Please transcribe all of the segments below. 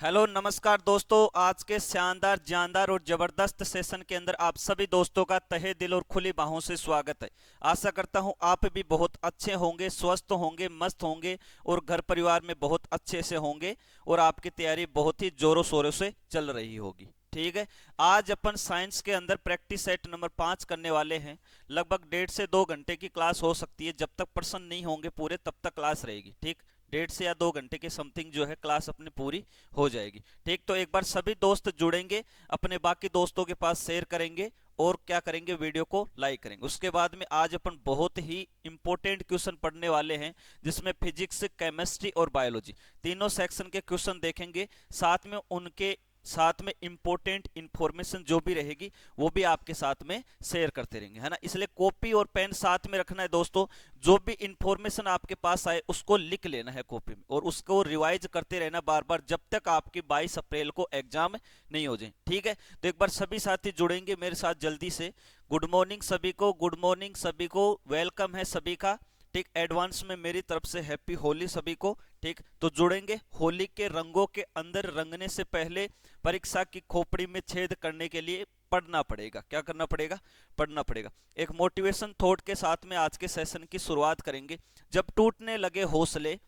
Hello नमस्कार दोस्तों। आज के शानदार जानदार और जबरदस्त सेशन के अंदर आप सभी दोस्तों का तहे दिल और खुली बाहों से स्वागत है। आशा करता हूं आप भी बहुत अच्छे होंगे, स्वस्थ होंगे, मस्त होंगे और घर परिवार में बहुत अच्छे से होंगे और आपकी तैयारी बहुत ही जोरों शोरों से चल रही होगी। ठीक है। आज अपन साइंस के अंदर प्रैक्टिस सेट नंबर 5 करने वाले हैं। लगभग 1.5 से 2 घंटे की क्लास हो सकती है। जब तक पर्सन नहीं होंगे पूरे तब तक क्लास रहेगी। ठीक, 1.5 से 2 घंटे के समथिंग जो है क्लास अपनी पूरी हो जाएगी। ठीक, तो एक बार सभी दोस्त जुड़ेंगे, अपने बाकी दोस्तों के पास शेयर करेंगे और क्या करेंगे, वीडियो को लाइक करेंगे। उसके बाद में आज अपन बहुत ही इंपॉर्टेंट क्वेश्चन पढ़ने वाले हैं, जिसमें फिजिक्स, केमिस्ट्री और बायोलॉजी तीनों सेक्शन के क्वेश्चन देखेंगे। साथ में उनके साथ में इंपॉर्टेंट इंफॉर्मेशन जो भी रहेगी वो भी आपके साथ में शेयर करते रहेंगे, है ना। इसलिए कॉपी और पेन साथ में रखना है दोस्तों। जो भी इंफॉर्मेशन आपके पास आए उसको लिख लेना है कॉपी में और उसको रिवाइज करते रहना बार बार जब तक आपकी 22 अप्रैल को एग्जाम नहीं हो जाए। ठीक है, तो एक बार सभी साथी जुड़ेंगे मेरे साथ जल्दी से। गुड मॉर्निंग सभी को, गुड मॉर्निंग सभी को, वेलकम है सभी का। ठीक, एडवांस में मेरी तरफ से हैप्पी होली सभी को। ठीक, तो जुड़ेंगे। होली के रंगों के अंदर रंगने से पहले परीक्षा की खोपड़ी में छेद करने के लिए पढ़ना पड़ेगा। क्या करना पड़ेगा? पढ़ना पड़ेगा। एक मोटिवेशन थॉट के साथ में आज के सेशन की शुरुआत करेंगे। जब टूटने लगे हौसले,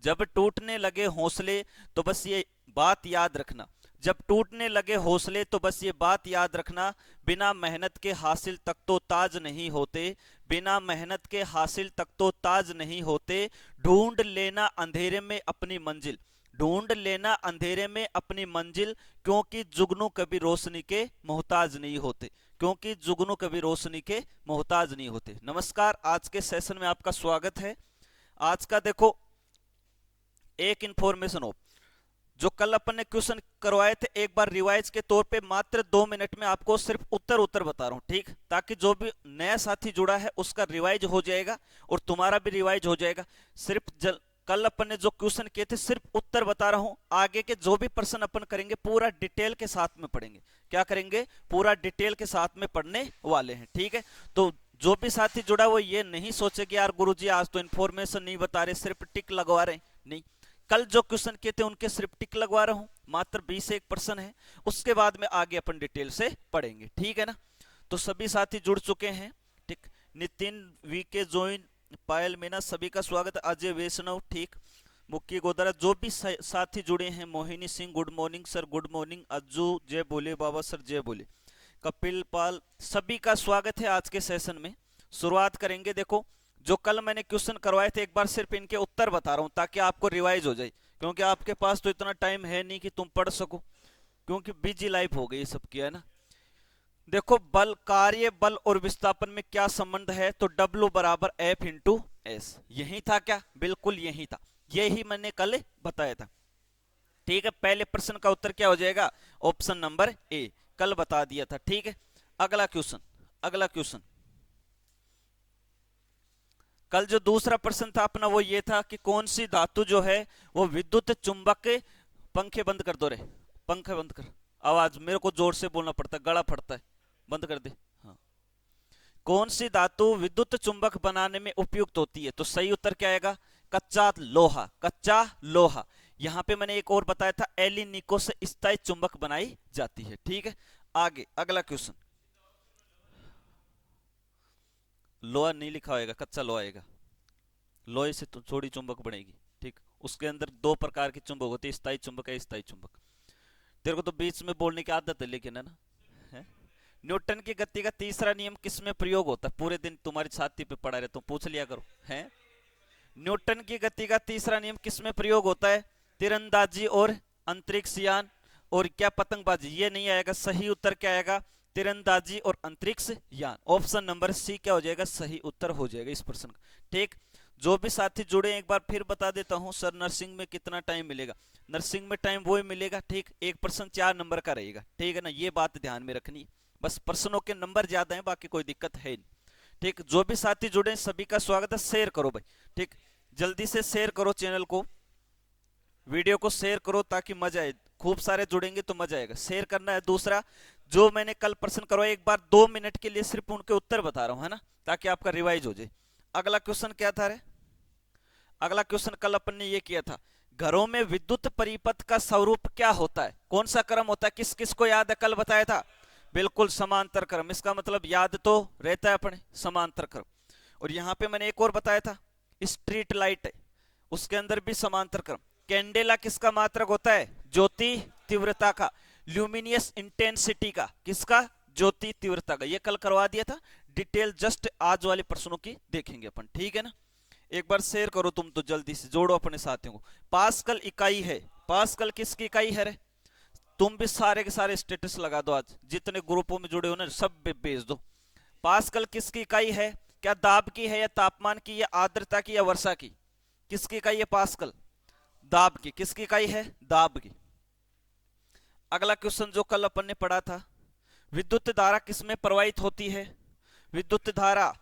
जब टूटने लगे हौसले तो बस ये बात याद रखना, जब टूटने लगे हौसले तो बस ये बात याद रखना, बिना मेहनत के हासिल तक तो ताज नहीं होते, बिना मेहनत के हासिल तक तो ताज नहीं होते, ढूंढ लेना अंधेरे में अपनी मंजिल, ढूंढ लेना अंधेरे में अपनी मंजिल, क्योंकि जुगनू कभी रोशनी के मोहताज नहीं होते, क्योंकि जुगनू कभी रोशनी के मोहताज नहीं होते। नमस्कार, आज के सेशन में आपका स्वागत है। आज का देखो एक इंफॉर्मेशन हो, जो कल अपन ने क्वेश्चन करवाए थे एक बार रिवाइज के तौर पे मात्र 2 मिनट में आपको सिर्फ उत्तर उत्तर बता रहा हूं। ठीक, ताकि जो भी नया साथी जुड़ा है उसका रिवाइज हो जाएगा और तुम्हारा भी रिवाइज हो जाएगा। सिर्फ कल अपन ने जो क्वेश्चन किए थे सिर्फ उत्तर बता रहा हूं। आगे के जो भी प्रश्न अपन करेंगे पूरा डिटेल के साथ में पढ़ेंगे। क्या करेंगे? पूरा डिटेल के साथ में पढ़ने वाले हैं। ठीक है, तो जो भी साथी जुड़ा वो ये नहीं सोचे कि यार गुरुजी आज तो इन्फॉर्मेशन नहीं बता रहे, सिर्फ टिक लगवा रहे। नहीं, कल जो क्वेश्चन किए थे उनके सिर्फ टिक लगवा रहा हूं, मात्र 20 से 1% है। उसके बाद में आगे अपन डिटेल से पढ़ेंगे। ठीक है ना, तो सभी साथी जुड़ चुके हैं। ठीक, नितिन वी के ज्वाइन, पायल मीना सभी का स्वागत, अजय वैष्णव, ठीक, मुक्की गोदरा, जो भी साथी जुड़े हैं, Mohini Singh good morning sir, good morning, Ajju जय बोले बाबा सर जय बोले, कपिल पाल, सभी का स्वागत है। आज के सेशन में शुरुआत करेंगे। देखो जो कल मैंने क्वेश्चन करवाए थे एक बार सिर्फ इनके उत्तर बता रहा हूं ताकि आपको रिवाइज हो जाए, क्योंकि आपके पास तो इतना टाइम है नहीं कि तुम पढ़ सको, क्योंकि बिजी लाइफ हो गई सब की, है ना। देखो बल, कार्य बल और विस्थापन में क्या संबंध है? तो W बराबर F इंटू एस, यही था क्या? बिल्कुल यही था, यही मैंने कल बताया था। ठीक है, पहले प्रश्न का उत्तर क्या हो जाएगा? ऑप्शन नंबर ए, कल बता दिया था। ठीक है, अगला क्वेश्चन, अगला क्वेश्चन, कल जो दूसरा प्रश्न था अपना वो ये था कि कौन सी धातु जो है वो विद्युत चुंबक, पंखे बंद कर दो रे, पंखे बंद कर, आवाज मेरे को जोर से बोलना पड़ता है, गला फटता है, बंद कर दे। हाँ, कौन सी धातु विद्युत चुंबक बनाने में उपयुक्त होती है? तो सही उत्तर क्या आएगा? कच्चा लोहा, कच्चा लोहा। यहां पे मैंने एक और बताया था, एलिनिको से स्थायी चुंबक बनाई जाती है। ठीक है, आगे अगला क्वेश्चन, लोहा नहीं लिखा होगा, कच्चा लोहा आएगा। लोहे से तो थोड़ी चुंबक बनेगी। ठीक, उसके अंदर दो प्रकार की चुंबक होती है, स्थायी चुंबक है, स्थायी चुंबक। तेरे को तो बीच में बोलने की आदत है लेकिन, है ना। है? न्यूटन की गति का तीसरा नियम किस में प्रयोग होता है? पूरे दिन तुम्हारी छाती पे पड़ा रहता हूं, पूछ लिया करो। है, न्यूटन की गति का तीसरा नियम किस में प्रयोग होता है? तीरंदाजी और अंतरिक्ष यान और क्या पतंगबाजी? ये नहीं आएगा। सही उत्तर क्या आएगा? तीरंदाजी और अंतरिक्ष यान। ऑप्शन नंबर सी क्या हो जाएगा? सही उत्तर हो जाएगा इस प्रश्न का। ठीक, जो भी साथी जुड़े एक बार फिर बता देता हूं, सर नर्सिंग में कितना टाइम मिलेगा? नर्सिंग में टाइम वो ही मिलेगा। ठीक, एक प्रश्न 4 नंबर का रहेगा। ठीक है ना, ये बात ध्यान में रखनी है। बस प्रश्नों के नंबर ज्यादा है, बाकी कोई दिक्कत है नहीं। ठीक, जो भी साथी जुड़े सभी का स्वागत है। शेयर करो भाई, ठीक, जल्दी से शेयर करो चैनल को, वीडियो को शेयर करो ताकि मजा आए। खूब सारे जुड़ेंगे तो मजा आएगा, शेयर करना है। दूसरा, जो मैंने कल प्रश्न करवाया एक बार 2 मिनट के लिए सिर्फ उनके उत्तर बता रहा हूं, है ना, ताकि आपका रिवाइज हो जाए। अगला क्वेश्चन क्या था रे? अगला क्वेश्चन कल अपन ने ये किया था, घरों में विद्युत परिपथ का स्वरूप क्या होता है, कौन सा क्रम होता है, किस किस को याद है, कल बताया था, बिल्कुल समांतर क्रम। इसका मतलब याद तो रहता है अपने, समांतर क्रम। और यहां पे मैंने एक और बताया था, स्ट्रीट लाइट है, उसके अंदर भी समांतर क्रम। कैंडेला किसका मात्रक होता है, ज्योति तीव्रता का। ल्यूमिनियस इंटेंसिटी का, किसका, ज्योति तीव्रता का। ये कल करवा दिया था, डिटेल जस्ट आज वाले प्रश्नों की देखेंगे अपन, ठीक है ना। एक बार शेयर करो तुम तो, जल्दी से जोड़ो अपने साथियों को। पास्कल इकाई है, पास्कल किसकी इकाई है रे? तुम भी सारे के सारे स्टेटस लगा दो, आज जितने ग्रुपों में जुड़े हो ना सब भेज दो। पास्कल किसकी इकाई है? क्या दाब की है, या तापमान की, या आर्द्रता की, या वर्षा की? किसकी इकाई है पास्कल? दाब की। किसकी इकाई है? दाब की। अगला क्वेश्चन जो कल अपन ने पढ़ा था, विद्युत धारा किसमें प्रवाहित होती है? विद्युत धारा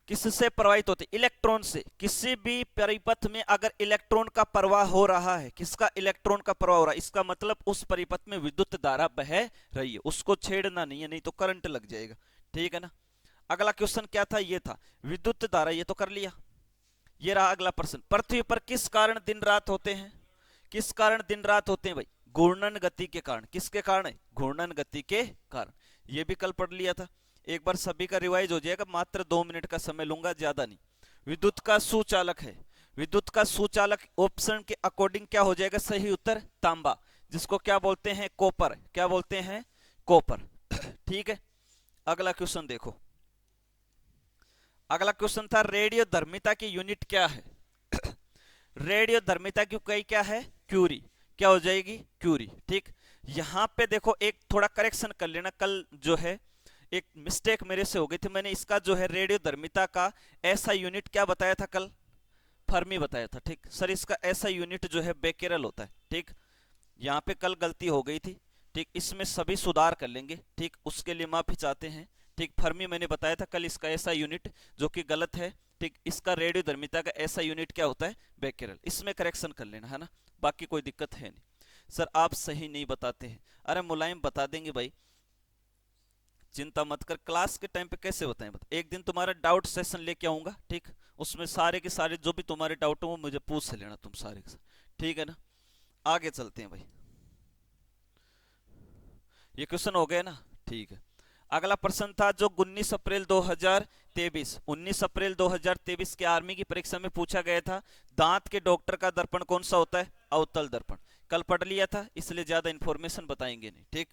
किससे प्रवाहित होती है? इलेक्ट्रॉन से। किसी भी परिपथ में अगर इलेक्ट्रॉन का प्रवाह हो रहा है, किसका, इलेक्ट्रॉन का प्रवाह हो रहा है, इसका मतलब उस परिपथ में विद्युत धारा बह रही है, उसको छेड़ना नहीं है, नहीं तो करंट लग जाएगा, ठीक है ना। अगला क्वेश्चन क्या था? ये था विद्युत धारा, ये तो कर लिया। ये रहा अगला प्रश्न, पृथ्वी पर किस कारण दिन रात होते हैं? किस कारण दिन रात होते हैं भाई? घूर्णन गति के कारण। किसके कारण है? घूर्णन गति के कारण। ये भी कल पढ़ लिया था, एक बार सभी का रिवाइज हो जाएगा, मात्र 2 मिनट का समय लूंगा, ज्यादा नहीं। विद्युत का सुचालक है, विद्युत का सुचालक ऑप्शन के अकॉर्डिंग क्या हो जाएगा सही उत्तर? तांबा, जिसको क्या बोलते हैं? कॉपर। क्या बोलते हैं? कॉपर, ठीक है। अगला क्वेश्चन देखो, अगला क्वेश्चन था रेडियो धर्मिता की यूनिट क्या है? रेडियो धर्मिता की इकाई क्या है? क्यूरी। क्या हो जाएगी? क्यूरी, ठीक। यहां पे देखो एक थोड़ा करेक्शन कर लेना, कल जो है एक मिस्टेक मेरे से हो गई थी, मैंने इसका जो है रेडियो धर्मिता का ऐसा यूनिट क्या बताया था कल? फर्मी बताया था, ठीक सर। इसका ऐसा यूनिट जो है बेकेरल होता है, ठीक। यहाँ पे कल गलती हो गई थी, ठीक, इसमें सभी सुधार कर लेंगे, ठीक, उसके लिए माफी चाहते हैं, ठीक। फर्मी मैंने बताया था कल, इसका ऐसा यूनिट जो कि गलत है, ठीक। इसका रेडियो धर्मिता का ऐसा यूनिट क्या होता है? बेकेरल। इसमें करेक्शन कर लेना है ना, बाकी कोई दिक्कत है नहीं। सर आप सही नहीं बताते हैं, अरे मुलायम बता देंगे भाई, चिंता मत कर। क्लास के टाइम पे कैसे बताएं? बता, एक दिन तुम्हारा डाउट सेशन लेके आऊंगा, ठीक, उसमें सारे के सारे जो भी तुम्हारे डाउट हो वो मुझे पूछ से लेना तुम सारे के सारे, ठीक है ना। आगे चलते हैं भाई, ये क्वेश्चन हो गया ना, ठीक है। अगला प्रश्न था जो 19 अप्रैल 2023, 19 अप्रैल 2023 के आर्मी की परीक्षा में पूछा गया था, दांत के डॉक्टर का दर्पण कौन सा होता है? अवतल दर्पण। कल पढ़ लिया था, इसलिए ज्यादा इंफॉर्मेशन बताएंगे नहीं, ठीक।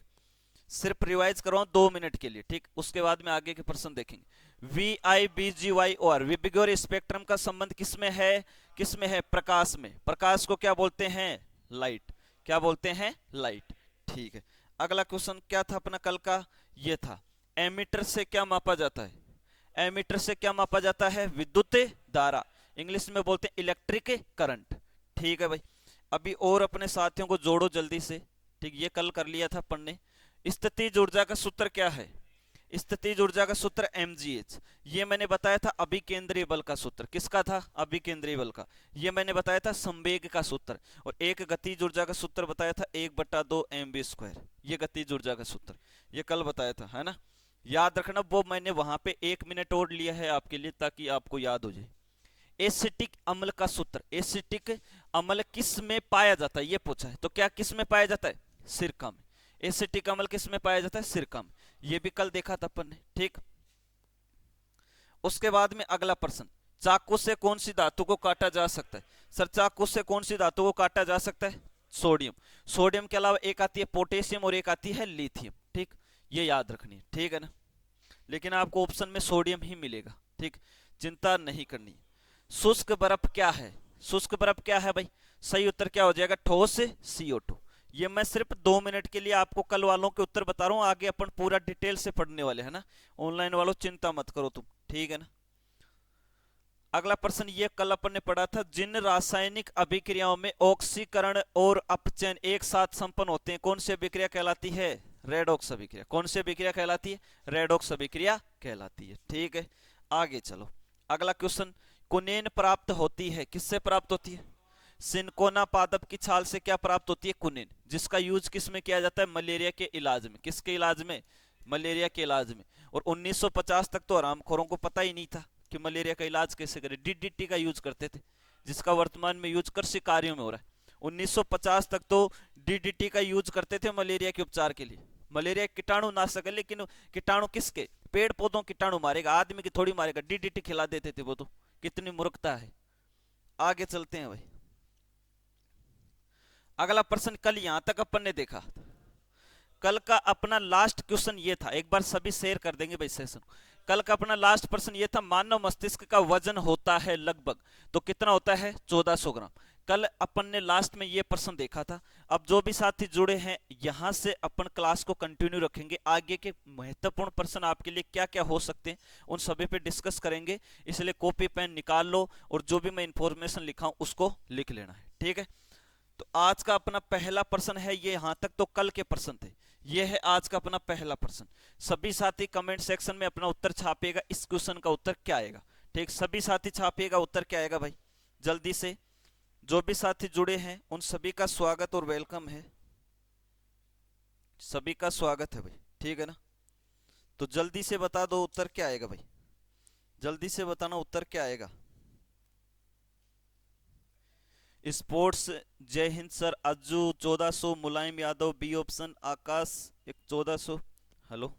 सिर्फ रिवाइज करो 2 मिनट के लिए, ठीक, उसके बाद में आगे के प्रश्न देखेंगे। VIBGYOR, विबिगोर स्पेक्ट्रम का संबंध किसमें है? किसमें है? प्रकाश में। प्रकाश को क्या बोलते हैं? लाइट। क्या बोलते हैं? लाइट, ठीक है। अगला क्वेश्चन क्या था अपना कल का? ये था एमीटर से क्या मापा जाता है? एमीटर से क्या मापा जाता है? विद्युत धारा, इंग्लिश में बोलते हैं इलेक्ट्रिक करंट, ठीक है भाई। अभी और अपने साथियों को जोड़ो जल्दी से, ठीक, ये कल कर लिया था पढ़ने। स्थितिज ऊर्जा का सूत्र क्या है? स्थितिज ऊर्जा का सूत्र mgh। ये मैंने बताया था अभिकेंद्रीय बल का सूत्र। किसका था? अभिकेंद्रीय बल का। ये मैंने बताया था संवेग का सूत्र। और एक गतिज ऊर्जा का सूत्र बताया था 1/2 mv²। ये गतिज ऊर्जा का सूत्र ये कल बताया था, है ना। याद रखना, वो मैंने वहां पे 1 मिनट और लिया है आपके लिए ताकि आपको याद हो जाए। एसिटिक अम्ल का सूत्र, एसिटिक अम्ल किस में पाया जाता है ये पूछा है, तो क्या किस में पाया जाता है? सिरका में। एसिटिक अम्ल किस में पाया जाता है? सिरका में। ये भी कल देखा था अपन ने, ठीक। उसके बाद में अगला प्रश्न, चाकू से कौन सी धातु को काटा जा सकता है? सर चाकू से कौन सी धातु को काटा जा सकता है? सोडियम। सोडियम के अलावा एक आती है पोटेशियम और एक आती है लिथियम, ठीक, ये याद रखनी है, ठीक है ना। लेकिन आपको ऑप्शन में सोडियम ही मिलेगा, ठीक, चिंता नहीं करनी। शुष्क बर्फ क्या है? शुष्क बर्फ क्या है भाई? सही उत्तर क्या हो जाएगा? ठोस CO2। ये मैं सिर्फ 2 मिनट के लिए आपको कल वालों के उत्तर बता रहा हूं, आगे अपन पूरा डिटेल से पढ़ने वाले हैं ना। ऑनलाइन वालों चिंता मत करो तुम, ठीक है ना। अगला प्रश्न ये कल अपन ने पढ़ा था, जिन रासायनिक अभिक्रियाओं में ऑक्सीकरण और अपचयन एक साथ संपन्न होते हैं, कौन सी अभिक्रिया कहलाती है? रेडॉक्स अभिक्रिया। कौन सी अभिक्रिया कहलाती है? रेडॉक्स अभिक्रिया कहलाती है, ठीक है। आगे चलो, अगला क्वेश्चन, कुनेन प्राप्त होती है, किससे प्राप्त होती है? सिनकोना पादप की छाल से क्या प्राप्त होती है? कुनिन, जिसका यूज किस में किया जाता है? मलेरिया के इलाज में। किसके इलाज में? मलेरिया के इलाज में। और 1950 तक तो आरामखोरों को पता ही नहीं था कि मलेरिया का इलाज कैसे करें, DDT का यूज करते थे, जिसका वर्तमान में यूज कृषि कार्यों में हो रहा है। 1950 तक तो डीडीटी का यूज करते थे मलेरिया के उपचार के लिए। मलेरिया कीटाणु नाशक है, लेकिन कीटाणु किसके? पेड़ पौधों कीटाणु मारेगा, आदमी की थोड़ी मारेगा। डीडीटी खिला देते थे वो तो। कितनी मूर्खता है। आगे चलते हैं भाई। अगला प्रश्न कल यहां तक अपन ने देखा। कल का अपना लास्ट क्वेश्चन ये था, एक बार सभी शेयर कर देंगे भाई सेशन। कल का अपना लास्ट प्रश्न ये था, मानव मस्तिष्क का वजन होता है लगभग, तो कितना होता है? 1400 ग्राम। कल अपन ने लास्ट में ये प्रश्न देखा था। अब जो भी साथी जुड़े हैं, यहां से अपन क्लास को कंटिन्यू रखेंगे। आगे के महत्वपूर्ण प्रश्न आपके लिए क्या क्या हो सकते हैं, उन सभी पे डिस्कस करेंगे। इसलिए कॉपी पेन निकाल लो और जो भी मैं इंफॉर्मेशन लिखा हूं उसको लिख लेना है, ठीक है। तो आज का अपना पहला प्रश्न है ये। यहां तक तो कल के प्रश्न थे, ये है आज का अपना पहला प्रश्न। सभी साथी कमेंट सेक्शन में अपना उत्तर छापिएगा, इस क्वेश्चन का उत्तर क्या आएगा, ठीक। सभी साथी छापिएगा उत्तर क्या आएगा भाई, जल्दी से। जो भी साथी जुड़े हैं उन सभी का स्वागत और वेलकम है, सभी का स्वागत है भाई, ठीक है ना। तो जल्दी से बता दो उत्तर क्या आएगा भाई, जल्दी से बताना उत्तर क्या आएगा। स्पोर्ट्स, जय हिंद सर। अज्जू 1400, मुलायम यादव बी ऑप्शन, आकाश एक 1400। हेलो,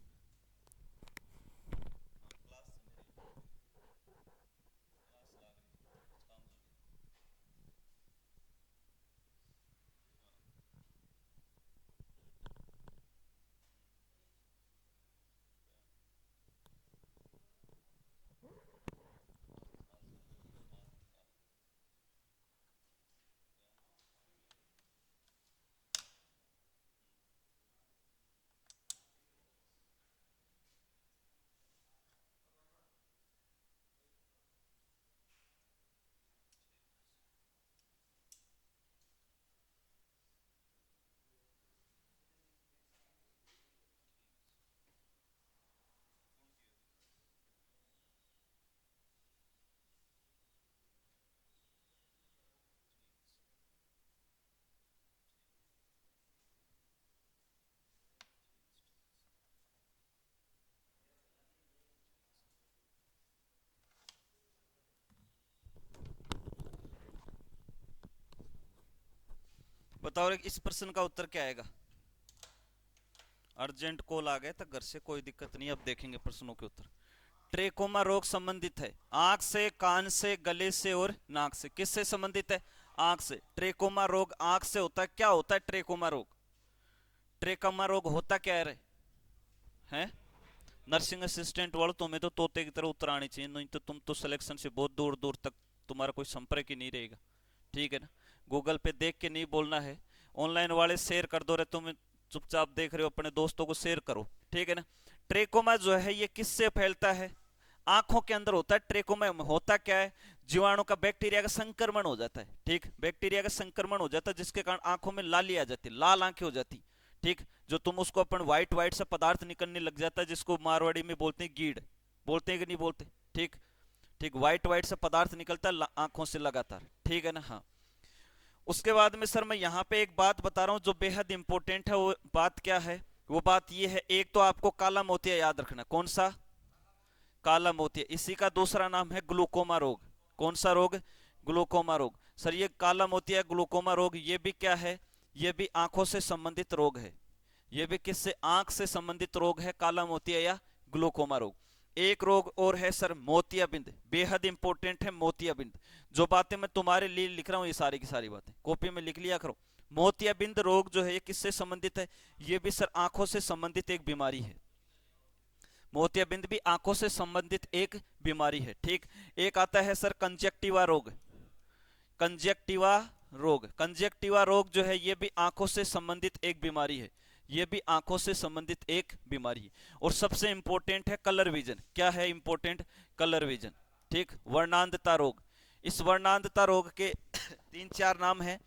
बताओ रे, इस प्रश्न का उत्तर क्या आएगा। अर्जेंट कॉल आ गया था घर से, कोई दिक्कत नहीं, अब देखेंगे प्रश्नों के उत्तर। ट्रेकोमा रोग संबंधित है आंख से, कान से, गले से और नाक से। किससे संबंधित है? आंख से। ट्रेकोमा रोग आंख से होता है। क्या होता है ट्रेकोमा रोग? ट्रेकोमा रोग होता क्या है रे? हैं? नर्सिंग असिस्टेंट वालों, तुम्हें तो तोते की तरह उत्तर आनी चाहिए, नहीं तो तुम तो सिलेक्शन से बहुत दूर दूर तक तुम्हारा कोई संपर्क ही नहीं रहेगा, ठीक है ना। गूगल पे देख के नहीं बोलना है। ऑनलाइन वाले शेयर कर दो रे, तुम चुपचाप देख रहे हो, अपने दोस्तों को शेयर करो, ठीक है ना। ट्रेकोमा जो है ये किससे फैलता है? आंखों के अंदर होता है। ट्रेकोमा होता क्या है? जीवाणु का, बैक्टीरिया का संक्रमण हो जाता है, ठीक। बैक्टीरिया का संक्रमण हो जाता है जिसके कारण आंखों में लाली आ जाती है, लाल आंखें हो जाती, ठीक। जो तुम उसको अपन व्हाइट व्हाइट सा पदार्थ निकलने लग जाता है, जिसको मारवाड़ी में बोलते हैं गीड़, बोलते हैं कि नहीं बोलते, ठीक। ठीक, व्हाइट व्हाइट सा पदार्थ निकलता है आंखों से लगातार, ठीक है ना। हाँ, उसके बाद में सर मैं यहाँ पे एक बात बता रहा हूँ जो बेहद इंपॉर्टेंट है। वो बात क्या है? वो बात ये है, एक तो आपको काला मोतिया याद रखना। कौन सा? काला मोतिया। इसी का दूसरा नाम है ग्लूकोमा रोग। कौन सा रोग? ग्लूकोमा रोग। सर ये काला मोतिया, ग्लूकोमा रोग, ये भी क्या है? ये भी आंखों से संबंधित रोग है। ये भी किससे? आंख से संबंधित रोग है, काला मोतिया या ग्लूकोमा रोग। एक रोग और है सर, मोतियाबिंद। बेहद इंपॉर्टेंट है मोतियाबिंद। जो बातें मैं तुम्हारे लिए लिख रहा हूं, ये सारी की सारी बातें कॉपी में लिख लिया करो। मोतियाबिंद रोग जो है ये किससे संबंधित है? ये भी सर आंखों से संबंधित एक बीमारी है। मोतियाबिंद भी आंखों से संबंधित एक बीमारी है, ठीक। एक आता है सर कंजक्टिवा रोग। कंजक्टिवा रोग, कंजक्टिवा रोग जो है ये भी आंखों से संबंधित एक बीमारी है। ये भी आंखों से संबंधित एक बीमारी है। और सबसे इंपॉर्टेंट है कलर विजन। क्या है इंपॉर्टेंट? कलर विजन, ठीक। वर्णांधता रोग। इस वर्णांधता रोग के तीन चार नाम हैं।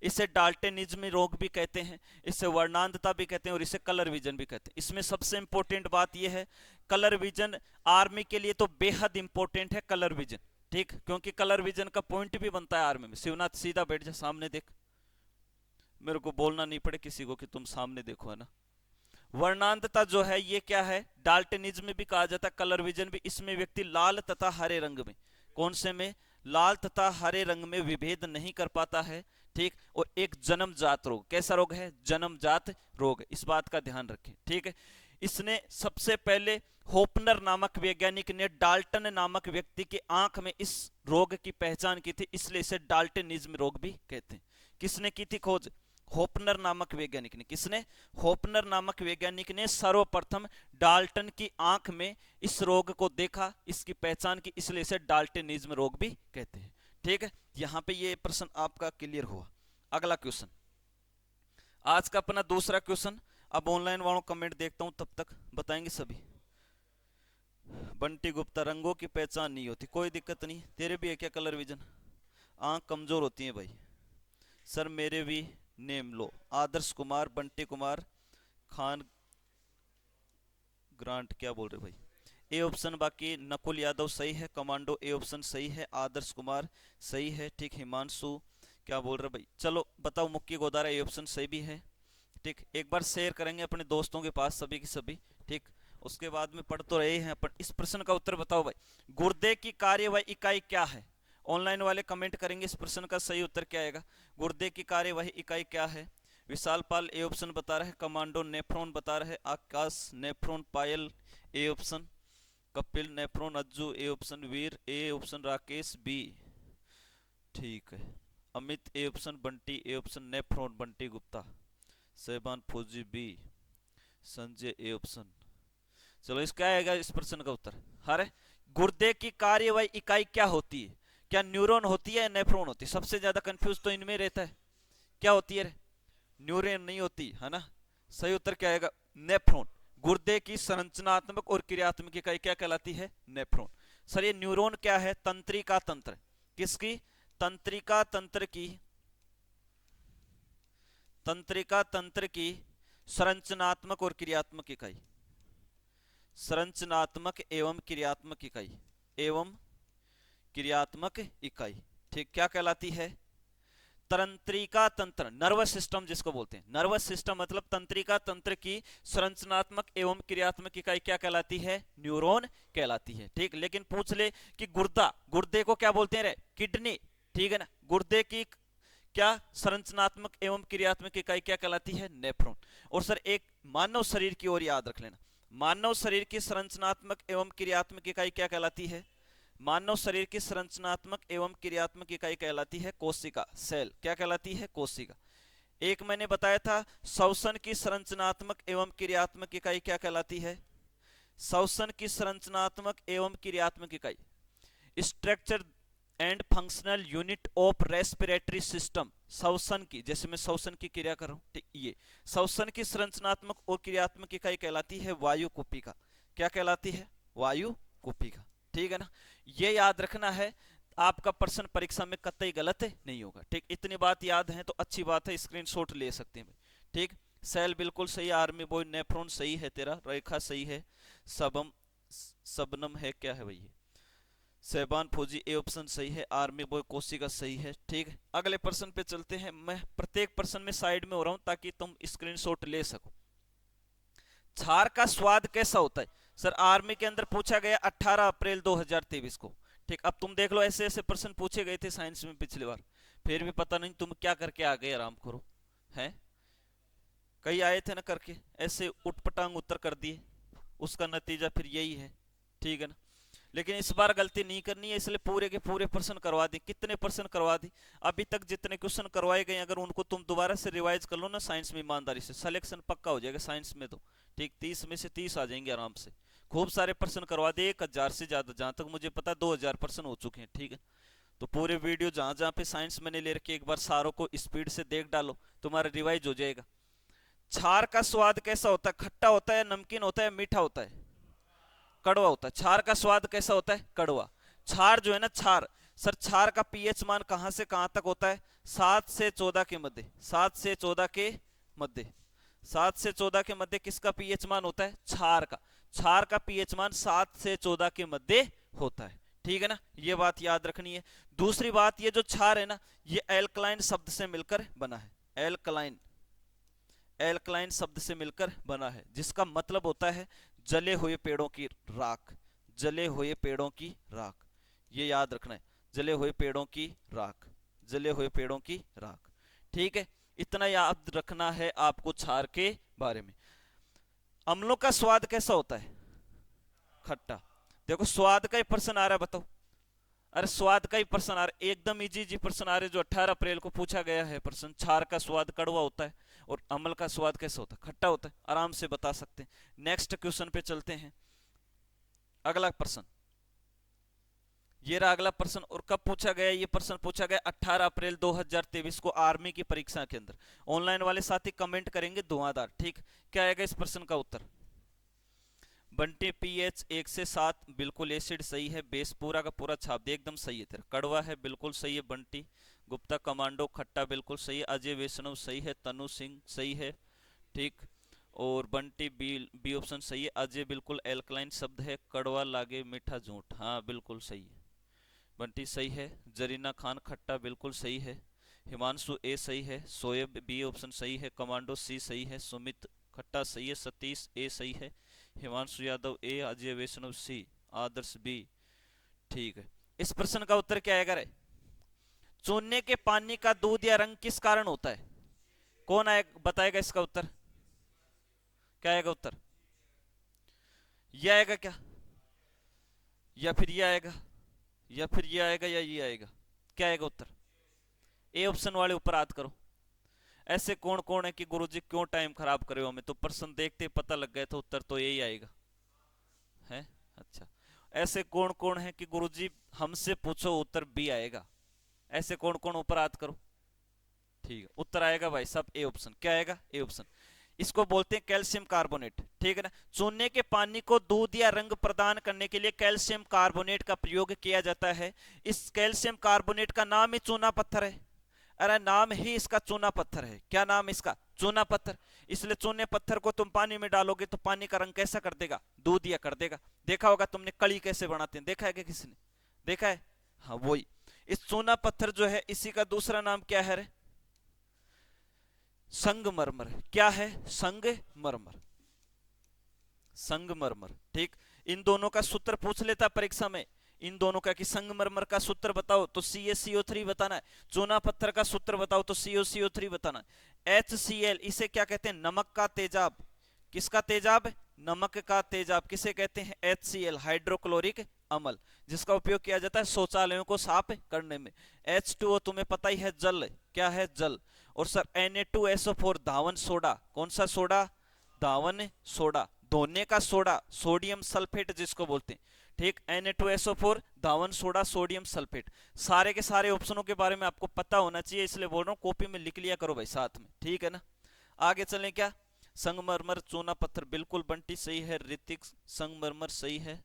इसे डाल्टनिज्म रोग भी कहते हैं, इसे वर्णांधता भी कहते हैं, और इसे कलर विजन भी कहते हैं। इसमें सबसे इंपॉर्टेंट बात यह है, कलर विजन आर्मी के लिए तो बेहद इंपॉर्टेंट है कलर विजन, ठीक। क्योंकि कलर विजन का पॉइंट भी बनता है आर्मी में। शिवनाथ सीधा बैठ जा, सामने देख, मेरे को बोलना नहीं पड़े किसी को कि तुम सामने देखो, है ना। वर्णांधता जो है ये क्या है? डाल्टनिज्म भी कहा जाता है, कलर विजन भी। इसमें व्यक्ति लाल तथा हरे रंग में, कौन से में? लाल तथा हरे रंग में विभेद नहीं कर पाता है, ठीक। और एक जन्मजात रोग, कैसा रोग है? जन्मजात रोग, इस बात का ध्यान रखें, ठीक है। इसने सबसे पहले होपनर नामक वैज्ञानिक ने डाल्टन नामक व्यक्ति के आंख में इस रोग की पहचान की थी, इसलिए इसे डाल्टनिज्म रोग भी कहते हैं। किसने की थी खोज? होपनर नामक वैज्ञानिक ने। किसने? होपनर नामक वैज्ञानिक ने सर्वप्रथम डाल्टन की आंख में इस रोग को देखा, इसकी पहचान की, इसलिए इसे डाल्टनिज्म रोग भी कहते हैं, ठीक है। यहां पे ये प्रश्न आपका क्लियर हुआ। अगला क्वेश्चन, आज का अपना दूसरा क्वेश्चन। अब ऑनलाइन वालों कमेंट देखता हूं, तब तक बताएंगे सभी। बंटी गुप्ता, रंगों की पहचान नहीं होती, कोई दिक्कत नहीं, तेरे भी है क्या कलर विजन? आंख कमजोर होती है भाई। सर मेरे भी नेम लो। आदर्श कुमार, बंटी कुमार, खान ग्रांट, क्या बोल रहे भाई? ए ऑप्शन बाकी नकुल यादव सही है, कमांडो ए ऑप्शन सही है, आदर्श कुमार सही है, ठीक। हिमांशु क्या बोल रहे भाई? चलो बताओ, मुक्की गोदारा ए ऑप्शन सही भी है, ठीक। एक बार शेयर करेंगे अपने दोस्तों के पास सभी की सभी, ठीक। उसके बाद में पढ़ तो रहे हैं अपन। इस प्रश्न का उत्तर बताओ भाई। गुर्दे की कार्यवाही इकाई क्या है? ऑनलाइन वाले कमेंट करेंगे इस प्रश्न का सही उत्तर क्या आएगा। गुर्दे की कार्यवाही इकाई क्या है? विशाल पाल ए ऑप्शन बता रहा है, कमांडो नेफ्रॉन बता रहा है, Aakash nephron, Payal A option, Kapil nephron, Ajju A option, Veer A option, Rakesh B, ठीक है। Amit A option, Bunty A option, nephron Bunty Gupta, Sahban Fauji B, Sanjay A option. चलो इसका आएगा इस प्रश्न का उत्तर। हरे गुर्दे की कार्यवाही इकाई क्या होती है? क्या न्यूरॉन होती है या नेफ्रॉन होती है? सबसे ज्यादा कंफ्यूज तो इनमें रहता है, क्या होती है रे? न्यूरॉन नहीं होती है ना। सही उत्तर क्या आएगा? नेफ्रॉन। गुर्दे की संरचनात्मक और क्रियात्मक इकाई क्या कहलाती है? नेफ्रॉन। सर ये न्यूरॉन क्या है? तंत्रिका तंत्र। किसकी? तंत्रिका तंत्र की, तंत्रिका तंत्र की संरचनात्मक और क्रियात्मक इकाई, संरचनात्मक एवं क्रियात्मक इकाई, एवं क्रियात्मक इकाई, ठीक। क्या कहलाती है? तंत्रिका तंत्र, नर्वस सिस्टम जिसको बोलते हैं। नर्वस सिस्टम मतलब तंत्रिका तंत्र की संरचनात्मक एवं क्रियात्मक इकाई क्या कहलाती है? न्यूरॉन कहलाती है, ठीक। लेकिन पूछ ले कि गुर्दा, गुर्दे को क्या बोलते हैं रे? किडनी, ठीक है ना। गुर्दे की क्या संरचनात्मक एवं क्रियात्मक इकाई क्या कहलाती है? नेफ्रॉन। और सर एक मानव शरीर की ओर याद रख लेना, मानव शरीर की संरचनात्मक एवं क्रियात्मक इकाई क्या कहलाती है? मानव शरीर की संरचनात्मक एवं क्रियात्मक इकाई कहलाती है कोशिका, सेल। क्या कहलाती है? कोशिका। एक मैंने बताया था श्वसन की संरचनात्मक एवं क्रियात्मक इकाई क्या कहलाती है? श्वसन की संरचनात्मक एवं क्रियात्मक इकाई, structure and functional unit of respiratory system. श्वसन की, जैसे मैं श्वसन की क्रिया कर रहा हूं, ठीक, ये श्वसन की संरचनात्मक और क्रियात्मक इकाई कहलाती है वायु कुपिका। क्या कहलाती है? वायु कुपिका, ठीक है ना। ये याद रखना है, आपका प्रश्न परीक्षा में कतई गलत नहीं होगा, ठीक। इतनी बात याद है तो अच्छी बात है, स्क्रीनशॉट ले सकते हैं, ठीक। सेल बिल्कुल सही, आर्मी बॉय नेफ्रॉन सही है तेरा, रेखा सही है, सबम सबनम है, क्या है भाई? सहबान फौजी ए ऑप्शन सही है, आर्मी बॉय कोशिका सही है, ठीक। अगले प्रश्न पे चलते हैं। मैं प्रत्येक प्रश्न में साइड में हो रहा हूं ताकि तुम स्क्रीनशॉट ले सको। छार का स्वाद कैसा होता है? सर आर्मी के अंदर पूछा गया 18 अप्रैल 2023 को, ठीक। अब तुम देख लो, ऐसे ऐसे प्रश्न पूछे गए थे साइंस में पिछली बार, फिर भी पता नहीं तुम क्या करके आ गए, आराम करो, हैं? कई आए थे ना करके, ऐसे उठपटांग उत्तर कर दिए, उसका नतीजा फिर यही है, ठीक है ना। लेकिन इस बार गलती नहीं करनी है, इसलिए पूरे के पूरे प्रश्न करवा दी। कितने प्रश्न करवा दी? अभी तक जितने क्वेश्चन करवाए गए, अगर उनको तुम दोबारा से रिवाइज कर लो ना साइंस में, ईमानदारी से सिलेक्शन पक्का हो जाएगा साइंस में तो, ठीक। 30 में से 30 आ जाएंगे आराम से। खूब सारे प्रश्न करवा दिए, 1000 से ज्यादा, जहां तक मुझे पता 2000 प्रश्न हो चुके हैं, ठीक है। तो पूरे वीडियो जहां जहां पे साइंस मैंने ले रखे, एक बार सारों को स्पीड से देख डालो, तुम्हारा रिवाइज हो जाएगा। छार का स्वाद कैसा होता है? खट्टा होता है, नमकीन होता है, मीठा होता है? कड़वा होता है। छार का स्वाद कैसा होता है? कड़वा। छार जो है ना, छार, सर छार का पीएच मान कहां से कहां तक होता है? 7 से 14 के मध्य, 7 से 14 के मध्य, 7 से 14 के मध्य किसका पीएच मान होता है? छार का। छार का पीएच मान 7 से 14 के मध्य होता है, ठीक है ना। ये बात याद रखनी है। दूसरी बात, ये जो छार है ना, ये एल्कलाइन शब्द से मिलकर बना है, एल्कलाइन, एल्कलाइन शब्द से मिलकर बना है, जिसका मतलब होता है जले हुए पेड़ों की राख, जले हुए पेड़ों की राख, ये याद रखना है, जले हुए पेड़ों की राख, जले हुए पेड़ों की राख, ठीक है, इतना याद रखना है आपको क्षार के बारे में। अम्लों का स्वाद कैसा होता है? खट्टा। देखो स्वाद का ही प्रश्न आ रहा है, बताओ। अरे स्वाद का ही प्रश्न आ रहा है, एकदम इजी जी प्रश्न आ रहे जो 18 अप्रैल को पूछा गया है प्रश्न। क्षार का स्वाद कड़वा होता है और अम्ल का स्वाद कैसा होता है? खट्टा होता है, आराम से बता सकते हैं। नेक्स्ट क्वेश्चन पे चलते हैं। अगला प्रश्न, ये रहा अगला प्रश्न। और कब पूछा गया ये प्रश्न? पूछा गया 18 अप्रैल 2023 को आर्मी की परीक्षा के अंदर। ऑनलाइन वाले साथी कमेंट करेंगे धुआंधार। ठीक, क्या आएगा इस प्रश्न का उत्तर? बंटी पीएच 1 से 7 बिल्कुल, एसिड सही है, बेस पूरा का पूरा छाप दे, एकदम सही है तेरा। कड़वा है बिल्कुल सही है बंटी। गुप्ता कमांडो खट्टा बिल्कुल सही है। अजय वैष्णव सही है। तनु सिंह सही है। ठीक, और बंटी बी बी ऑप्शन सही है। अजय बिल्कुल एल्कलाइन शब्द है, कड़वा लागे मीठा झूठ, हाँ बिल्कुल सही है बंटी सही है। जरीना खान खट्टा बिल्कुल सही है। हिमांशु ए सही है। सोएब बी ऑप्शन सही है। कमांडो सी सही है। सुमित खट्टा सही है। सतीश ए सही है। हिमांशु यादव ए। अजय वैष्णव सी। आदर्श बी। ठीक है, इस प्रश्न का उत्तर क्या आएगा रे? चूने के पानी का दूध या रंग किस कारण होता है? कौन आएगा बताएगा इसका उत्तर? क्या आएगा उत्तर? ये आएगा क्या, या फिर ये आएगा, या फिर ये आएगा, या ये आएगा? क्या आएगा उत्तर? ए ऑप्शन वाले ऊपर याद करो। ऐसे कौन कौन है कि गुरुजी क्यों टाइम खराब करे हो हमें, तो प्रश्न देखते पता लग गया, तो उत्तर तो यही आएगा है। अच्छा, ऐसे कौन कौन है कि गुरुजी हमसे पूछो उत्तर बी आएगा? ऐसे कौन कौन ऊपर याद करो। ठीक है, उत्तर आएगा भाई साहब ए ऑप्शन। क्या आएगा? A option. इसको बोलते हैं कैल्शियम कार्बोनेट। ठीक है ना, चूने के पानी को दूध या रंग प्रदान करने के लिए कैल्शियम कार्बोनेट का प्रयोग किया जाता है। इस कैल्शियम कार्बोनेट का नाम ही चूना पत्थर है। अरे नाम ही इसका चूना पत्थर है। क्या नाम है इसका? चूना पत्थर। इसलिए चूने पत्थर को तुम पानी में डालोगे तो पानी का रंग कैसा कर देगा? दूध या कर देगा। देखा होगा तुमने कली कैसे बनाते हैं, देखा है क्या किसी ने? देखा है, हाँ वही। इस चूना पत्थर जो है इसी का दूसरा नाम क्या है रे? संगमरमर। क्या है? संगमरमर। संगमरमर। ठीक, इन दोनों का सूत्र पूछ लेता परीक्षा में। इन दोनों का कि संगमरमर का सूत्र बताओ तो CaCO3 बताना है। चूना पत्थर का सूत्र बताओ तो CuCO3 बताना है। HCl इसे क्या कहते हैं? नमक का तेजाब। किसका तेजाब? नमक का तेजाब। किसे कहते हैं? HCl हाइड्रोक्लोरिक अम्ल, जिसका उपयोग किया जाता है शौचालयों को साफ करने में। H2O तुम्हें पता ही है, जल। क्या है? जल। और सर Na2SO4 धावन सोडा। कौन सा सोडा? धावन सोडा, धोने का सोडा, सोडियम सल्फेट जिसको बोलते हैं। ठीक, Na2SO4 धावन सोडा, सोडियम सल्फेट। सारे के सारे ऑप्शनों के बारे में आपको पता होना चाहिए, इसलिए बोल रहा हूँ कॉपी में लिख लिया करो भाई साथ में। ठीक है ना, आगे चलें क्या? संगमरमर चूना पत्थर बिल्कुल बंटी सही है। ऋतिक संगमरमर सही है।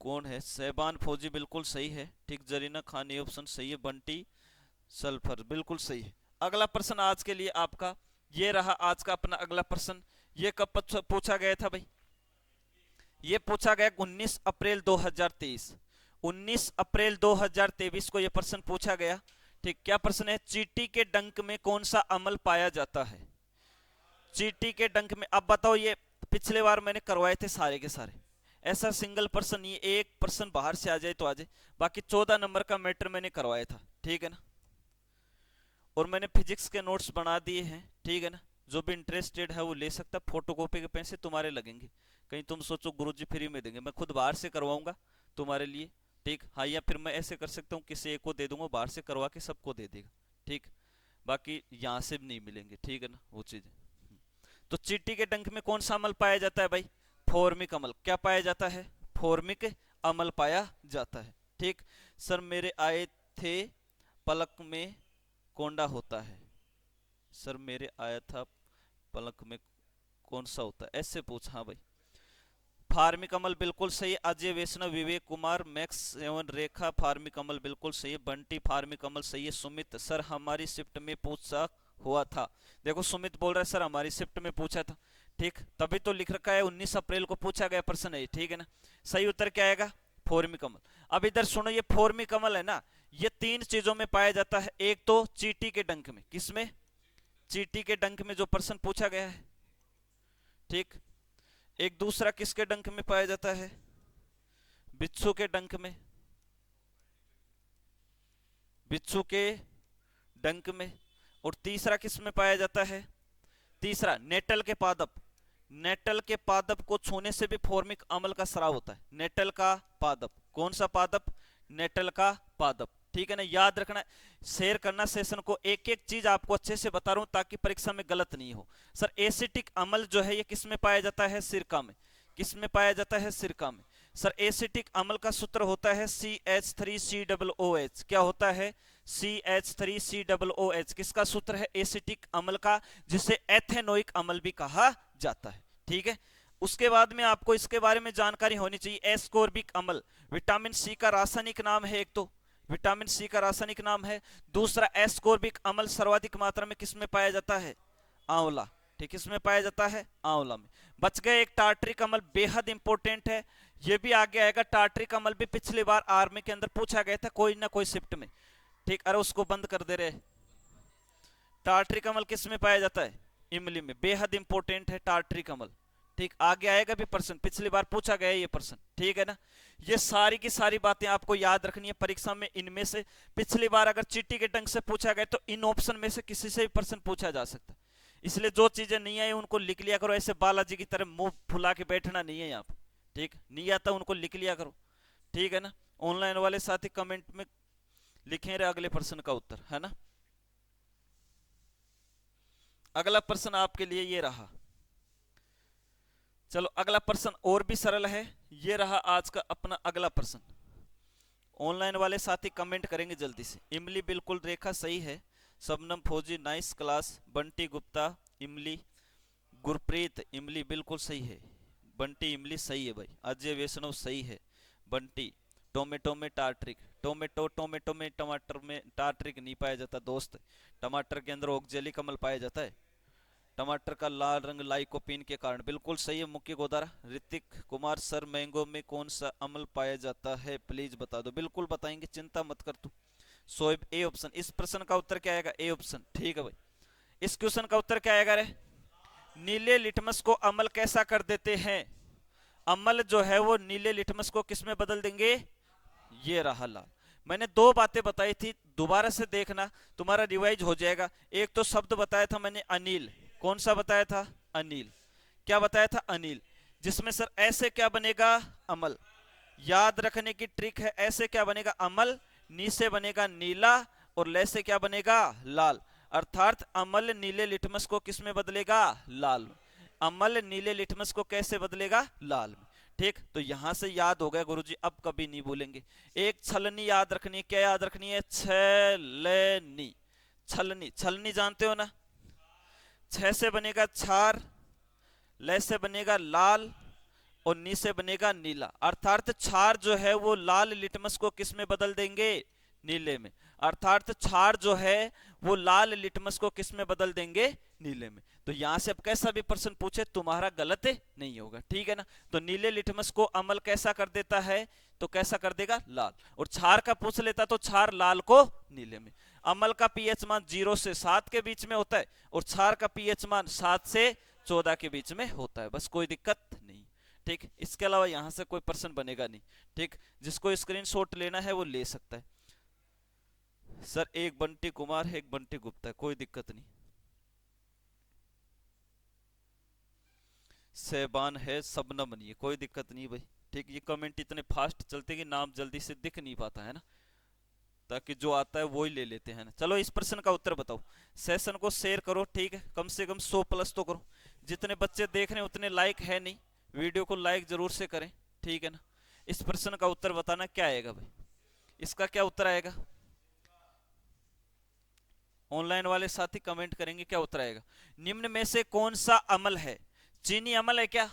कौन है? सहबान फौजी बिल्कुल सही है। ठीक, जरीना खान ये ऑप्शन सही है। बंटी सल्फर बिल्कुल सही है। अगला प्रश्न आज के लिए आपका ये रहा, आज का अपना अगला प्रश्न। ये कब पूछा गया था भाई? ये पूछा गया 19 अप्रैल 2023। 19 अप्रैल 2023 को ये प्रश्न पूछा गया। ठीक, क्या प्रश्न है? चींटी के डंक में कौन सा अम्ल पाया जाता है? चींटी के डंक में। अब बताओ, ये पिछले बार मैंने करवाए थे सारे के सारे। ऐसा सिंगल पर्सन, ये एक पर्सन बाहर से आ जाए तो आ जाए, बाकी 14 नंबर का मैटर मैंने करवाया था। ठीक है ना, और मैंने फिजिक्स के नोट्स बना दिए हैं। ठीक है ना, जो भी इंटरेस्टेड है वो ले सकता। फोटोकॉपी के पैसे तुम्हारे लगेंगे, कहीं तुम सोचो गुरुजी फ्री में देंगे, मैं खुद बाहर से करवाऊंगा तुम्हारे लिए। ठीक, हाँ, या फिर मैं ऐसे कर सकता हूँ किसी एक को दे दूंगा, बाहर से करवा के सबको दे देगा। ठीक, बाकी यहाँ से भी नहीं मिलेंगे। ठीक है ना, वो चीजें। तो चींटी के डंक में कौन सा अम्ल पाया जाता है भाई? फॉर्मिक अम्ल। क्या पाया जाता है? फॉर्मिक अम्ल पाया जाता है। ठीक, सर मेरे आए थे पलक में कोंडा होता है। सर मेरे आया था पलक में कौन सा होता है, ऐसे पूछा। हाँ भाई, फार्मिक अमल बिल्कुल सही। अजय वैष्णव, विवेक कुमार, मैक्स एवं रेखा फार्मिक अमल बिल्कुल सही है। बंटी फार्मिक अमल सही है। सुमित, सर हमारी शिफ्ट में पूछा हुआ था। देखो सुमित बोल रहा है सर हमारी शिफ्ट में पूछा था। ठीक, तभी तो लिख रखा है 19 अप्रैल को पूछा गया प्रश्न है। ठीक है ना, सही उत्तर क्या आएगा? फॉर्मिक अमल। अब इधर सुनो, ये फॉर्मिक अमल है ना, ये 3 चीजों में पाया जाता है। एक तो चींटी के डंक में। किसमें? चींटी के डंक में जो प्रश्न पूछा गया है। ठीक, एक दूसरा किसके डंक में पाया जाता है? बिच्छू के डंक में। बिच्छू के डंक में। और तीसरा किस में पाया जाता है? तीसरा नेटल के पादप। नेटल के पादप को छूने से भी फॉर्मिक अम्ल का स्राव होता है। नेटल का पादप, कौन सा पादप? नेटल का पादप। ठीक है ना, याद रखना, शेयर करना सेशन को, एक एक चीज आपको अच्छे से बता रहा हूं ताकि परीक्षा में गलत नहीं हो। सर एसिटिक अम्ल जो है ये किस में पाया जाता है? सिरका में। किस में पाया जाता है? सिरका में। सर एसिटिक अम्ल का सूत्र होता है CH3COOH। क्या होता है? CH3COOH किसका सूत्र है? एसिटिक अम्ल का, जिसे एथेनोइक अम्ल भी कहा जाता है। ठीक है, उसके बाद में आपको इसके बारे में जानकारी होनी चाहिए। एस्कोर्बिक अम्ल विटामिन सी का रासायनिक नाम है, एक तो विटामिन सी का रासायनिक नाम है। दूसरा एस्कोर्बिक अम्ल सर्वाधिक मात्रा में किसमें पाया जाता है? आंवला। ठीक, किसमें पाया जाता है? आंवला में। बच गए एक टार्ट्रिक अम्ल, बेहद इंपॉर्टेंट है, ये भी आगे आएगा। टार्ट्रिक अम्ल भी पिछली बार आर्मी के अंदर पूछा गया था कोई ना कोई शिफ्ट में। ठीक, अरे उसको बंद कर दे रहे। टार्ट्रिक अम्ल किस में पाया जाता है? इमली में। बेहद इंपॉर्टेंट है टार्ट्रिक अम्ल। ठीक, आगे आएगा भी प्रश्न, पिछली बार पूछा गया ये प्रश्न। ठीक है ना, ये सारी की सारी बातें आपको याद रखनी है परीक्षा में। इनमें से पिछली बार अगर चीटी के ढंग से पूछा गया तो इन ऑप्शन में से किसी से भी प्रश्न पूछा जा सकता है। इसलिए जो चीजें नहीं आई उनको लिख लिया करो, ऐसे बालाजी की तरह मुंह फुला के बैठना नहीं है यहाँ पे। ठीक, नहीं आता उनको लिख लिया करो। ठीक है ना, ऑनलाइन वाले साथी कमेंट में लिखे रहे अगले प्रश्न का उत्तर, है ना। अगला प्रश्न आपके लिए ये रहा। चलो अगला प्रश्न और भी सरल है, ये रहा आज का अपना अगला प्रश्न। ऑनलाइन वाले साथी कमेंट करेंगे जल्दी से। इमली बिल्कुल, रेखा सही है, शबनम फौजी नाइस क्लास, बंटी गुप्ता इमली, गुरप्रीत इमली बिल्कुल सही है, बंटी इमली सही है भाई, अजय वैष्णव सही है, बंटी। टोमेटो में टार्ट्रिक, टोमेटो में टमाटर में टार्ट्रिक नहीं पाया जाता दोस्त, टमाटर के अंदर ऑक्जेलिक अम्ल पाया जाता है। टमाटर का लाल रंग लाइकोपीन के कारण, बिल्कुल सही है मुख्य गोदारा। ऋतिक कुमार सर मैंगो में कौन सा अम्ल पाया जाता है प्लीज बता दो। बिल्कुल बताएंगे, चिंता मत कर तू। Shoaib A option. इस प्रश्न का उत्तर क्या आएगा? A option. ठीक है भाई, इस क्वेश्चन का उत्तर क्या आएगा रे? नीले लिटमस को अम्ल कैसा कर देते हैं? अम्ल जो है वो नीले लिटमस को किस में बदल देंगे? ये रहा लाल। मैंने दो बातें बताई थी, दोबारा से देखना, तुम्हारा रिवाइज हो जाएगा। एक तो शब्द बताया था मैंने अनिल, कौन सा बताया था? अनिल। क्या बताया था? अनिल। जिसमें सर ऐसे क्या बनेगा? अमल। याद रखने की ट्रिक है, ऐसे क्या बनेगा? अमल, नी से बनेगा नीला और ले से क्या बनेगा? लाल। अर्थात अमल नीले लिटमस को किस में बदलेगा? लाल। अमल नीले लिटमस को कैसे बदलेगा? लाल में। ठीक, तो यहां से याद हो गया गुरुजी, अब कभी नहीं भूलेंगे। एक छलनी याद रखनी है। क्या याद रखनी है? छलनी। छलनी, छलनी जानते हो ना? छ से बनेगा छार, ले से बनेगा लाल और नी से बनेगा नीला। अर्थात छार जो है वो लाल लिटमस को किस में बदल देंगे? नीले में। अर्थात छार जो है वो लाल लिटमस को किस में बदल देंगे? नीले में। तो यहां से अब कैसा भी प्रश्न पूछे तुम्हारा गलत नहीं होगा। ठीक है ना, तो नीले लिटमस को अमल कैसा कर देता है? तो कैसा कर देगा? लाल। और छार का पूछ लेता तो छार लाल को नीले में। अमल का पीएच मान 0 से 7 के बीच में होता है और क्षार का पीएच मान 7 से 14 के बीच में होता है, बस कोई दिक्कत नहीं। ठीक, इसके अलावा यहां से कोई प्रश्न बनेगा नहीं। ठीक, जिसको स्क्रीनशॉट लेना है वो ले सकता है। सर एक बंटी कुमार है, एक बंटी गुप्ता है, कोई दिक्कत नहीं। सहबान है, सबनम नहीं है, कोई दिक्कत नहीं भाई। ठीक, ये कमेंट इतने फास्ट चलते कि नाम जल्दी से दिख नहीं पाता है ना, ताकि जो आता है वो ही ले लेते हैं ना। चलो इस प्रश्न का उत्तर बताओ। सेशन को शेयर करो, ठीक है, कम से कम 100 प्लस तो करो। जितने बच्चे देख रहे हैं उतने लाइक है नहीं, वीडियो को लाइक जरूर से करें। ठीक है ना, इस प्रश्न का उत्तर बताना क्या आएगा भाई? इसका क्या उत्तर आएगा? ऑनलाइन वाले साथी कमेंट करेंगे क्या उत्तर आएगा। निम्न में से कौन सा अमल है? चीनी अमल है क्या?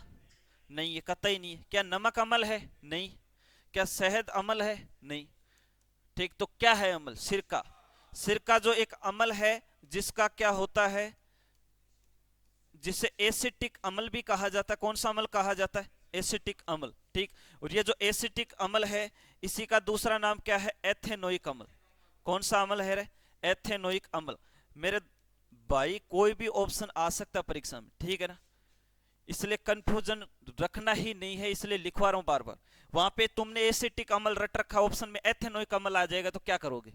नहीं, ये कतई नहीं है। क्या नमक अमल है? नहीं। क्या शहद अमल है? नहीं। ठीक, तो क्या है अमल? सिरका। सिरका जो एक अमल है जिसका क्या होता है, जिसे एसिटिक अमल भी कहा जाता है। कौन सा अमल कहा जाता है? एसिटिक अमल। ठीक, और ये जो एसिटिक अमल है इसी का दूसरा नाम क्या है? एथेनोइक अमल। कौन सा अमल है रे? एथेनोइक अमल। मेरे भाई कोई भी ऑप्शन आ सकता है परीक्षा में, ठीक है ना, इसलिए कंफ्यूजन रखना ही नहीं है, इसलिए लिखवा रहा हूं बार बार। वहां पे तुमने एसिटिक अमल रट रखा, ऑप्शन में एथेनोइक अमल आ जाएगा तो क्या करोगे?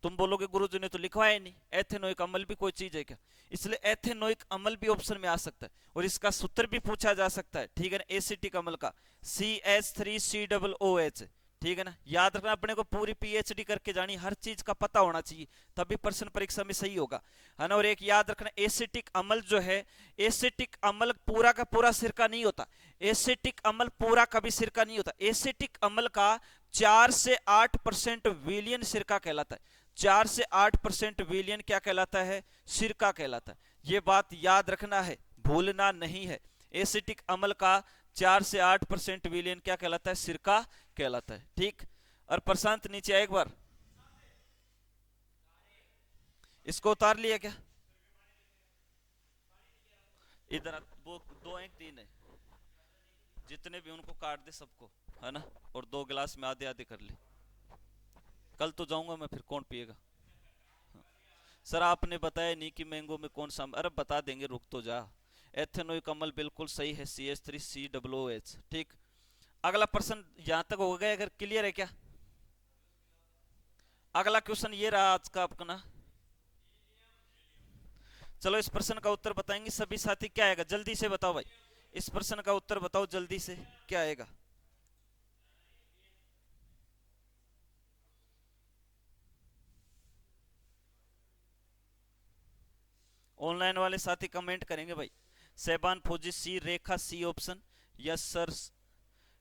तुम बोलोगे गुरुजी ने तो लिखवाया नहीं, एथेनोइक अम्ल भी कोई चीज है क्या? इसलिए एथेनोइक अम्ल भी ऑप्शन में आ सकता है, और इसका सूत्र भी पूछा जा सकता है, ठीक है ना, एसिटिक अम्ल का CH3COOH, ठीक है ना। याद रखना, अपने को पूरी पीएचडी करके जानी, हर चीज का पता होना चाहिए, तभी प्रश्न परीक्षा में सही होगा, है ना। और एक याद रखना, एसिटिक अम्ल जो है, एसिटिक अम्ल पूरा का पूरा सिरका नहीं होता, एसिटिक अम्ल पूरा कभी सिरका नहीं होता, एसिटिक अम्ल का 4 से 8% विलियन सिरका कहलाता है, 4 से 8% विलियन क्या कहलाता है? सिरका कहलाता है। ये बात याद रखना है, भूलना नहीं है। एसिटिक अम्ल का 4 से 8% विलियन क्या कहलाता है? सिरका कहलाता है, ठीक। और प्रशांत नीचे आए एक बार, इसको उतार लिया क्या? इधर वो 2 1 3 है, जितने भी उनको काट दे सबको, है ना, और 2 गिलास में आधे आधे कर ले। कल तो जाऊंगा मैं, फिर कौन पिएगा? सर आपने बताया नहीं कि मैंगो में कौन सा, अरे बता देंगे, रुक तो जा। एथेनोइक अम्ल बिल्कुल सही है, CH3COOH, ठीक। अगला प्रश्न यहां तक हो गया, अगर क्लियर है क्या? अगला क्वेश्चन ये रहा आज का अपना। चलो इस प्रश्न का उत्तर बताएंगे सभी साथी, क्या आएगा जल्दी से बताओ भाई, इस प्रश्न का उत्तर बताओ जल्दी से, क्या आएगा? ऑनलाइन वाले साथी कमेंट करेंगे भाई। Sehban Fauji C, Rekha C option, yes sir.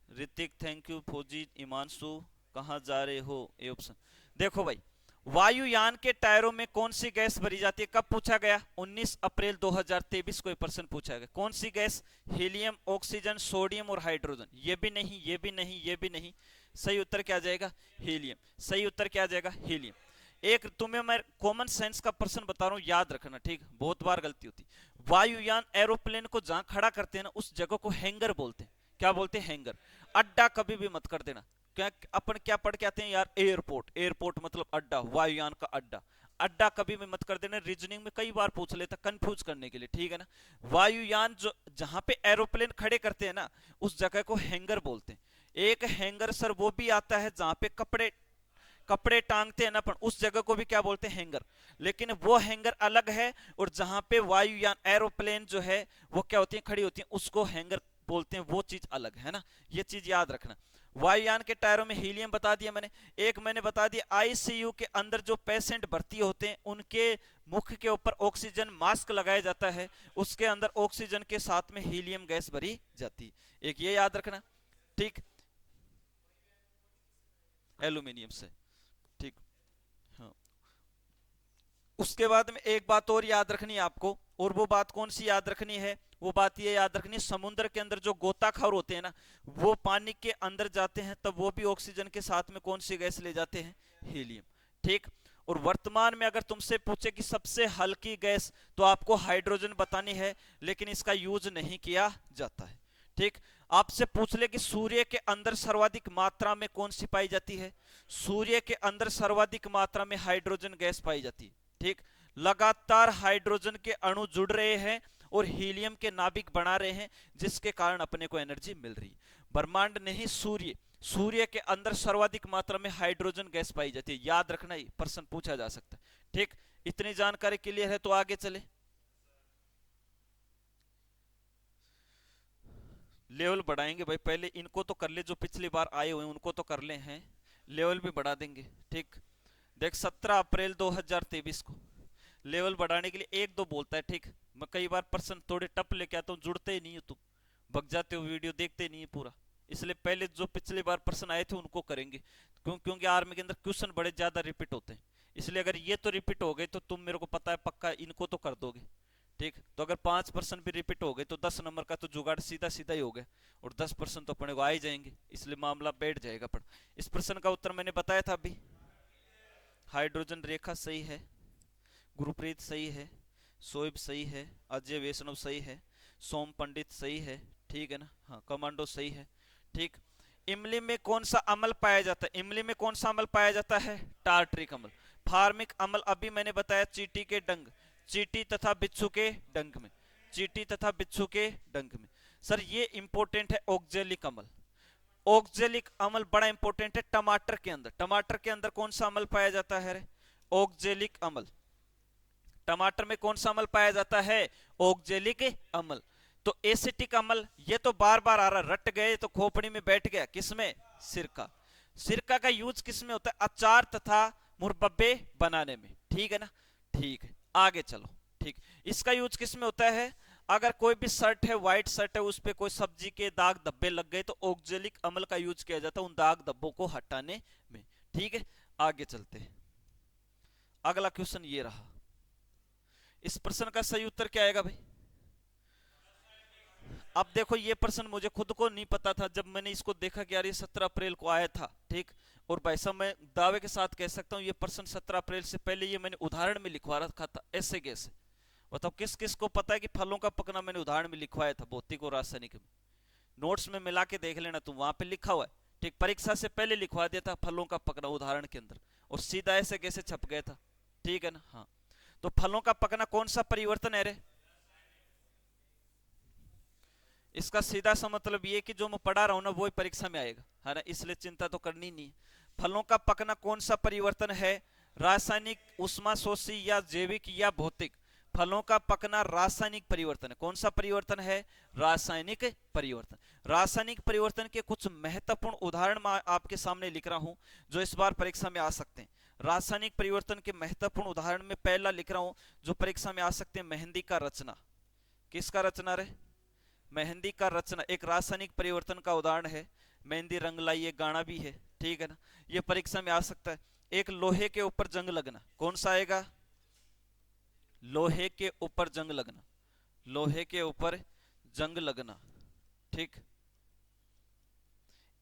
Hrithik thank you, Fauji Imansu कहां जा रहे हो, ए ऑप्शन। देखो भाई, वायुयान के टायरों में कौन सी गैस भरी जाती है? कब पूछा गया? 19 अप्रैल 2023 को प्रश्न पूछा गया। कौन सी गैस? हीलियम, ऑक्सीजन, सोडियम और हाइड्रोजन। ये भी नहीं, ये भी नहीं, ये भी नहीं, सही उत्तर क्या आ जाएगा? हीलियम। सही उत्तर क्या आ जाएगा? हीलियम। एक तुम्हें मैं कॉमन सेंस का प्रश्न बता रहा हूं, याद रखना, ठीक। बहुत बार गलती होती, वायुयान एरोप्लेन को जहां खड़ा करते हैं ना, उस जगह को हैंगर बोलते हैं। क्या बोलते हैं? हैंगर। अड्डा कभी भी मत कर देना। क्या अपन क्या पढ़ के आते हैं यार? एयरपोर्ट, एयरपोर्ट मतलब अड्डा, वायुयान का अड्डा। अड्डा कभी भी मत कर देना, रीजनिंग में कई बार पूछ लेता, कंफ्यूज करने के लिए, ठीक है ना। वायुयान जो जहां पे एरोप्लेन खड़े करते हैं ना, उस जगह को हैंगर बोलते हैं। एक हैंगर सर वो भी आता है जहां पे कपड़े कपड़े टांगते हैं ना अपन, उस जगह को भी क्या बोलते हैं? हैंगर। लेकिन वो हैंगर अलग है, और जहां पे वायुयान एरोप्लेन जो है वो क्या होती है? खड़ी होती है, उसको हैंगर बोलते हैं, वो चीज अलग है ना, ये चीज याद रखना। वायुयान के टायरों में हीलियम बता दिया मैंने। एक मैंने बता दिया, आईसीयू के अंदर जो पेशेंट भर्ती होते हैं उनके मुख के ऊपर ऑक्सीजन मास्क लगाया जाता है, उसके अंदर ऑक्सीजन के साथ में हीलियम गैस भरी जाती है, एक ये याद रखना, ठीक। एल्यूमिनियम से, ठीक। हाँ, उसके बाद में एक बात और याद रखनी है आपको, और वो बात कौन सी याद रखनी है? वो बात ये याद रखनी है, समुद्र के अंदर जो गोताखोर होते हैं ना, वो पानी के अंदर जाते हैं तब वो भी ऑक्सीजन के साथ में कौन सी गैस ले जाते हैं? हीलियम, ठीक। और वर्तमान में अगर तुमसे पूछे कि सबसे हल्की गैस, तो आपको हाइड्रोजन बतानी है, लेकिन इसका यूज नहीं किया जाता है, ठीक। आपसे पूछ ले कि सूर्य के अंदर सर्वाधिक मात्रा में कौन सी पाई जाती है? सूर्य के अंदर सर्वाधिक मात्रा में हाइड्रोजन गैस पाई जाती है, ठीक। लगातार हाइड्रोजन के अणु जुड़ रहे हैं और हीलियम के नाभिक बना रहे हैं, जिसके कारण अपने को एनर्जी मिल रही है। ब्रह्मांड नहीं, सूर्य, सूर्य के अंदर सर्वाधिक मात्रा में हाइड्रोजन गैस पाई जाती है, याद रखना, ही प्रश्न पूछा जा सकता है, ठीक। इतनी जानकारी क्लियर है तो आगे चले। लेवल बढ़ाएंगे भाई, पहले इनको तो कर ले, जो पिछली बार आए हुए उनको तो कर ले हैं, लेवल भी बढ़ा देंगे, ठीक। देख 17 अप्रैल 2023 को लेवल बढ़ाने के लिए एक दो बोलता है, ठीक। मैं कई बार प्रश्न थोड़े टप लेके आता हूँ, जुड़ते ही नहीं हो तुम, भग जाते हो, वीडियो देखते नहीं है पूरा, इसलिए पहले जो पिछली बार प्रश्न आए थे उनको करेंगे, क्योंकि आर्मी के अंदर क्वेश्चन बड़े ज्यादा रिपीट होते हैं, इसलिए अगर ये तो रिपीट हो गए तो तुम मेरे को पता है पक्का इनको तो कर दोगे, ठीक। तो अगर 5% भी रिपीट हो गए तो 10 नंबर का तो जुगाड़ सीधा सीधा ही हो गया, और 10% तो अपने को आ ही जाएंगे, इसलिए मामला बैठ जाएगा। पर इस प्रश्न का उत्तर मैंने बताया था अभी, हाइड्रोजन रेखा सही है, गुरप्रीत सही है, शोएब सही है, अजय वैष्णव सही है, सोम पंडित सही है, ठीक है ना, हाँ कमांडो सही है, ठीक। इमली में कौन सा अम्ल पाया जाता है? इमली में कौन सा अम्ल पाया जाता है? टार्ट्रिक अम्ल। फार्मिक अम्ल अभी मैंने बताया, चींटी के डंग, चींटी तथा बिच्छू के डंक में, चींटी तथा बिच्छू के डंक में। सर ये इंपॉर्टेंट है, ऑक्जेलिक अम्ल, ऑक्जेलिक अम्ल बड़ा इंपॉर्टेंट है। टमाटर के अंदर, टमाटर के अंदर कौन सा अम्ल पाया जाता है? ऑक्जेलिक अम्ल। टमाटर में कौन सा अम्ल पाया जाता है? ऑक्जेलिक अम्ल। तो एसिटिक अम्ल, ये तो बार बार आ रहा, रट गए तो खोपड़ी में बैठ गया, किसमें? सिरका। सिरका का यूज किसमें होता है? अचार तथा मुरब्बे बनाने में, ठीक है ना? ठीक है, आगे चलो। ठीक, इसका यूज किसमें होता है? अगर कोई भी शर्ट है, व्हाइट शर्ट है, उस पर कोई सब्जी के दाग धब्बे लग गए तो ऑक्जेलिक अम्ल का यूज किया जाता है उन दाग धब्बों को हटाने में। ठीक है, आगे चलते हैं। अगला क्वेश्चन ये रहा, इस प्रश्न का सही उत्तर क्या आएगा भाई? अब देखो, ये प्रश्न मुझे खुद को नहीं पता था, जब मैंने इसको देखा कि यार ये 17 अप्रैल को आया था, ठीक। और भाई साहब मैं दावे के साथ कह सकता हूँ ये प्रश्न 17 अप्रैल से पहले ये मैंने उदाहरण में लिखवा रखा था, ऐसे कैसे? बताओ किस किस को पता है कि फलों का पकना मैंने उदाहरण में लिखवाया था, भौतिक और रासायनिक में? नोट्स में मिला के देख लेना तुम, वहां पे लिखा हुआ है। ठीक, परीक्षा से पहले लिखवा दिया था फलों का पकना उदाहरण के अंदर, और सीधा ऐसे कैसे छप गया था। ठीक है ना? हाँ, तो फलों का पकना कौन सा परिवर्तन है रे? इसका सीधा सा मतलब ये कि जो मैं पढ़ा रहा हूं ना वो ही परीक्षा में आएगा, है ना? इसलिए चिंता तो करनी नहीं है। फलों का पकना कौन सा परिवर्तन है? रासायनिक, ऊष्माशोषी या जैविक या भौतिक? फलों का पकना रासायनिक परिवर्तन है। कौन सा परिवर्तन है? रासायनिक परिवर्तन। रासायनिक परिवर्तन के कुछ महत्वपूर्ण उदाहरण मैं आपके सामने लिख रहा हूं जो इस बार परीक्षा में आ सकते हैं। रासायनिक परिवर्तन के महत्वपूर्ण उदाहरण में पहला लिख रहा हूं जो परीक्षा में आ सकते हैं, मेहंदी का रचना। किसका रचना रे? मेहंदी का रचना एक रासायनिक परिवर्तन का उदाहरण है। मेहंदी रंग लाई, ये गाना भी है, ठीक है ना? ये परीक्षा में आ सकता है। एक लोहे के ऊपर जंग लगना, कौन सा आएगा? लोहे के ऊपर जंग लगना, लोहे के ऊपर जंग लगना, ठीक।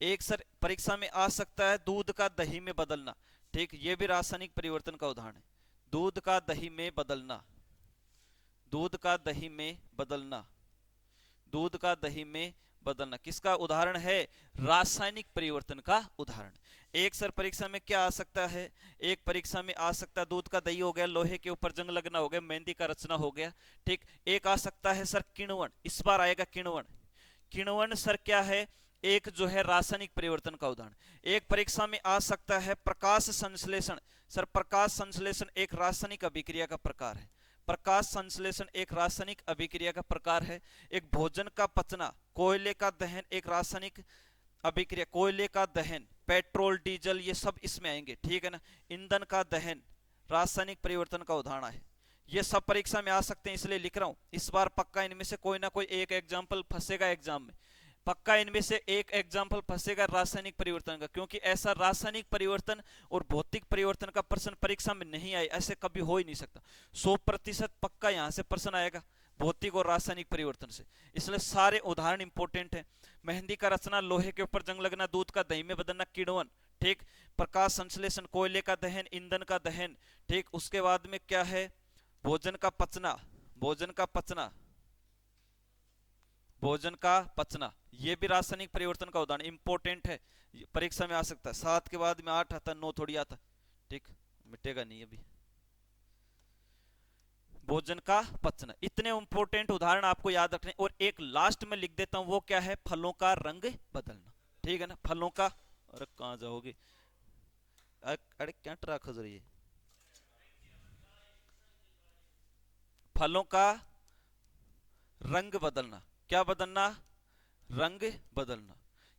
एक सर परीक्षा में आ सकता है दूध का दही में बदलना, ठीक, ये भी रासायनिक परिवर्तन का उदाहरण है। दूध का दही में बदलना, दूध का दही में बदलना, दूध का दही में बदलना किसका उदाहरण है? रासायनिक परिवर्तन का उदाहरण। एक सर परीक्षा में क्या आ सकता है? एक परीक्षा में आ सकता है दूध का दही हो गया, लोहे के ऊपर जंग लगना हो गया, मेहंदी का रचना हो गया, ठीक। एक आ सकता है सर किण्वन, इस बार आएगा किण्वन। किण्वन सर क्या है? एक जो है रासायनिक परिवर्तन का उदाहरण। एक परीक्षा में आ सकता है प्रकाश संश्लेषण। सर प्रकाश संश्लेषण एक रासायनिक अभिक्रिया का प्रकार है। प्रकाश संश्लेषण एक रासायनिक अभिक्रिया का प्रकार है। एक भोजन का पचना, कोयले का दहन एक रासायनिक अभिक्रिया, कोयले का दहन, पेट्रोल डीजल ये सब इसमें आएंगे, ठीक है ना? ईंधन का दहन रासायनिक परिवर्तन का उदाहरण है। ये सब परीक्षा में आ सकते हैं, इसलिए लिख रहा हूं। इस बार पक्का इनमें से कोई ना कोई एक एग्जाम्पल फंसेगा एग्जाम में, पक्का इनमें से एक एग्जाम्पल फंसेगा रासायनिक परिवर्तन का, क्योंकि ऐसा रासायनिक परिवर्तन और भौतिक परिवर्तन का प्रश्न परीक्षा में नहीं आए, ऐसे कभी हो ही नहीं सकता। 100% पक्का यहां से प्रश्न आएगा भौतिक और रासायनिक परिवर्तन से, इसलिए सारे उदाहरण इंपॉर्टेंट है। मेहंदी का रचना, लोहे के ऊपर जंग लगना, दूध का दही में बदलना, किण्वन, ठीक। प्रकाश संश्लेषण, कोयले का दहन, ईंधन का दहन, ठीक। उसके बाद में क्या है? भोजन का पचना, भोजन का पचना, भोजन का पचना, ये भी रासायनिक परिवर्तन का उदाहरण इंपॉर्टेंट है, परीक्षा में आ सकता है। 7 के बाद में 8 आता, 9 थोड़ी आता, ठीक, मिटेगा नहीं अभी। भोजन का पचना, इतने इंपॉर्टेंट उदाहरण आपको याद रखने। और एक लास्ट में लिख देता हूं, वो क्या है? फलों का रंग बदलना, ठीक है ना? फलों का, अरे कहां जाओगे? अरे क्या ट्रैक हो रही है? फलों का रंग बदलना, क्या बदलना? रंग बदलना।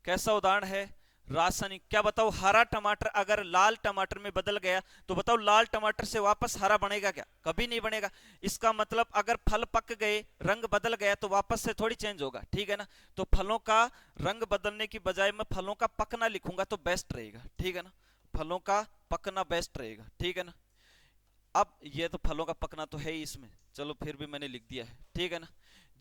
कैसा उदाहरण है? रासायनिक। क्या बताओ, हरा टमाटर अगर लाल टमाटर में बदल गया तो बताओ लाल टमाटर से वापस हरा बनेगा क्या? कभी नहीं बनेगा। इसका मतलब अगर फल पक गए, रंग बदल गया तो वापस से थोड़ी चेंज होगा, ठीक है ना? तो फलों का रंग बदलने की बजाय मैं फलों का पकना लिखूंगा तो बेस्ट रहेगा, ठीक है ना? फलों का पकना बेस्ट रहेगा, ठीक है ना? अब ये तो फलों का पकना तो है ही इसमें, चलो फिर भी मैंने लिख दिया है, ठीक है ना?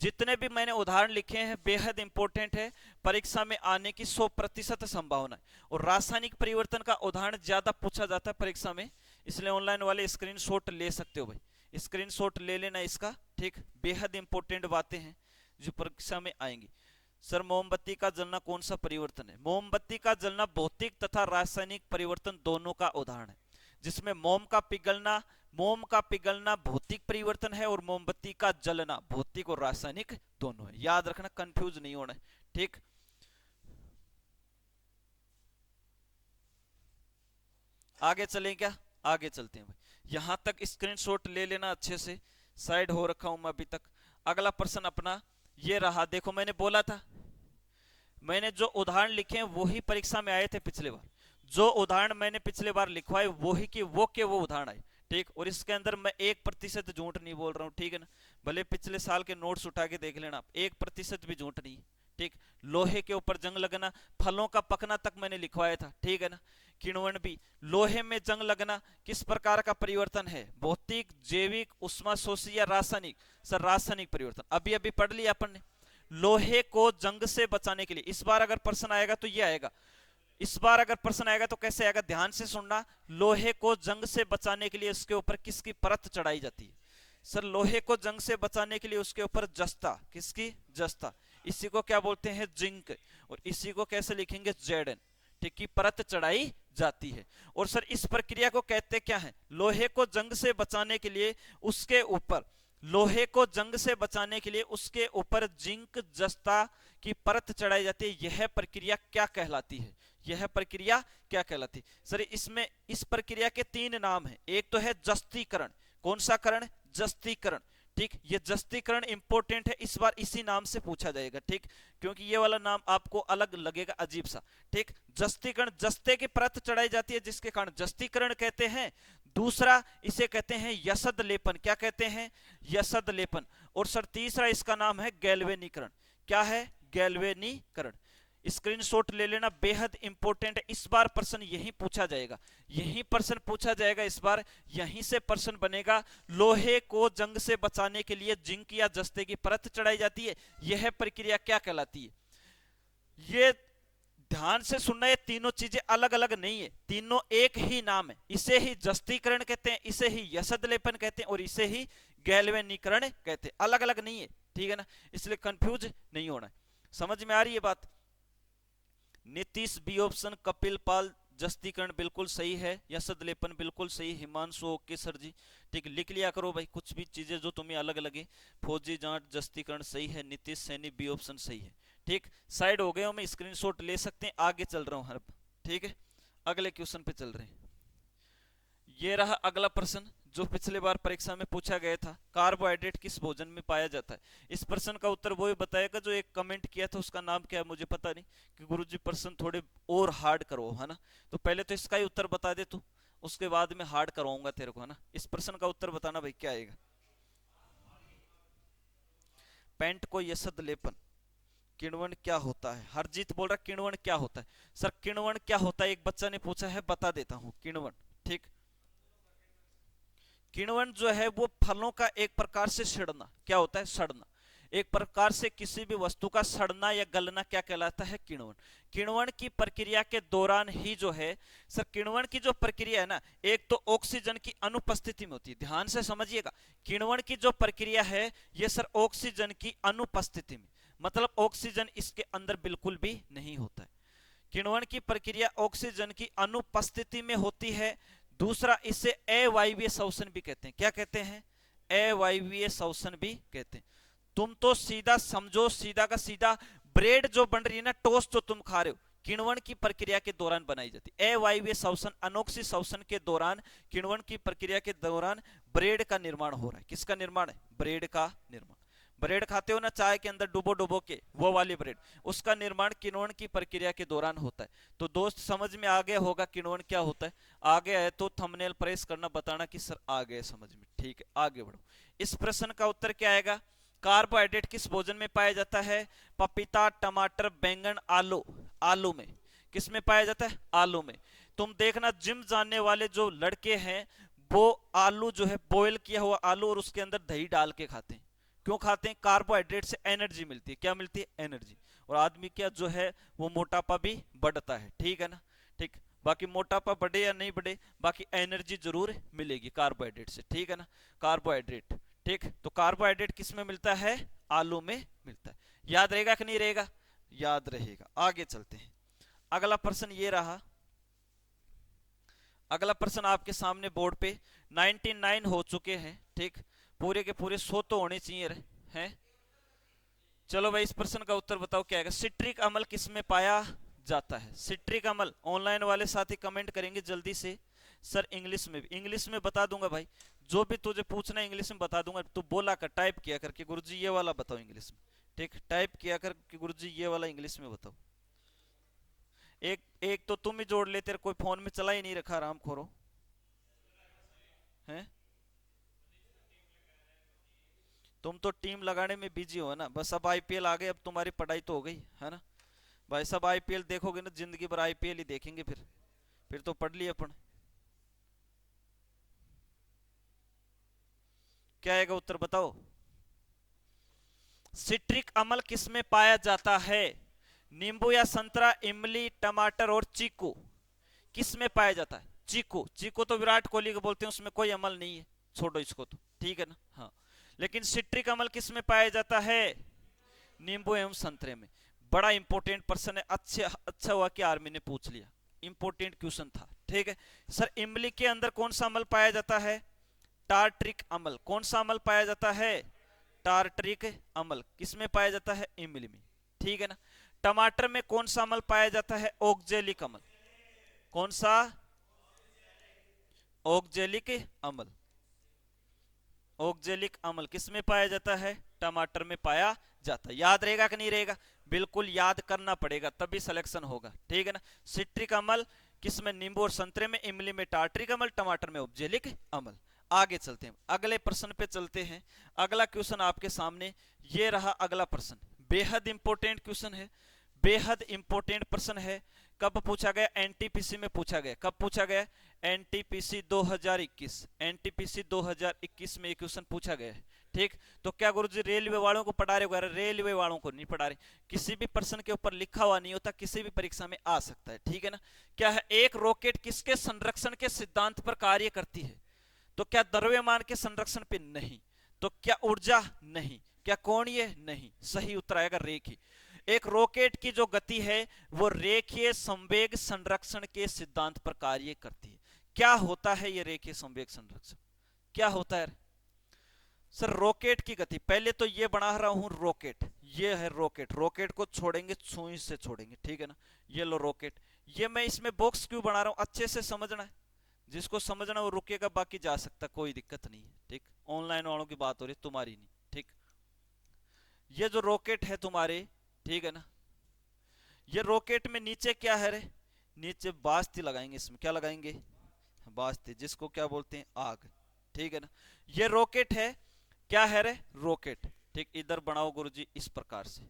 जितने भी मैंने उदाहरण लिखे हैं बेहद इंपॉर्टेंट है, परीक्षा में आने की 100% संभावना है। और रासायनिक परिवर्तन का उदाहरण ज्यादा पूछा जाता है परीक्षा में, इसलिए ऑनलाइन वाले स्क्रीनशॉट ले सकते हो भाई, स्क्रीनशॉट ले लेना इसका, ठीक। बेहद इंपॉर्टेंट बातें हैं जो परीक्षा में आएंगी। सर मोमबत्ती का जलना कौन सा परिवर्तन है? मोमबत्ती का जलना भौतिक तथा रासायनिक परिवर्तन दोनों का उदाहरण है, जिसमें मोम का पिघलना भौतिक परिवर्तन है और मोमबत्ती का जलना भौतिक और रासायनिक दोनों है। याद रखना, कंफ्यूज नहीं होना है, ठीक। आगे चलें क्या? आगे चलते हैं भाई। यहां तक स्क्रीनशॉट ले लेना अच्छे से, साइड हो रखा हूं मैं अभी तक। अगला प्रश्न अपना ये रहा, देखो मैंने बोला था, मैंने जो उदाहरण लिखे हैं वही परीक्षा में आए थे पिछले बार, जो उदाहरण मैंने पिछले बार लिखवाए वही के वो उदाहरण आए, ठीक। और इसके अंदर मैं 1% झूठ नहीं बोल रहा हूँ, ठीक है ना। भले पिछले साल के नोट्स उठा के देख लेना आप, 1% भी झूठ नहीं, ठीक। लोहे के ऊपर जंग लगना, फलों का पकना तक मैंने लिखवाया था, ठीक है ना। किण्वन भी, लोहे में जंग लगना किस प्रकार का परिवर्तन है, भौतिक, जैविक, उष्माशोषी या रासायनिक। सर रासायनिक परिवर्तन, अभी अभी पढ़ लिया अपन ने। लोहे को जंग से बचाने के लिए, इस बार अगर प्रश्न आएगा तो ये आएगा, इस बार अगर प्रश्न आएगा तो कैसे आएगा, ध्यान से सुनना। लोहे को जंग से बचाने के लिए उसके ऊपर किसकी परत चढ़ाई जाती है। सर लोहे को जंग से बचाने के लिए उसके ऊपर जस्ता, किसकी, जस्ता, इसी को क्या बोलते हैं, जिंक। और इसी को कैसे लिखेंगे, जेडन, ठीक, की परत चढ़ाई जाती है। और सर इस प्रक्रिया को कहते क्या है, लोहे को जंग से बचाने के लिए उसके ऊपर, लोहे को जंग से बचाने के लिए उसके ऊपर जिंक जस्ता की परत चढ़ाई जाती है, यह प्रक्रिया क्या कहलाती है, यह प्रक्रिया क्या कहलाती है। सर इसमें इस प्रक्रिया के 3 नाम हैं, एक तो है जस्तीकरण, कौन सा करण, जस्तीकरण, ठीक। ये जस्तीकरण इंपॉर्टेंट है, इस बार इसी नाम से पूछा जाएगा, ठीक, क्योंकि ये वाला नाम आपको अलग लगेगा, अजीब सा, ठीक। जस्तीकरण, जस्ते की परत चढ़ाई जाती है जिसके कारण जस्तीकरण कहते हैं। दूसरा इसे कहते हैं यसद लेपन, क्या कहते हैं, यसद लेपन। और सर तीसरा इसका नाम है गैल्वेनीकरण, क्या है, गैल्वेनीकरण। स्क्रीनशॉट ले लेना, बेहद इंपॉर्टेंट है, इस बार प्रश्न यही पूछा जाएगा, यही प्रश्न पूछा जाएगा इस बार, यहीं से प्रश्न बनेगा। लोहे को जंग से बचाने के लिए जिंक या जस्ते की परत चढ़ाई जाती है, यह प्रक्रिया क्या कहलाती है। ये ध्यान से सुनना, ये तीनों चीजें अलग अलग नहीं है, तीनों एक ही नाम है, इसे ही जस्तीकरण कहते हैं, इसे ही यसद लेपन कहते हैं और इसे ही गैल्वेनीकरण कहते हैं, अलग अलग नहीं है, ठीक है ना। इसलिए कंफ्यूज नहीं होना है, समझ में आ रही है बात। नीतीश बी ऑप्शन, कपिल पाल जस्तीकरण बिल्कुल सही है, यसद लेपन बिल्कुल सही, हिमांशु ओके सर जी, ठीक, लिख लिया करो भाई कुछ भी चीजें जो तुम्हें अलग लगे। फौजी जांच जस्तीकरण सही है, नीतीश सैनी बी ऑप्शन सही है, ठीक। साइड हो गए हो, मैं स्क्रीनशॉट ले सकते हैं, आगे चल रहा हूं हर, ठीक है, अगले क्वेश्चन पे चल रहे हैं। ये रहा अगला प्रश्न जो पिछले बार परीक्षा में पूछा गया था, कार्बोहाइड्रेट किस भोजन में पाया जाता है। इस प्रश्न का उत्तर वो ही बताएगा जो एक कमेंट किया था, उसका नाम क्या है मुझे पता नहीं, कि गुरुजी प्रश्न थोड़े और हार्ड करो, है ना। तो पहले तो इसका ही उत्तर बता दे तू, उसके बाद में हार्ड करवाऊंगा तेरे को, है ना। इस प्रश्न का उत्तर बताना भाई क्या आएगा। पेंट को यसद लेपन, किण्वन क्या होता है, हरजीत बोल रहा किण्वन क्या होता है। सर किण्वन क्या होता है, एक बच्चा ने पूछा है, बता देता हूं किण्वन, ठीक। किण्वन जो है वो फलों का एक प्रकार से सड़ना, क्या होता है, सड़ना, एक प्रकार से किसी भी वस्तु का सड़ना या गलना क्या कहलाता है, किण्वन। किण्वन की प्रक्रिया के दौरान ही जो है, सर किण्वन की जो प्रक्रिया है ना, एक तो ऑक्सीजन की अनुपस्थिति में होती है, ध्यान से समझिएगा, किण्वन की जो प्रक्रिया है ये सर ऑक्सीजन की अनुपस्थिति में, मतलब ऑक्सीजन इसके अंदर बिल्कुल भी नहीं होता है। किण्वन की प्रक्रिया ऑक्सीजन की अनुपस्थिति में होती है। दूसरा इसे अवायवीय श्वसन भी कहते हैं, क्या कहते हैं, अवायवीय श्वसन भी कहते हैं। तुम तो सीधा समझो, सीधा का सीधा ब्रेड जो बन रही है ना, टोस्ट जो तुम खा रहे हो, किण्वन की प्रक्रिया के दौरान बनाई जाती है। अवायवीय श्वसन, अनोक्सी श्वसन के दौरान, किण्वन की प्रक्रिया के दौरान ब्रेड का निर्माण हो रहा है। किसका निर्माण है, ब्रेड का निर्माण। ब्रेड खाते हो ना चाय के अंदर डुबो डुबो के, वो वाली ब्रेड, उसका निर्माण किण्वन की प्रक्रिया के दौरान होता है। तो दोस्त समझ में आ गया होगा किण्वन क्या होता है। आ गया है तो थंबनेल प्रेस करना, बताना कि सर आ गए समझ में, ठीक है, आगे बढ़ो। इस प्रश्न का उत्तर क्या आएगा, कार्बोहाइड्रेट किस भोजन में पाया जाता है, पपीता, टमाटर, बैंगन, आलू। आलू में, किस में पाया जाता है, आलू में। तुम देखना जिम जानने वाले जो लड़के हैं वो आलू जो है बॉयल किया हुआ आलू और उसके अंदर दही डाल के खाते हैं। क्यों खाते हैं, कार्बोहाइड्रेट से एनर्जी मिलती है, क्या मिलती है, एनर्जी। और आदमी क्या जो है वो मोटापा भी बढ़ता है, ठीक है ना, ठीक। बाकी मोटापा बढ़े या नहीं बढ़े, बाकी एनर्जी जरूर मिलेगी कार्बोहाइड्रेट से, ठीक है ना, कार्बोहाइड्रेट, ठीक। तो कार्बोहाइड्रेट किस में मिलता है, आलू में मिलता है। याद रहेगा कि नहीं रहेगा, याद रहेगा। आगे चलते हैं, अगला प्रश्न ये रहा। अगला प्रश्न आपके सामने बोर्ड पे 99 हो चुके हैं, ठीक, पूरे के पूरे 100 तो होने चाहिए हैं। चलो भाई इस प्रश्न का उत्तर बताओ क्या है। सिट्रिक अम्ल किस में पाया जाता है, सिट्रिक अम्ल, ऑनलाइन वाले साथी कमेंट करेंगे जल्दी से, सर इंग्लिश में भी, इंग्लिश में बता दूंगा भाई, जो भी तुझे पूछना है इंग्लिश में बता दूंगा, तू बोला कर, टाइप किया कर कि गुरुजी ये वाला बताओ इंग्लिश में। ठीक, टाइप किया कर कि गुरुजी ये वाला इंग्लिश में बताओ। एक एक तो तुम ही जोड़ ले, तेरे कोई फोन में चला ही नहीं रखा, आराम खोरो हैं। तुम तो टीम लगाने में बिजी हो ना, बस अब आईपीएल आ गए, अब तुम्हारी पढ़ाई तो हो गई है ना भाई। सब आईपीएल देखोगे ना, जिंदगी भर आईपीएल ही देखेंगे फिर तो पढ़ लिए अपन। क्या आएगा उत्तर बताओ। सिट्रिक अम्ल किसमें पाया जाता है? नींबू या संतरा, इमली, टमाटर और चीकू, किसमें पाया जाता है? चीकू, चीकू तो विराट कोहली को बोलते हैं, उसमें कोई अमल नहीं है, छोड़ो इसको तो, ठीक है ना। हाँ, लेकिन सिट्रिक अम्ल किसमें पाया जाता है? नींबू एवं संतरे में। बड़ा इंपॉर्टेंट पर्सन है, अच्छा हुआ कि आर्मी ने पूछ लिया, इंपॉर्टेंट क्वेश्चन था। ठीक है सर, इमली के अंदर कौन सा अम्ल पाया जाता है? टार्ट्रिक अम्ल। कौन सा अम्ल पाया जाता है? टार्ट्रिक अम्ल। किसमें पाया जाता है? इमली में, ठीक है ना। टमाटर में कौन सा अम्ल पाया जाता है? ऑक्जेलिक अम्ल। कौन सा? ऑक्जेलिक अम्ल। ऑक्जेलिक अम्ल किसमें पाया जाता है? टमाटर में पाया जाता है। याद रहेगा कि नहीं रहेगा? बिल्कुल याद करना पड़ेगा, तभी सिलेक्शन होगा, ठीक है ना। सिट्रिक अम्ल किसमें? नींबू और संतरे में, इमली में टार्ट्रिक अम्ल, टमाटर में ऑक्जेलिक अम्ल। आगे चलते हैं, अगले प्रश्न पे चलते हैं। अगला क्वेश्चन आपके सामने ये रहा। अगला प्रश्न बेहद इंपॉर्टेंट क्वेश्चन है, बेहद इंपॉर्टेंट प्रश्न है। कब पूछा गया? एनटीपीसी में पूछा गया। कब पूछा गया? एनटीपीसी 2021, एनटीपीसी 2021 में ये क्वेश्चन पूछा गया है। ठीक, तो क्या गुरुजी रेलवे वालों को पढ़ा रहे हो? रेलवे वालों को नहीं पढ़ा रहे, किसी भी प्रश्न के ऊपर लिखा हुआ नहीं होता, किसी भी परीक्षा में आ सकता है, ठीक है ना। क्या है? एक रॉकेट किसके संरक्षण के सिद्धांत पर कार्य करती है? तो क्या द्रव्यमान के संरक्षण पे? नहीं। तो क्या ऊर्जा? नहीं। क्या कोणीय? नहीं। सही उत्तर आएगा रेखीय। एक रॉकेट की जो गति है वो रेखीय संवेग संरक्षण के सिद्धांत पर कार्य करती है। क्या होता है ये रेखीय संवेग संरक्षण? क्या होता है सर? रॉकेट की गति, पहले तो ये बना रहा हूं रॉकेट, ये है रॉकेट, रॉकेट को छोड़ेंगे, सुई से छोड़ेंगे, ठीक है ना। ये लो रॉकेट, ये मैं इसमें बॉक्स क्यों बना रहा हूं? अच्छे से समझना है, जिसको समझना वो रुकेगा, बाकी जा सकता, कोई दिक्कत नहीं है, ठीक। ऑनलाइन वालों की बात हो रही, तुम्हारी नहीं, ठीक। ये जो रॉकेट है तुम्हारे, ठीक है ना, ये रॉकेट में नीचे क्या है रे? नीचे बास्ती लगाएंगे, इसमें क्या लगाएंगे? बास्ती, जिसको क्या बोलते हैं? आग, ठीक है ना। ये रॉकेट है, क्या है रे? रॉकेट, ठीक। इधर बनाओ गुरुजी इस प्रकार से।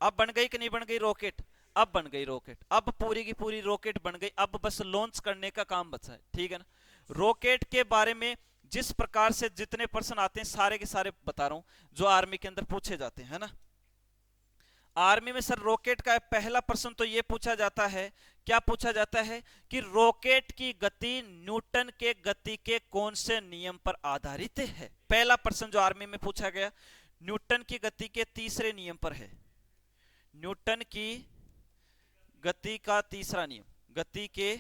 अब बन गई कि नहीं बन गई रॉकेट? अब बन गई रॉकेट, अब पूरी की पूरी रॉकेट बन गई, अब बस लॉन्च करने का काम बचा है, ठीक है ना। रॉकेट के बारे में जिस प्रकार से जितने प्रश्न आते हैं सारे के सारे बता रहा हूं, जो आर्मी के अंदर पूछे जाते हैं, है ना। आर्मी में सर रॉकेट का पहला प्रश्न तो यह पूछा जाता है, क्या पूछा जाता है कि रॉकेट की गति न्यूटन के गति के कौन से नियम पर आधारित है? पहला प्रश्न जो आर्मी में पूछा गया, न्यूटन की गति के तीसरे नियम पर है। न्यूटन की गति का तीसरा नियम, गति के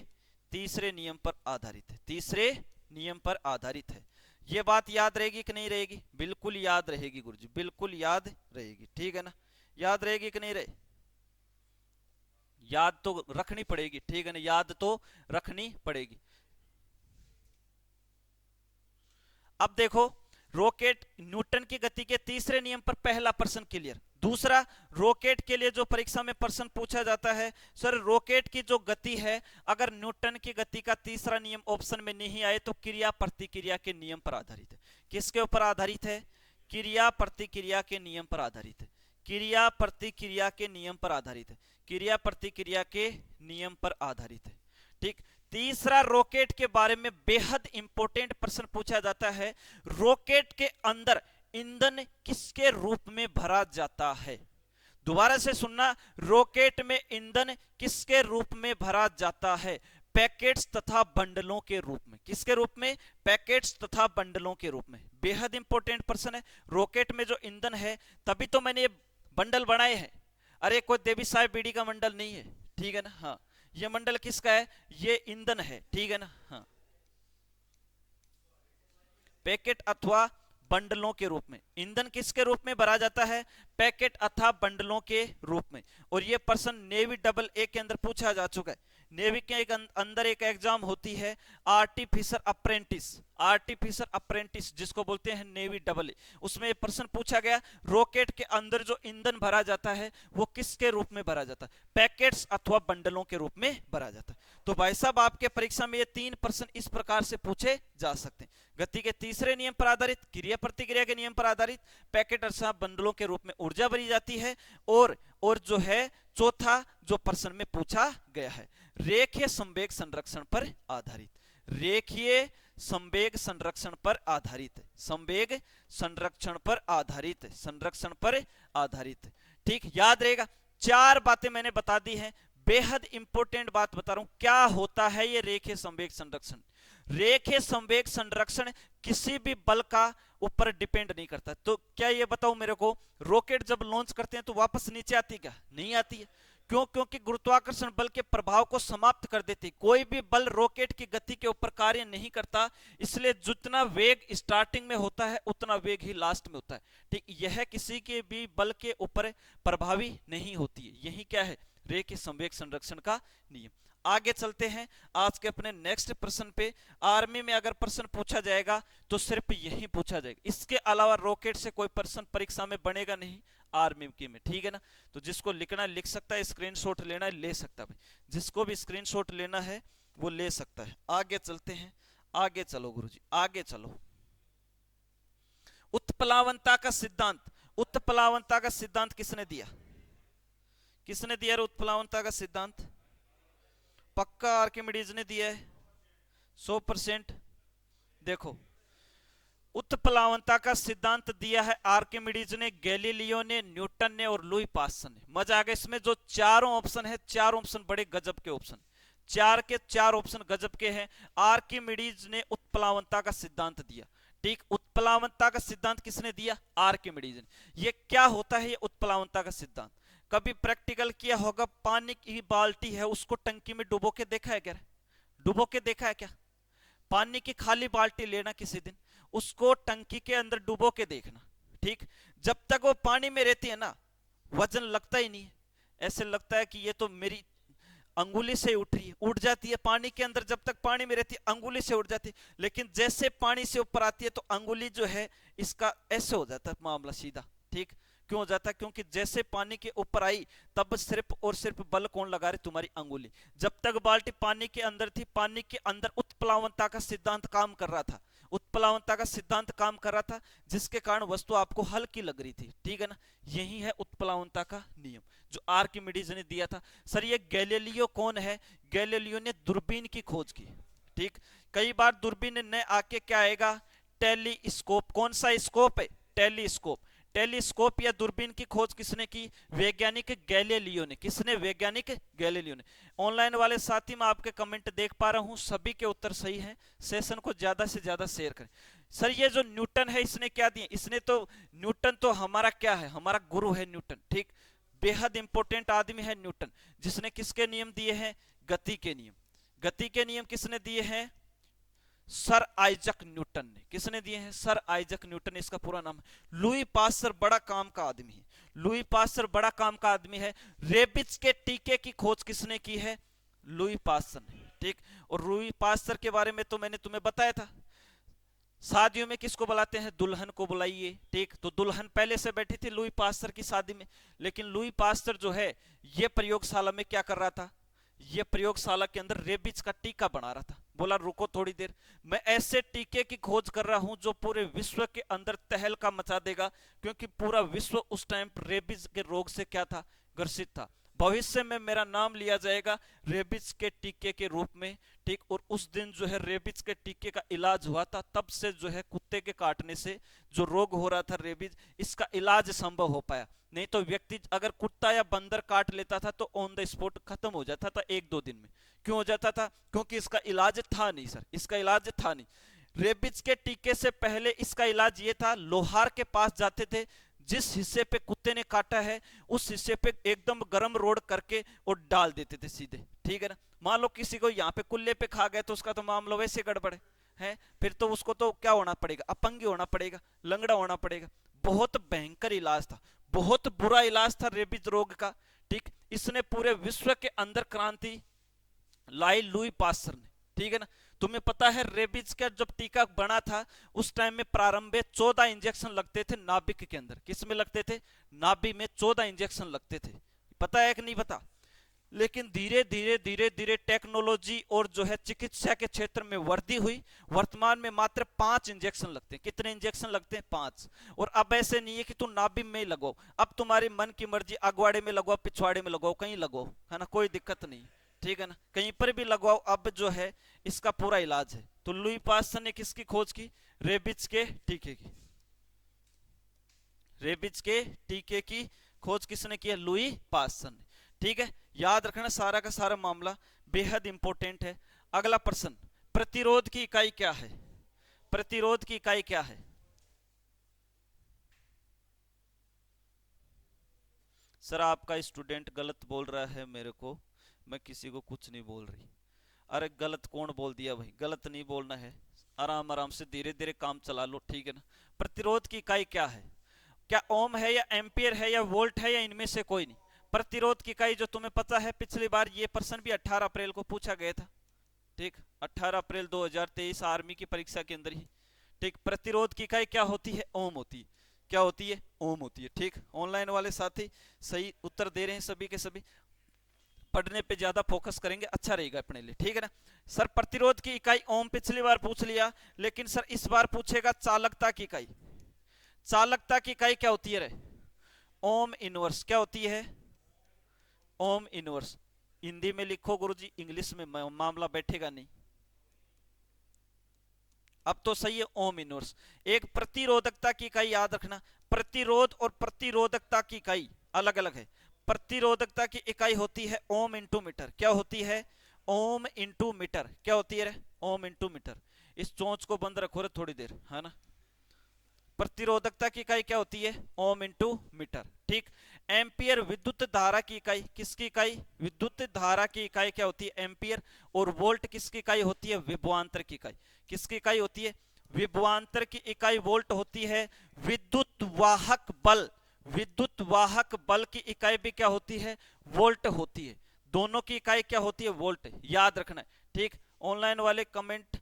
तीसरे नियम पर आधारित है, तीसरे नियम पर आधारित है। यह बात याद रहेगी कि नहीं रहेगी? बिल्कुल याद रहेगी गुरुजी, बिल्कुल याद रहेगी, ठीक है ना। याद रहेगी कि नहीं रहे? याद तो रखनी पड़ेगी, ठीक है ना, याद तो रखनी पड़ेगी। अब देखो, रॉकेट न्यूटन की गति के तीसरे नियम पर पहला प्रश्न क्लियर। दूसरा, रॉकेट के लिए जो परीक्षा में प्रश्न पूछा जाता है, सर रॉकेट की जो गति है, अगर न्यूटन की गति का तीसरा नियम ऑप्शन में नहीं आए तो क्रिया प्रतिक्रिया के नियम पर आधारित है। किसके ऊपर आधारित है? क्रिया प्रतिक्रिया के नियम पर आधारित है, क्रिया प्रतिक्रिया के नियम पर आधारित है, क्रिया प्रतिक्रिया के नियम पर आधारित है, ठीक। तीसरा, रॉकेट के बारे में बेहद इंपॉर्टेंट प्रश्न पूछा जाता है, रॉकेट के अंदर ईंधन किसके रूप में भरा जाता है? दोबारा से सुनना, रॉकेट में ईंधन किसके रूप में भरा जाता है? पैकेट्स तथा बंडलों के रूप में। किसके रूप में? पैकेट्स तथा बंडलों के रूप में। बेहद इंपॉर्टेंट प्रश्न है। रॉकेट में जो ईंधन है, तभी तो मैंने ये बंडल बनाए हैं। अरे कोई देवी साहब बीड़ी का मंडल नहीं है, ठीक है ना। हाँ, ये मंडल किसका है? ये ईंधन है, ठीक है ना। हाँ, पैकेट अथवा बंडलों के रूप में। ईंधन किसके रूप में भरा जाता है? पैकेट अथवा बंडलों के रूप में। और यह प्रश्न नेवी डबल ए के अंदर पूछा जा चुका है। नेवी के अंदर एक एग्जाम होती है आर्टिफिशियल अप्रेंटिस, आर्टिफिशियल अप्रेंटिस जिसको बोलते हैं नेवी डबल ए। उसमें प्रश्न पूछा गया रॉकेट के अंदर जो ईंधन भरा जाता है वो किसके रूप में भरा जाता है, पैकेट्स अथवा बंडलों के रूप में भरा जाता है। तो भाई साहब आपके परीक्षा में ये 3 प्रश्न इस प्रकार से पूछे जा सकते हैं। गति के तीसरे नियम पर आधारित, क्रिया प्रतिक्रिया के नियम पर आधारित, पैकेट अथवा बंडलों के रूप में ऊर्जा भरी जाती है, और जो है चौथा जो प्रश्न में पूछा गया है रेखीय संवेग संरक्षण पर आधारित, रेखीय संवेग संरक्षण पर आधारित, संवेग संरक्षण पर आधारित, संरक्षण पर आधारित। ठीक, याद रहेगा। 4 बातें मैंने बता दी हैं, बेहद इंपॉर्टेंट बात बता रहा हूं क्या होता है ये रेखीय संवेग संरक्षण। रेखीय संवेग संरक्षण किसी भी बल का ऊपर डिपेंड नहीं करता। तो क्या ये बताओ मेरे को, रॉकेट जब लॉन्च करते हैं तो वापस नीचे आती क्या, नहीं आती है। क्यों, क्योंकि गुरुत्वाकर्षण बल के प्रभाव को समाप्त कर देती, कोई भी बल रॉकेट की गति के ऊपर कार्य नहीं करता, इसलिए जितना वेग स्टार्टिंग में होता है उतना वेग ही लास्ट में होता है। ठीक, यह किसी के भी बल के ऊपर प्रभावी नहीं होती है, यही क्या है रेखीय संवेग संरक्षण का नियम। आगे चलते हैं आज के अपने नेक्स्ट प्रश्न पे। आर्मी में अगर प्रश्न पूछा जाएगा तो सिर्फ यही पूछा जाएगा, इसके अलावा रॉकेट से कोई प्रश्न परीक्षा में बनेगा नहीं आर्मी की में, ठीक है ना। तो जिसको लिखना लिख सकता है, स्क्रीनशॉट लेना है ले सकता है, जिसको भी स्क्रीनशॉट लेना है वो ले सकता है। आगे चलते हैं, आगे चलो गुरुजी, आगे चलो। उत्प्लावनता का सिद्धांत, उत्प्लावनता का सिद्धांत किसने दिया, किसने दिया उत्प्लावनता का सिद्धांत? पक्का आर्किमिडीज ने दिया है 100%। देखो उत्प्लावनता का सिद्धांत दिया है आर्किमिडीज ने, गैलीलियो ने, न्यूटन ने और लुई पास्चर ने। मजा आ गया। इसमें जो चारों ऑप्शन है, चारों ऑप्शन बड़े गजब के ऑप्शन, 4 के 4 ऑप्शन गजब के हैं। आर्किमिडीज ने उत्प्लावनता का सिद्धांत दिया। ठीक, उत्प्लावनता का सिद्धांत किसने दिया? आर्किमिडीज ने। ये क्या होता है ये उत्प्लावनता का सिद्धांत? कभी प्रैक्टिकल किया होगा, पानी की बाल्टी है उसको टंकी में डुबो के देखा है क्या? डुबो के देखा है क्या? पानी की खाली बाल्टी लेना किसी दिन, उसको टंकी के अंदर डुबो के देखना। ठीक, जब तक वो पानी में रहती है ना वजन लगता ही नहीं है, ऐसे लगता है कि ये तो मेरी अंगुली से उठ रही है, उठ जाती है पानी के अंदर। जब तक पानी में रहती है अंगुली से उठ जाती है, लेकिन जैसे पानी से ऊपर आती है तो अंगुली जो है इसका ऐसे हो जाता है मामला सीधा। ठीक, क्यों हो जाता है? क्योंकि जैसे पानी के ऊपर आई तब सिर्फ और सिर्फ बल कौन लगा रही? तुम्हारी अंगुली। जब तक बाल्टी पानी के अंदर थी, पानी के अंदर उत्प्लावनता का सिद्धांत काम कर रहा था, उत्प्लावनता का सिद्धांत काम कर रहा था, जिसके कारण वस्तु आपको हल्की लग रही थी। ठीक है ना, यही है उत्प्लावनता का नियम जो आर्किमिडीज ने दिया था। सर ये गैलीलियो कौन है? गैलीलियो ने दूरबीन की खोज की। ठीक, कई बार दूरबीन ने आके क्या आएगा? टेलीस्कोप। कौन सा स्कोप है? टेलीस्कोप। टेलीस्कोप या दूरबीन की खोज किसने की? वैज्ञानिक गैलीलियो ने। किसने? वैज्ञानिक गैलीलियो ने। ऑनलाइन वाले साथी मैं आपके कमेंट देख पा रहा हूं, सभी के उत्तर सही हैं। सेशन को ज्यादा से ज्यादा शेयर करें। सर ये जो न्यूटन है इसने क्या दिया? इसने तो, न्यूटन तो हमारा क्या है? हमारा गुरु है न्यूटन। ठीक, बेहद इंपॉर्टेंट आदमी है न्यूटन, जिसने किसके नियम दिए हैं? गति के नियम। गति के नियम किसने दिए हैं? सर आइजक न्यूटन ने। किसने दिए हैं? सर आइजक न्यूटन, इसका पूरा नाम है। लुई पास्चर बड़ा काम का आदमी है, लुई पास्चर बड़ा काम का आदमी है। रेबिच के टीके की खोज किसने की है? लुई पास्चर ने। ठीक, और लुई पास्चर के बारे में तो मैंने तुम्हें बताया था। शादियों में किसको बुलाते हैं? दुल्हन को बुलाइए। ठीक, तो दुल्हन पहले से बैठी थी लुई पास्चर की शादी में, लेकिन लुई पास्चर जो है ये प्रयोगशाला में क्या कर रहा था? ये प्रयोगशाला के अंदर रेबिच का टीका बना रहा था। बोला रुको थोड़ी देर, मैं ऐसे टीके की खोज कर रहा हूं जो पूरे विश्व के अंदर तहलका मचा देगा, क्योंकि पूरा विश्व उस टाइम पर रेबिच के रोग से क्या था? ग्रसित था। भविष्य में मेरा नाम लिया जाएगा रेबिच के टीके के रूप में। ठीक, और उस दिन जो है रेबिच के टीके का इलाज हुआ था। तब से जो है कुत्ते के काटने से जो रोग हो रहा था रेबिच, इसका इलाज संभव हो पाया। नहीं तो व्यक्ति अगर कुत्ता या बंदर काट लेता था तो ऑन द स्पॉट खत्म हो जाता था 1-2 दिन में। क्यों हो जाता था? क्योंकि इसका इलाज था नहीं सर, इसका इलाज था नहीं। रेबिच के टीके से पहले इसका इलाज ये था, लोहार के पास जाते थे, जिस हिस्से पे कुत्ते ने काटा है उस हिस्से पे एकदम गर्म रोड करके और डाल देते थे सीधे। ठीक है ना, मान लो किसी को यहाँ पे कुल्ले पे खा गए तो उसका तो मामला वैसे गड़बड़ है, फिर तो उसको तो क्या होना पड़ेगा? अपंगी होना पड़ेगा, लंगड़ा होना पड़ेगा। बहुत भयंकर इलाज था, बहुत बुरा इलाज था रेबिज रोग का। ठीक, इसने पूरे विश्व के अंदर क्रांति लाई लुई पास्चर ने, ठीक है ना। तुम्हें पता है रेबीज का जब टीका बना था उस टाइम में प्रारंभ में 14 इंजेक्शन लगते थे नाभिक के अंदर। किस में लगते थे? नाभि में 14 इंजेक्शन लगते थे। पता है कि नहीं पता? लेकिन धीरे धीरे धीरे धीरे टेक्नोलॉजी और जो है चिकित्सा के क्षेत्र में वृद्धि हुई। वर्तमान में मात्र 5 इंजेक्शन लगते हैं। कितने इंजेक्शन लगते हैं? 5। और अब ऐसे नहीं है कि तुम नाभि में ही लगवाओ, अब तुम्हारी मन की मर्जी, अगवाड़े में लगवाओ, पिछवाड़े में लगवाओ, कहीं लगवाओ, है ना, कोई दिक्कत नहीं, ठीक है ना, कहीं पर भी लगवाओ। अब जो है इसका पूरा इलाज है। तो लुई पास्चर ने किसकी खोज की? रेबीज के टीके की। रेबीज के टीके की खोज किसने की? लुई पास्चर ने, ठीक है। याद रखना सारा का सारा मामला बेहद इंपॉर्टेंट है। अगला प्रश्न, प्रतिरोध की इकाई क्या है? प्रतिरोध की इकाई क्या है? सर आपका स्टूडेंट गलत बोल रहा है मेरे को, मैं किसी को कुछ नहीं बोल रही। अरे गलत कौन बोल दिया भाई? गलत नहीं बोलना है, आराम आराम से धीरे धीरे काम चला लो, ठीक है ना। प्रतिरोध की इकाई क्या है? क्या ओम है या एम्पियर है या वोल्ट है या इनमें से कोई नहीं? प्रतिरोध की इकाई जो तुम्हें पता है, पिछली बार ये प्रश्न भी 18 अप्रैल को पूछा गया था, ठीक, 18 अप्रैल 2023 आर्मी की परीक्षा के अंदर ही, ठीक। प्रतिरोध की इकाई क्या होती है? ओम होती है। क्या होती है? ओम होती है, ठीक। ऑनलाइन वाले साथी सही उत्तर दे रहे हैं सभी के सभी। पढ़ने पे ज्यादा फोकस करेंगे, अच्छा रहेगा अपने लिए, ठीक है ना। सर प्रतिरोध की इकाई ओम पिछली बार पूछ लिया, लेकिन सर इस बार पूछेगा चालकता की इकाई। चालकता की इकाई क्या होती है रे? Ohm inverse. क्या होती है? Ohm inverse. हिंदी में लिखो गुरुजी, इंग्लिश में मामला बैठेगा नहीं। अब तो सही है, ओम इनवर्स। एक प्रतिरोधकता की इकाई याद रखना, प्रतिरोध और प्रतिरोधकता की इकाई अलग अलग है। प्रतिरोधकता की इकाई होती है ओम इंटू मीटर। क्या होती है? Ohm into metre. क्या होती है? Ohm into metre. इस चोंच को बंद रखो रे थोड़ी देर, है ना। प्रतिरोधकता की इकाई क्या होती है? ओम इंटू मीटर, ठीक। एम्पियर विद्युत धारा की इकाई। किसकी इकाई? विद्युत धारा की इकाई क्या होती है? एम्पियर। और वोल्ट किसकी इकाई होती है? विभवांतर की इकाई। किसकी इकाई होती है? विभवांतर की इकाई वोल्ट होती है। विद्युत वाहक बल, विद्युत वाहक बल की इकाई भी क्या होती है? वोल्ट होती है। दोनों की इकाई क्या होती है? वोल्ट। याद रखना है, ठीक। ऑनलाइन वाले कमेंट,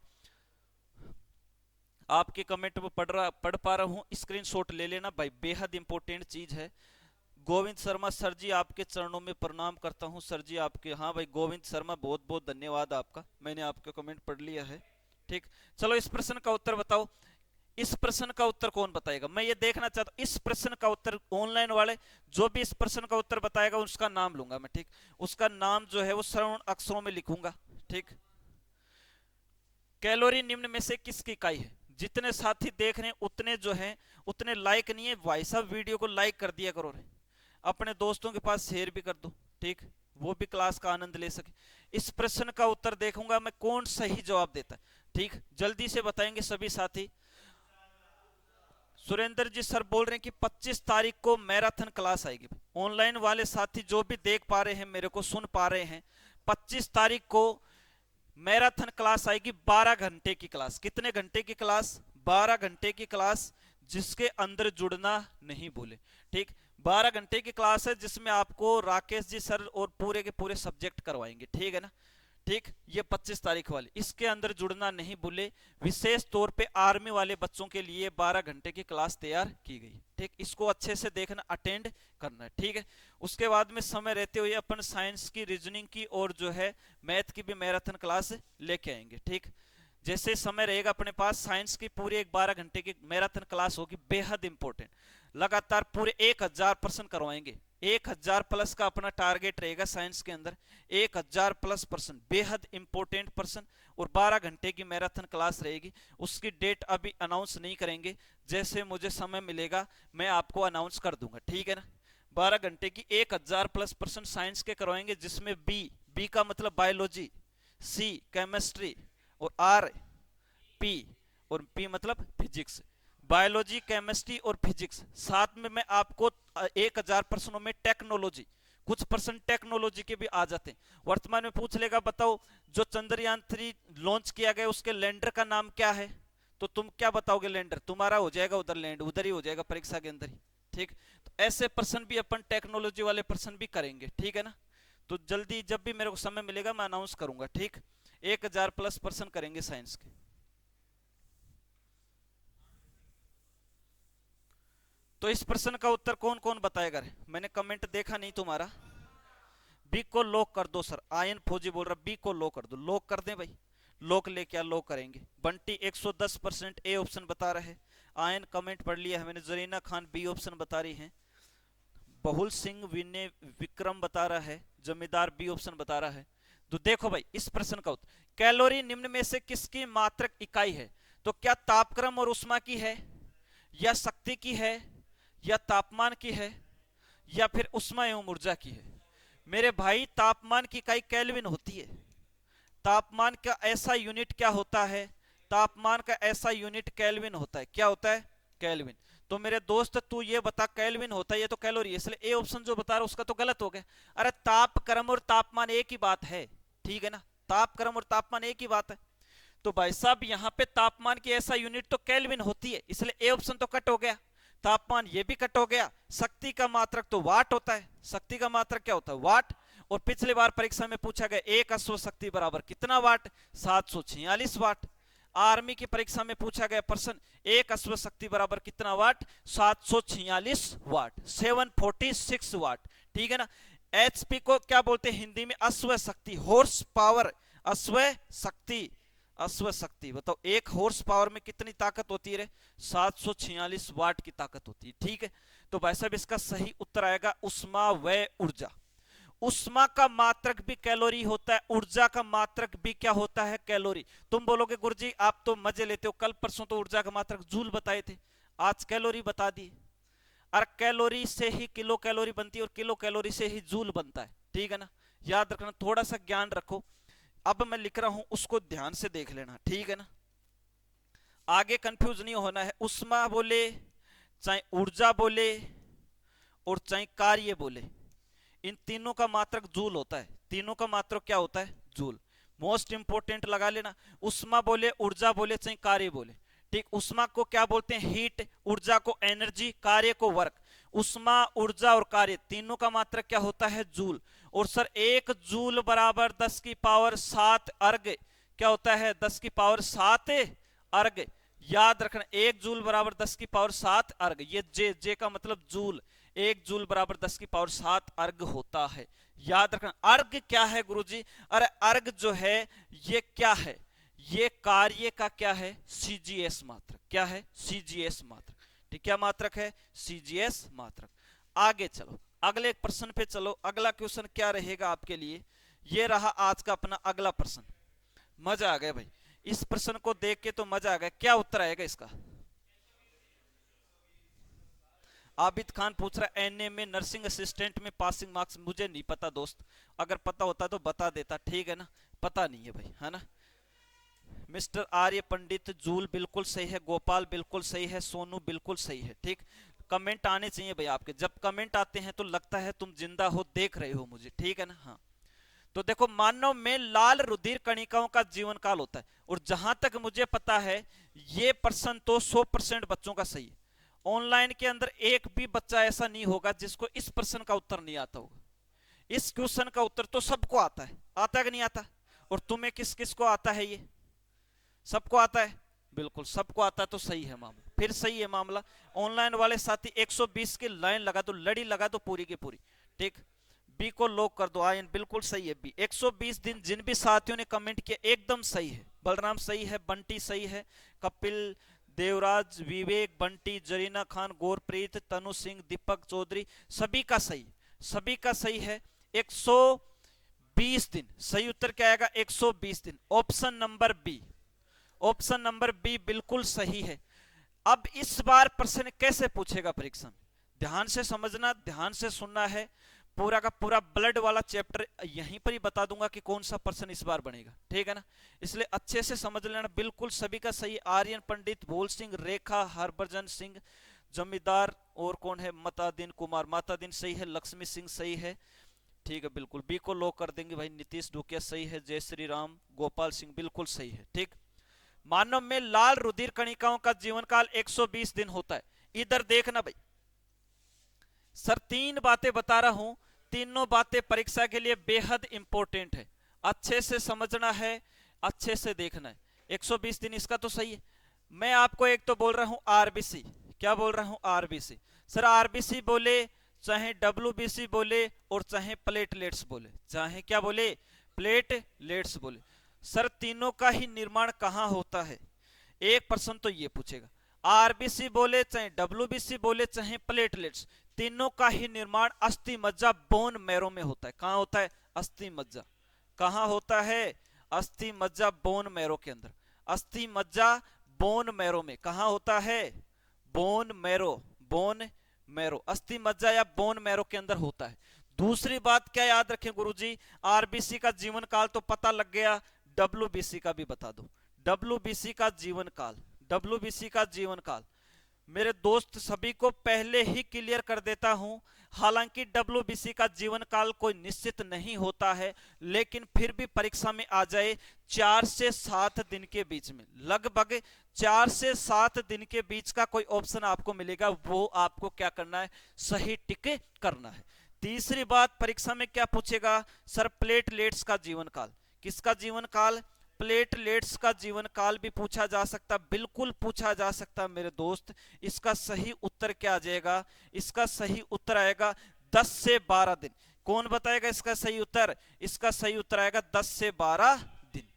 आपके कमेंट में पढ़ पा रहा हूं, स्क्रीनशॉट ले लेना भाई, बेहद इंपॉर्टेंट चीज है। गोविंद शर्मा सर जी आपके चरणों में प्रणाम करता हूं सर जी आपके। हाँ भाई गोविंद शर्मा, बहुत बहुत धन्यवाद आपका, मैंने आपका कमेंट पढ़ लिया है, ठीक। चलो इस प्रश्न का उत्तर बताओ। इस प्रश्न का उत्तर कौन बताएगा? मैं ये देखना चाहता हूं इस प्रश्न का उत्तर। ऑनलाइन वाले जो भी इस प्रश्न का उत्तर बताएगा उसका नाम लूंगा मैं, ठीक। उसका नाम जो है वो स्वर्ण अक्षरों में लिखूंगा, ठीक। कैलोरी निम्न में से किसकी इकाई है? जितने साथी देख रहे हैं उतने जो हैं उतने लाइक नहीं है भाई साहब, वीडियो को लाइक कर दिया करो रे, अपने दोस्तों के पास शेयर भी कर दो, ठीक, वो भी क्लास का आनंद ले सके। इस प्रश्न का उत्तर देखूंगा मैं कौन सही जवाब देता है, ठीक। जल्दी से बताएंगे सभी साथी। सुरेंद्र जी सर बोल रहे हैं कि 25 तारीख को मैराथन क्लास आएगी। ऑनलाइन वाले साथी जो भी देख पा रहे हैं, मेरे को सुन पा रहे हैं, 25 तारीख को मैराथन क्लास आएगी। 12 घंटे की क्लास। कितने घंटे की क्लास? 12 घंटे की क्लास, जिसके अंदर जुड़ना नहीं भूले, ठीक। 12 घंटे की क्लास है जिसमें आपको राकेश जी सर और पूरे के पूरे सब्जेक्ट करवाएंगे, ठीक है ना, ठीक। ये 25 तारीख वाली, इसके अंदर जुड़ना नहीं भूले। विशेष तौर पे आर्मी वाले बच्चों के लिए 12 घंटे की क्लास तैयार की गई, ठीक। इसको अच्छे से देखना, अटेंड करना है, ठीक है। उसके बाद में समय रहते हुए अपन साइंस की, रीजनिंग की और जो है मैथ की भी मैराथन क्लास लेके आएंगे, ठीक। जैसे समय रहेगा अपने पास, साइंस की पूरी एक 12 घंटे की मैराथन क्लास होगी, बेहद इंपॉर्टेंट। लगातार पूरे 1000 प्रश्न करवाएंगे। 1000 प्लस का अपना टारगेट रहेगा साइंस के अंदर, 1000 प्लस प्रश्न, बेहद इंपॉर्टेंट प्रश्न। और 12 घंटे की मैराथन क्लास रहेगी। उसकी डेट अभी अनाउंस नहीं करेंगे, जैसे मुझे समय मिलेगा मैं आपको अनाउंस कर दूंगा, ठीक है ना। 12 घंटे की 1000 प्लस प्रश्न साइंस के करवाएंगे, जिसमें बी का मतलब बायोलॉजी, सी केमिस्ट्री और आर पी, और पी मतलब फिजिक्स। बायोलॉजी, केमिस्ट्री और फिजिक्स। साथ में मैं आपको 1000 प्रश्नों में टेक्नोलॉजी, कुछ प्रश्न टेक्नोलॉजी के भी आ जाते हैं। वर्तमान में पूछ लेगा बताओ जो चंद्रयान 3 लॉन्च किया गया उसके लैंडर का नाम क्या है, तो तुम क्या बताओगे? लैंडर। तुम्हारा हो जाएगा उधर लैंड, उधर ही हो जाएगा परीक्षा के अंदर ही, ठीक। तो ऐसे प्रश्न भी अपन टेक्नोलॉजी वाले प्रश्न भी करेंगे, ठीक है ना। तो जल्दी जब भी मेरे को समय मिलेगा मैं अनाउंस करूंगा, ठीक। 1000 प्लस पर्सन करेंगे साइंस के। तो इस प्रश्न का उत्तर कौन कौन बताएगा रे? मैंने कमेंट देखा नहीं तुम्हारा। बी को लॉक कर दो सर, आयन फौजी बोल रहा बी को लॉक कर दो। लॉक कर दें भाई, लॉक लेके लॉक करेंगे। बंटी 110% ए ऑप्शन बता रहे हैं। आयन कमेंट पढ़ लिया है मैंने। जरीना खान बी ऑप्शन बता रही हैं। बहुल सिंह विनय विक्रम बता रहा है। जमींदार बी ऑप्शन बता रहा है। तो देखो भाई इस प्रश्न का उत्तर, कैलोरी निम्न में से किसकी मात्रक इकाई है? तो क्या तापक्रम और उष्मा की है, या शक्ति की है, या तापमान की है, या फिर उष्मा एवं ऊर्जा की है? मेरे भाई तापमान की इकाई केल्विन होती है। तापमान का ऐसा यूनिट क्या होता है? तापमान का ऐसा यूनिट केल्विन होता है। क्या होता है? केल्विन। तो मेरे दोस्त तू ये बता, केल्विन होता है, ये तो कैलोरी है, इसलिए ए ऑप्शन जो बता रहा है उसका तो गलत हो गया। अरे तापक्रम और तापमान एक ही बात है, ठीक है ना। तापक्रम और तापमान एक ही बात है। तो भाई साहब यहाँ पे तापमान की ऐसा यूनिट तो केल्विन होती है, इसलिए ए ऑप्शन तो कट हो गया। तापमान ये भी कट हो गया। शक्ति का मात्रक तो वाट होता है। शक्ति का मात्रक क्या होता है? वाट। और पिछली बार परीक्षा में पूछा गया एक अश्व शक्ति बराबर कितना वाट? 746 वाट। आर्मी की परीक्षा में पूछा गया प्रश्न, एक अश्व शक्ति बराबर कितना वाट? 746 वाट, 746 वाट, ठीक है ना। एचपी को क्या बोलते हैं हिंदी में? अश्व शक्ति, हॉर्स पावर, अश्व शक्ति, अश्व शक्ति। बताओ एक हॉर्स पावर में कितनी ताकत होती है? 746 वाट की ताकत होती है, ठीक है। तो भाई साहब इसका सही उत्तर आएगा उष्मा व ऊर्जा। उष्मा का मात्रक भी कैलोरी होता है, ऊर्जा का मात्रक भी क्या होता है? कैलोरी। तुम बोलोगे गुरुजी आप तो मजे लेते हो, कल परसों तो ऊर्जा का मात्रक जूल बताए थे, आज कैलोरी बता दी। और कैलोरी से ही किलो कैलोरी बनती है और किलो कैलोरी से ही जूल बनता है, ठीक है ना। याद रखना, थोड़ा सा ज्ञान रखो। अब मैं लिख रहा हूं उसको ध्यान से देख लेना, ठीक है ना। आगे कंफ्यूज नहीं होना है। उष्मा बोले चाहे ऊर्जा बोले और चाहे कार्य बोले, इन तीनों का मात्रक जूल होता है। तीनों का मात्रक क्या होता है? जूल। मोस्ट इंपोर्टेंट लगा लेना। उष्मा बोले, ऊर्जा बोले, चाहे कार्य बोले, ठीक। उष्मा को क्या बोलते हैं? हीट। ऊर्जा को एनर्जी, कार्य को वर्क। उष्मा, ऊर्जा और कार्य तीनों का मात्रक क्या होता है? जूल। और सर 1 जूल बराबर 10 की पावर 7 अर्ग क्या होता है? 10 की पावर 7 अर्ग। याद रखना 1 जूल बराबर 10 की पावर 7 अर्ग। ये जे, जे का मतलब जूल। 1 जूल बराबर 10 की पावर 7 अर्ग होता है। याद रखना। अर्ग क्या है गुरुजी? अरे अर्ग जो है ये क्या है? ये कार्य का क्या है? सीजीएस मात्रक। क्या है? सीजीएस मात्रक, ठीक। क्या मात्रक है? सीजीएस मात्रक। आगे चलो, अगले प्रश्न पे चलो। अगला क्वेश्चन क्या रहेगा आपके लिए? ये रहा आज का अपना अगला प्रश्न। मजा आ गया भाई, इस प्रश्न को देख के तो मजा आ गया। क्या उत्तर आएगा इसका? आबिद खान पूछ रहा है एनए में नर्सिंग असिस्टेंट में पासिंग मार्क्स। मुझे नहीं पता दोस्त, अगर पता होता तो बता देता, ठीक है ना। पता नहीं है भाई, है ना। मिस्टर आर्य पंडित, जूल बिल्कुल सही है, गोपाल बिल्कुल सही है, सोनू बिल्कुल सही है, ठीक। कमेंट आने चाहिए भाई आपके। जब कमेंट आते हैं तो लगता है तुम जिंदा हो, देख रहे हो मुझे, ठीक है ना। हाँ तो देखो, मानव में लाल रुधिर कणिकाओं का जीवन काल होता है। और जहां तक मुझे पता है ये प्रश्न तो 100% बच्चों का सही है। ऑनलाइन के अंदर एक भी बच्चा ऐसा नहीं होगा जिसको इस प्रश्न का उत्तर नहीं आता होगा। इस क्वेश्चन का उत्तर तो सबको आता है। आता है कि नहीं आता? और तुम्हें किस किस को आता है? ये सबको आता है, बिल्कुल सबको आता है। तो सही है मामला, फिर सही है मामला। ऑनलाइन वाले साथी 120 की लाइन लगा दो, लड़ी लगा दो पूरी की पूरी, ठीक। बी को लॉक कर दो। आयन बिल्कुल सही है। बी 120 दिन जिन भी साथियों ने कमेंट किया एकदम सही है। बलराम सही है, बंटी सही है, कपिल, देवराज, विवेक, बंटी, जरीना खान, गोरप्रीत, तनु सिंह, दीपक चौधरी, सभी का सही, सभी का सही है। 120 दिन सही उत्तर क्या आएगा? 120 दिन। Option number B, option number B बिल्कुल सही है। अब इस बार प्रश्न कैसे पूछेगा परीक्षा में? ध्यान से समझना, ध्यान से सुनना है। पूरा का पूरा ब्लड वाला चैप्टर यहीं पर ही बता दूंगा कि कौन सा प्रश्न इस बार बनेगा, ठीक है ना। इसलिए अच्छे से समझ लेना। बिल्कुल सभी का सही। आर्यन पंडित, भोल सिंह, रेखा, हरभजन सिंह, जमींदार और कौन है? मतादीन कुमार, मातादीन सही है, लक्ष्मी सिंह सही है, ठीक है बिल्कुल। बी को लॉक कर देंगे भाई। नीतीश ढुकिया सही है, जय श्री राम, गोपाल सिंह बिल्कुल सही है, ठीक। मानव में लाल रुधिर कणिकाओं का जीवन काल 120 दिन होता है। इधर देखना भाई, सर 3 बातें बता रहा हूं, तीनों बातें परीक्षा के लिए बेहद इंपॉर्टेंट है, अच्छे से समझना है, अच्छे से देखना है। 120 दिन इसका तो सही है। मैं आपको एक तो बोल रहा हूं आरबीसी, क्या बोल रहा हूं आरबीसी। सर आरबीसी बोले चाहे डब्ल्यूबीसी बोले और चाहे प्लेटलेट्स बोले, चाहे क्या बोले प्लेटलेट्स बोले, सर तीनों का ही निर्माण कहां होता है। एक प्रश्न तो ये पूछेगा, आरबीसी बोले चाहे डब्ल्यूबीसी बोले चाहे प्लेटलेट्स, तीनों का ही निर्माण अस्थि मज्जा बोन मैरो में होता है। कहां होता है, अस्थि मज्जा। कहां होता है, अस्थि मज्जा बोन मैरो के अंदर। अस्थि मज्जा बोन मैरो में कहां होता है, बोन मैरो, बोन मैरो, अस्थि मज्जा या बोन मैरो के अंदर होता है। दूसरी बात क्या याद रखें गुरुजी, आरबीसी का जीवन काल तो पता लग गया, डब्ल्यूबीसी का भी बता दो। डब्ल्यूबीसी का जीवन काल, डब्ल्यूबीसी का जीवन काल मेरे दोस्त सभी को पहले ही क्लियर कर देता हूं। हालांकि डब्ल्यूबीसी का जीवन काल कोई निश्चित नहीं होता है, लेकिन फिर भी परीक्षा में आ जाए 4 से 7 दिन के बीच में, लगभग 4 से 7 दिन के बीच का कोई ऑप्शन आपको मिलेगा, वो आपको क्या करना है, सही टिक करना है। तीसरी बात परीक्षा में क्या पूछेगा, सर प्लेटलेट्स का जीवन काल। किसका जीवन काल, प्लेटलेट्स का जीवन काल भी पूछा जा सकता, बिल्कुल पूछा जा सकता मेरे दोस्त। इसका सही उत्तर क्या आ जाएगा, इसका सही उत्तर आएगा 10 से 12 दिन। कौन बताएगा इसका सही उत्तर, इसका सही उत्तर आएगा 10 से 12 दिन।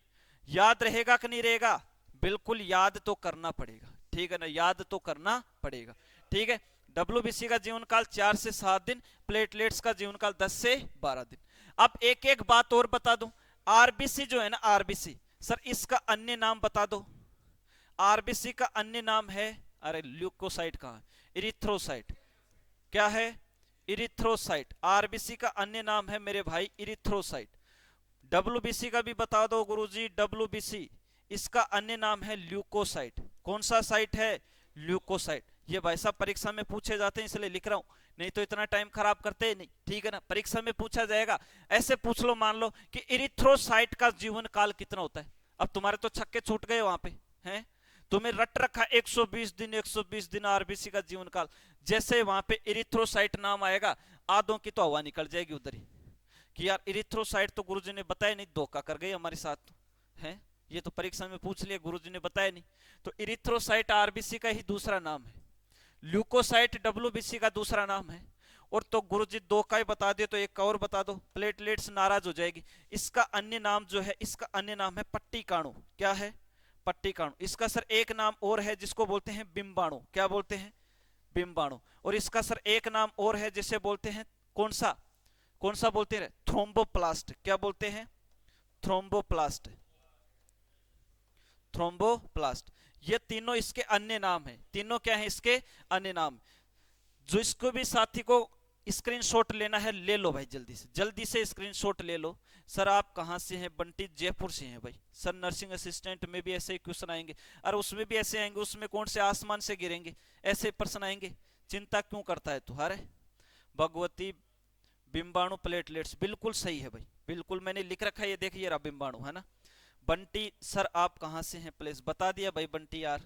याद रहेगा कि नहीं रहेगा, बिल्कुल याद तो करना पड़ेगा, ठीक है ना, याद तो करना पड़ेगा, ठीक है। डब्ल्यूबीसी का जीवन काल 4 से 7 दिन, प्लेटलेट्स का जीवन काल 10 से 12 दिन। अब एक एक बात और बता दूं, आरबीसी जो है ना, आरबीसी सर इसका अन्य नाम बता दो। आरबीसी का अन्य नाम है, अरे ल्यूकोसाइट कहां है, इरिथ्रोसाइट। क्या है, इरिथ्रोसाइट। आरबीसी का अन्य नाम है मेरे भाई इरिथ्रोसाइट। डब्ल्यूबीसी का भी बता दो गुरुजी, डब्ल्यूबीसी इसका अन्य नाम है ल्यूकोसाइट। कौन सा साइट है, ल्यूकोसाइट। ये भाई साहब परीक्षा में पूछे जाते हैं इसलिए लिख रहा हूं, नहीं तो इतना टाइम खराब करते ही नहीं, ठीक है ना, परीक्षा में पूछा जाएगा। ऐसे पूछ लो, मान लो कि इरिथ्रोसाइट का जीवन काल कितना होता है। अब तुम्हारे तो छक्के छूट गए वहां पे हैं, तुम्हें रट रखा 120 दिन, 120 दिन आरबीसी का जीवन काल। जैसे वहां पे इरिथ्रोसाइट नाम आएगा, आधों की तो हवा निकल जाएगी उधर ही कि यार इरिथ्रोसाइट तो गुरुजी ने बताया नहीं, धोखा कर गए हमारे साथ है, ये तो परीक्षा में पूछ लिया, गुरुजी ने बताया नहीं। तो इरिथ्रोसाइट आरबीसी का ही दूसरा नाम है, ल्यूकोसाइट डब्ल्यूबीसी का दूसरा नाम है। और तो गुरुजी 2 का ही बता दिए, तो एक का और बता दो, प्लेटलेट्स नाराज हो जाएगी। इसका अन्य नाम जो है, इसका अन्य नाम है पट्टिकाणु। क्या है, पट्टिकाणु। इसका सर एक नाम और है जिसको बोलते हैं बिंबाणु। क्या बोलते हैं, बिंबाणु। और इसका सर एक नाम और है जिसे बोलते हैं, कौन सा, कौन सा बोलते हैं, थ्रोम्बोप्लास्ट। क्या बोलते हैं, थ्रोम्बोप्लास्ट, थ्रोम्बोप्लास्ट। ये तीनों इसके अन्य नाम है, तीनों क्या है इसके अन्य नाम। जो इसको भी साथी को स्क्रीनशॉट लेना है ले लो भाई, जल्दी से स्क्रीनशॉट ले लो। सर आप कहां से हैं, बंटी जयपुर से हैं भाई। सर नर्सिंग असिस्टेंट में भी ऐसे ही क्वेश्चन आएंगे, और उसमें भी ऐसे आएंगे, उसमें कौन से आसमान से गिरेंगे, ऐसे प्रश्न आएंगे, चिंता क्यों करता है तू। अरे भगवती बिंबाणु प्लेटलेट्स, बिल्कुल सही है भाई, बिल्कुल मैंने लिख रखा है, ये देखिए रहा बिंबाणु है ना। बंटी सर आप कहां से हैं, प्लेस बता दिया भाई बंटी यार।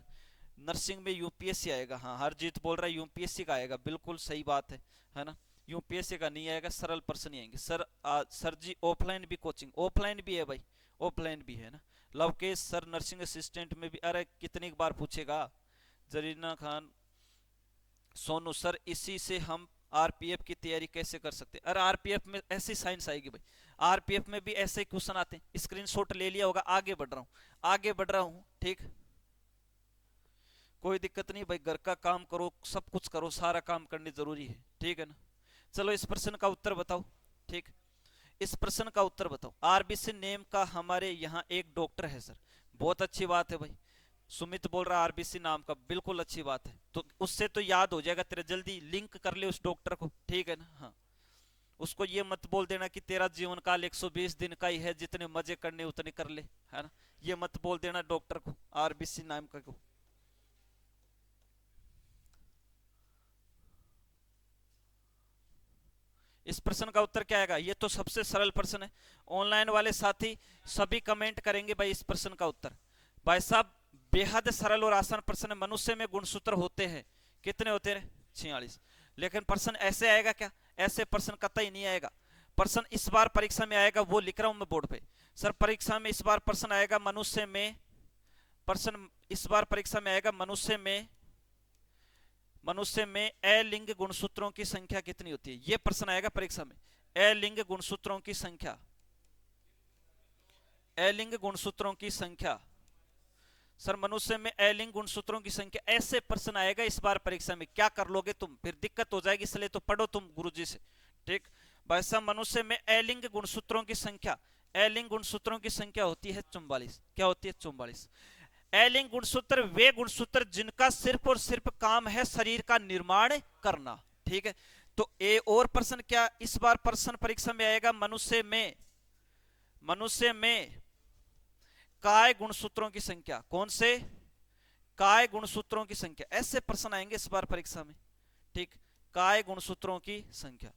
नर्सिंग में यूपीएससी आएगा, हाँ हरजीत बोल रहा है यूपीएससी का आएगा, बिल्कुल सही बात है ना। यूपीएससी का नहीं आएगा, सरल प्रश्न ही आएंगे। सर जी ऑफलाइन भी कोचिंग, ऑफलाइन भी है भाई, ऑफलाइन भी है ना। लवकेश सर नर्सिंग असिस्टेंट में भी, अरे कितनी बार पूछेगा। जरीना खान, सोनू सर इसी से हम आरपीएफ की तैयारी कैसे कर सकते हैं। अरे आरपीएफ में ऐसी साइंस आएगी भाई, आरपीएफ में भी ऐसे क्वेश्चन आते हैं। स्क्रीनशॉट ले लिया होगा, आगे बढ़ रहा हूं, आगे बढ़ रहा हूं, ठीक, कोई दिक्कत नहीं भाई, घर का काम करो, सब कुछ करो, सारा काम करनी जरूरी है, ठीक है ना। चलो इस प्रश्न का उत्तर बताओ, ठीक, इस प्रश्न का उत्तर बताओ। आरबीसी नेम का हमारे यहाँ एक डॉक्टर है सर, बहुत अच्छी बात है भाई। सुमित बोल रहा है आरबीसी नाम का, बिल्कुल अच्छी बात है, तो उससे तो याद हो जाएगा तेरा, जल्दी लिंक कर ले उस डॉक्टर को, ठीक है ना। हाँ उसको ये मत बोल देना कि तेरा जीवन काल 120 दिन का ही है, जितने मजे करने उतने कर ले, है ना, ये मत बोल देना डॉक्टर को, आरबीसी नाम का को। इस प्रश्न का उत्तर क्या आएगा, ये तो सबसे सरल प्रश्न है, ऑनलाइन वाले साथी सभी कमेंट करेंगे भाई इस प्रश्न का उत्तर। भाई साहब बेहद सरल और आसान प्रश्न है। मनुष्य में गुणसूत्र होते हैं, कितने होते हैं, 46। लेकिन प्रश्न ऐसे आएगा क्या, ऐसे प्रश्न कतई नहीं आएगा। प्रश्न इस बार परीक्षा में आएगा वो लिख रहा हूं मैं बोर्ड पे। सर परीक्षा में इस बार प्रश्न आएगा मनुष्य में, प्रश्न इस बार परीक्षा में आएगा मनुष्य में अलिंग गुणसूत्रों की संख्या कितनी होती है, ये प्रश्न आएगा परीक्षा में। अलिंग गुणसूत्रों की संख्या, अलिंग गुणसूत्रों की संख्या। सर मनुष्य में अलिंग गुणसूत्रों की संख्या, ऐसे प्रश्न आएगा इस बार परीक्षा में। क्या कर लोगे तुम, फिर दिक्कत हो जाएगी, इसलिए तो पढ़ो तुम गुरुजी से। ठीक भाई साहब, मनुष्य में अलिंग गुणसूत्रों की संख्या, अलिंग गुणसूत्रों की संख्या होती है 44। क्या होती है? 44। अलिंग गुणसूत्र वे गुणसूत्र जिनका सिर्फ और सिर्फ काम है शरीर का निर्माण करना। ठीक है, तो ए और प्रश्न क्या इस बार प्रश्न परीक्षा में आएगा, मनुष्य में काय गुणसूत्रों की संख्या। कौन से? काय गुणसूत्रों की संख्या, ऐसे प्रश्न आएंगे इस बार परीक्षा में। ठीक, काय गुणसूत्रों की संख्या,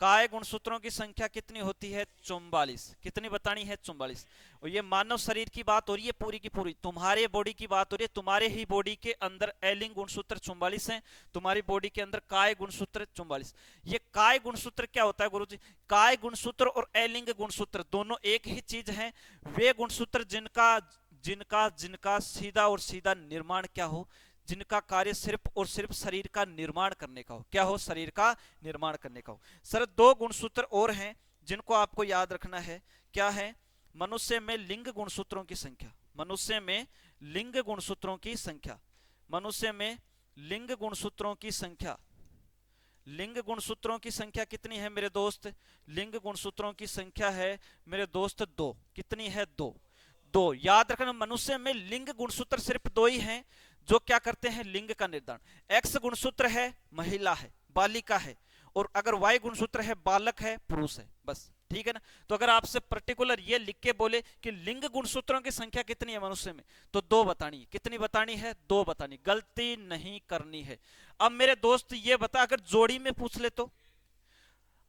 काय गुणसूत्रों की संख्या कितनी होती है? 44। कितनी बतानी है? 44। और ये मानव शरीर की बात हो रही है पूरी की पूरी, तुम्हारे बॉडी की बात हो रही है। तुम्हारे ही बॉडी के अंदर अलिंग गुणसूत्र 44 हैं, तुम्हारी बॉडी के अंदर काय गुणसूत्र 44। ये काय गुणसूत्र क्या होता है गुरुजी? काय गुणसूत्र और अलिंग गुणसूत्र दोनों एक ही चीज है। वे गुणसूत्र जिनका जिनका जिनका सीधा और सीधा निर्माण क्या हो, जिनका कार्य सिर्फ और सिर्फ शरीर का निर्माण करने का हो। क्या हो? शरीर का निर्माण करने का हो। सर दो गुणसूत्र और हैं जिनको आपको याद रखना है। क्या है? मनुष्य में लिंग गुणसूत्रों की संख्या, मनुष्य में लिंग गुणसूत्रों की संख्या, मनुष्य में लिंग गुणसूत्रों की संख्या। लिंग गुणसूत्रों की संख्या कितनी है मेरे दोस्त? लिंग गुणसूत्रों की संख्या है मेरे दोस्त 2। कितनी है? 2। 2 याद रखना, मनुष्य में लिंग गुणसूत्र सिर्फ 2 ही हैं जो क्या करते हैं? लिंग का निर्धारण। एक्स गुणसूत्र है महिला है, बालिका है, और अगर वाई गुणसूत्र है बालक है, पुरुष है, बस। ठीक है ना? तो अगर आपसे पर्टिकुलर ये लिख के बोले कि लिंग गुणसूत्रों की संख्या कितनी है मनुष्य में, तो 2 बतानी है। कितनी बतानी है? 2 बतानी, गलती नहीं करनी है। अब मेरे दोस्त ये बता, अगर जोड़ी में पूछ ले तो,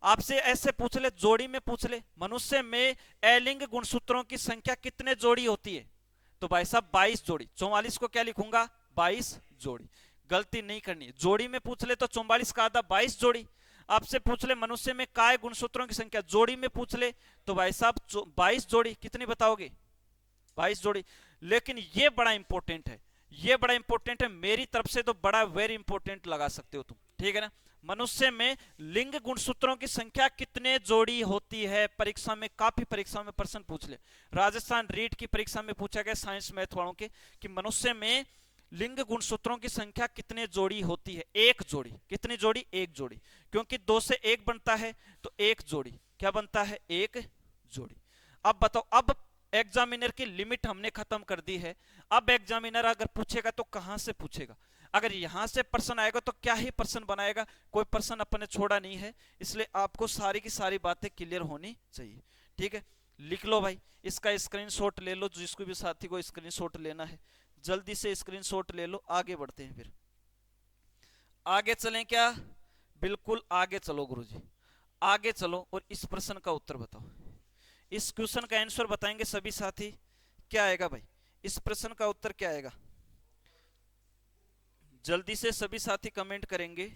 आपसे ऐसे पूछ ले, जोड़ी में पूछ ले, मनुष्य में अलिंग गुणसूत्रों की संख्या कितने जोड़ी होती है, तो भाई साहब 22 जोड़ी। 44 को क्या लिखूंगा? 22 जोड़ी। गलती नहीं करनी। जोड़ी में पूछ ले तो 44 का आधा 22 जोड़ी। आपसे पूछ ले मनुष्य में काय गुणसूत्रों की संख्या, जोड़ी में पूछ ले तो भाई साहब 22 जोड़ी। कितनी बताओगे? 22 जोड़ी। लेकिन ये बड़ा इंपॉर्टेंट है, ये बड़ा इंपॉर्टेंट है मेरी तरफ से, तो बड़ा वेरी इंपॉर्टेंट लगा सकते हो तुम। ठीक है ना? मनुष्य में लिंग गुणसूत्रों की संख्या कितने जोड़ी होती है? परीक्षा में, काफी परीक्षा में प्रश्न पूछ ले। राजस्थान रीट की परीक्षा में पूछा गया साइंस मैथ वालों के कि मनुष्य में लिंग गुणसूत्रों की संख्या कितने जोड़ी होती है? 1 जोड़ी। कितनी जोड़ी? 1 जोड़ी। क्योंकि 2 से 1 बनता है तो 1 जोड़ी क्या बनता है? 1 जोड़ी। अब बताओ, अब एग्जामिनर की लिमिट हमने खत्म कर दी है। अब एग्जामिनर अगर पूछेगा तो कहां से पूछेगा? अगर यहां से प्रश्न आएगा तो क्या ही प्रश्न बनाएगा? कोई प्रश्न अपने छोड़ा नहीं है, इसलिए आपको सारी की सारी बातें क्लियर होनी चाहिए। ठीक है, लिख लो भाई, इसका स्क्रीनशॉट ले लो, जिसको भी साथी को स्क्रीनशॉट लेना है जल्दी से स्क्रीनशॉट ले लो। आगे बढ़ते हैं, फिर आगे चलें क्या? बिल्कुल आगे चलो गुरुजी, आगे चलो और इस प्रश्न का उत्तर बताओ। इस क्वेश्चन का आंसर बताएंगे सभी साथी। क्या आएगा भाई? इस प्रश्न का उत्तर क्या आएगा? जल्दी से सभी साथी कमेंट करेंगे,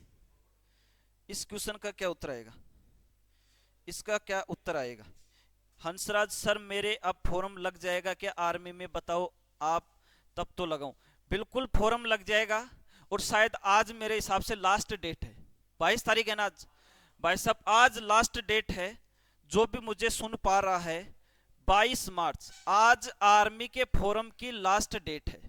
इस क्वेश्चन का क्या उत्तर आएगा? इसका क्या उत्तर आएगा? हंसराज सर मेरे अब फॉर्म लग जाएगा क्या आर्मी में, बताओ आप, तब तो लगाऊं। बिल्कुल फॉर्म लग जाएगा, और शायद आज मेरे हिसाब से लास्ट डेट है, 22 तारीख है ना आज। भाई साहब आज लास्ट डेट है, जो भी मुझे सुन पा रहा है 22 मार्च आज आर्मी के फॉर्म की लास्ट डेट है।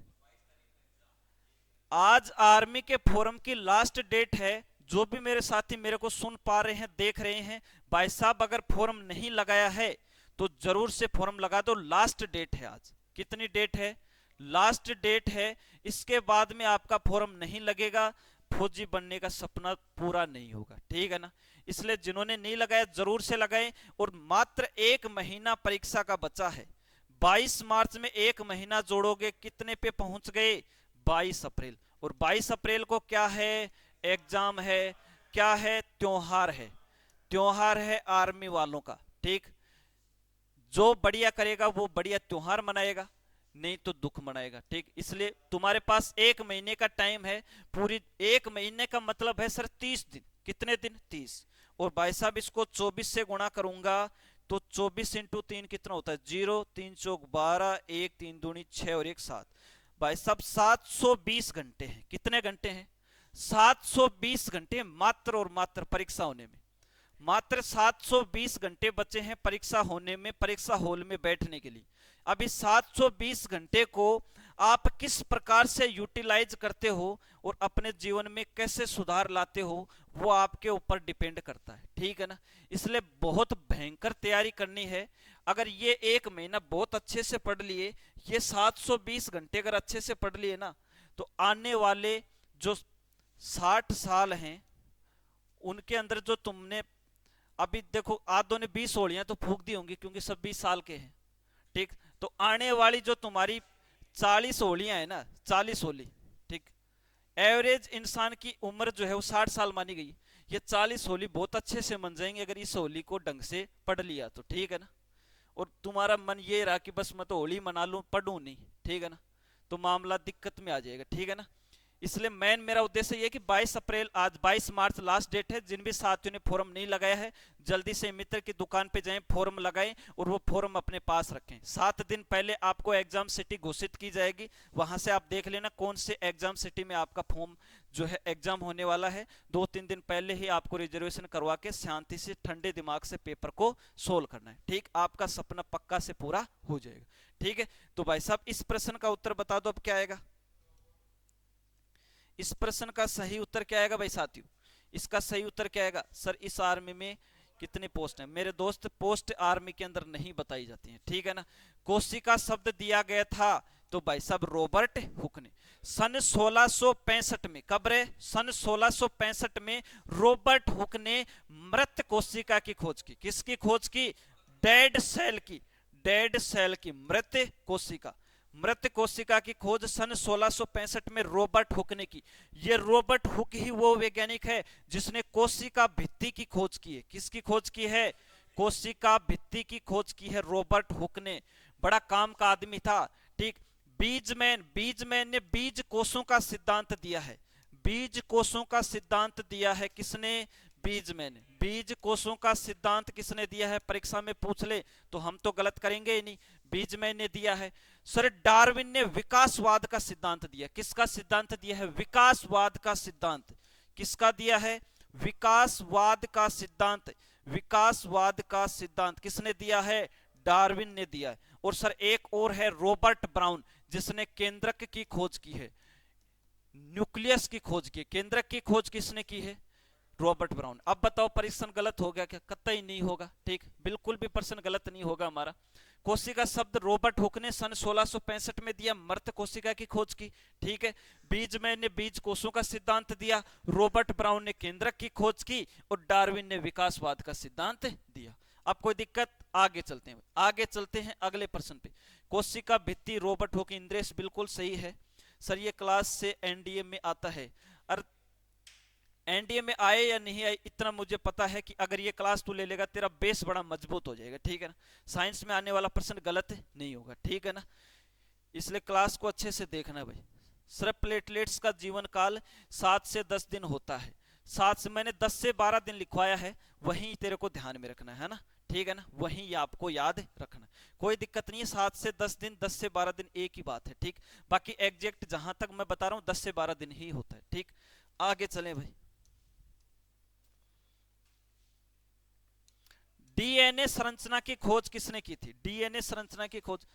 आज आर्मी के फॉर्म की लास्ट डेट है। जो भी मेरे साथी मेरे को सुन पा रहे हैं, देख रहे हैं, भाई साहब अगर फॉर्म नहीं लगाया है तो जरूर से फॉर्म लगा दो। लास्ट डेट है आज। कितनी डेट है? लास्ट डेट है। इसके बाद में आपका फॉर्म नहीं लगेगा, फौजी बनने का सपना पूरा नहीं होगा। ठीक है ना? इसलिए जिन्होंने नहीं लगाया जरूर से लगाएं। और मात्र 1 महीना परीक्षा का बचा है। 22 मार्च में 1 महीना जोड़ोगे, कितने पे पहुंच गए? 22 अप्रैल। और 22 अप्रैल को क्या है? एग्जाम है। क्या है? त्योहार है। त्योहार है आर्मी वालों का। ठीक, जो बढ़िया करेगा वो बढ़िया त्योहार मनाएगा, नहीं तो दुख मनाएगा। ठीक, इसलिए तुम्हारे पास 1 महीने का टाइम है। पूरी 1 महीने का मतलब है सर 30 दिन। कितने दिन? 30। और भाई साहब इसको 24 से गुणा करूंगा तो 24 इंटू 3 कितना होता है 0, 3 चौक 12, 1 3 दूनी 6 और 1 7। भाई साहब 720 घंटे हैं। कितने घंटे हैं? 720 घंटे मात्र और मात्र परीक्षा होने में। मात्र 720 घंटे बचे हैं परीक्षा होने में, परीक्षा हॉल में बैठने के लिए। अब इस 720 घंटे को आप किस प्रकार से यूटिलाइज करते हो और अपने जीवन में कैसे सुधार लाते हो वो आपके ऊपर डिपेंड करता है, ठीक है ना। इसलिए बहुत भयंकर तैयारी करनी है। अगर ये एक महीना बहुत अच्छे से पढ़ लिए, ये 720 घंटे अगर अच्छे से पढ़ लिए ना, तो आने वाले जो 60 साल हैं उनके अंदर जो तुमने अभी देखो आधों ने 20 होलियां तो फूक दी होंगी क्योंकि सब 20 साल के हैं, ठीक। तो आने वाली जो तुम्हारी 40 होलियां है ना, 40 होली, ठीक, एवरेज इंसान की उम्र जो है वो 60 साल मानी गई। ये 40 होली बहुत अच्छे से मन जाएंगे अगर इस होली को ढंग से पढ़ लिया तो, ठीक है ना। और तुम्हारा मन ये रहा कि बस मैं तो होली मना लूं, पढ़ूं नहीं, ठीक है ना, तो मामला दिक्कत में आ जाएगा, ठीक है ना। इसलिए मेन मेरा उद्देश्य ये कि 22 अप्रैल, आज 22 मार्च लास्ट डेट है। जिन भी साथियों ने फॉर्म नहीं लगाया है जल्दी से मित्र की दुकान पे जाएं, फॉर्म लगाएं और वो फॉर्म अपने पास रखें। 7 दिन पहले आपको एग्जाम सिटी घोषित की जाएगी, वहां से आप देख लेना कौन से एग्जाम सिटी में आपका फॉर्म जो है एग्जाम होने वाला है। 2-3 दिन पहले ही आपको रिजर्वेशन करवा के शांति से ठंडे दिमाग से पेपर को सोल्व करना है, ठीक। आपका सपना पक्का से पूरा हो जाएगा, ठीक है। तो भाई साहब इस प्रश्न का उत्तर बता दो अब क्या आएगा। इस प्रश्न का सही उत्तर क्या आएगा भाई साथियों? इसका सही उत्तर क्या आएगा? सर इस आर्मी में कितने पोस्ट हैं? मेरे दोस्त पोस्ट आर्मी के अंदर नहीं बताई जाती हैं, ठीक है ना। कोशिका शब्द दिया गया था तो भाई साहब रॉबर्ट हुक ने सन 1665 में, कब रे? सन 1665 में रॉबर्ट हुक ने मृत कोशिका की खोज की। किसकी खोज की? डेड सेल की, डेड सेल की, मृत कोशिका। मृत कोशिका की खोज सन 1665 में रॉबर्ट हुक ने की। ये रॉबर्ट हुक ही वो वैज्ञानिक है जिसने कोशिका भित्ति की खोज की है। किसकी खोज की है? कोशिका भित्ति की खोज की है रॉबर्ट हुक ने। बड़ा काम का आदमी था, ठीक। बीजमैन, बीजमैन ने बीज कोषों का सिद्धांत दिया है। बीज कोषों का सिद्धांत दिया है किसने? बीजमैन। बीज कोषों का सिद्धांत किसने दिया है? परीक्षा में पूछ ले तो हम तो गलत करेंगे ही नहीं, बीजमैन ने दिया है। सर डार्विन ने विकासवाद का सिद्धांत दिया। किसका सिद्धांत दिया है? विकासवाद का सिद्धांत। किसका दिया है? विकासवाद का सिद्धांत। विकासवाद का सिद्धांत किसने दिया है? डार्विन ने दिया है। और सर एक और है रॉबर्ट ब्राउन जिसने केंद्रक की खोज की है, न्यूक्लियस की खोज की। केंद्रक की खोज किसने की है? Robert brown. अब बताओ प्रश्न गलत हो गया क्या? कतई नहीं होगा, ठीक, बिल्कुल भी प्रश्न गलत नहीं होगा हमारा। कोशिका शब्द रॉबर्ट हुक ने सन 1665 में दिया, मृत कोशिका की खोज की, ठीक है। बीजमैन ने बीज कोषों का सिद्धांत दिया, रॉबर्ट ब्राउन ने केंद्रक की खोज की और डार्विन ने विकासवाद का सिद्धांत दिया। अब कोई दिक्कत? आगे चलते हैं, आगे चलते हैं अगले प्रश्न पे। कोशिका भित्ति रॉबर्ट हुक, इंद्रेश बिल्कुल सही है सर। ये क्लास से एनडीए में आता है। एनडीए में आए या नहीं आए इतना मुझे पता है कि अगर ये क्लास तू ले लेगा तेरा बेस बड़ा मजबूत हो जाएगा, ठीक है ना। साइंस में आने वाला प्रश्न गलत नहीं होगा, ठीक है ना। इसलिए क्लास को अच्छे से देखना भाई। सिर्फ प्लेटलेट्स का जीवन काल 7 से 10 दिन होता है। 7 से मैंने 10 से 12 दिन लिखवाया है, वहीं तेरे को ध्यान में रखना है ना, ठीक है ना। वहीं आपको याद रखना, कोई दिक्कत नहीं है। 7 से 10 दिन, 10 से 12 दिन एक ही बात है, ठीक। बाकी एग्जैक्ट जहां तक मैं बता रहा हूं 10 से 12 दिन ही होता है, ठीक। आगे चले भाई। डीएनए संरचना की खोज किसने की थी? डीएनए संरचना की खोज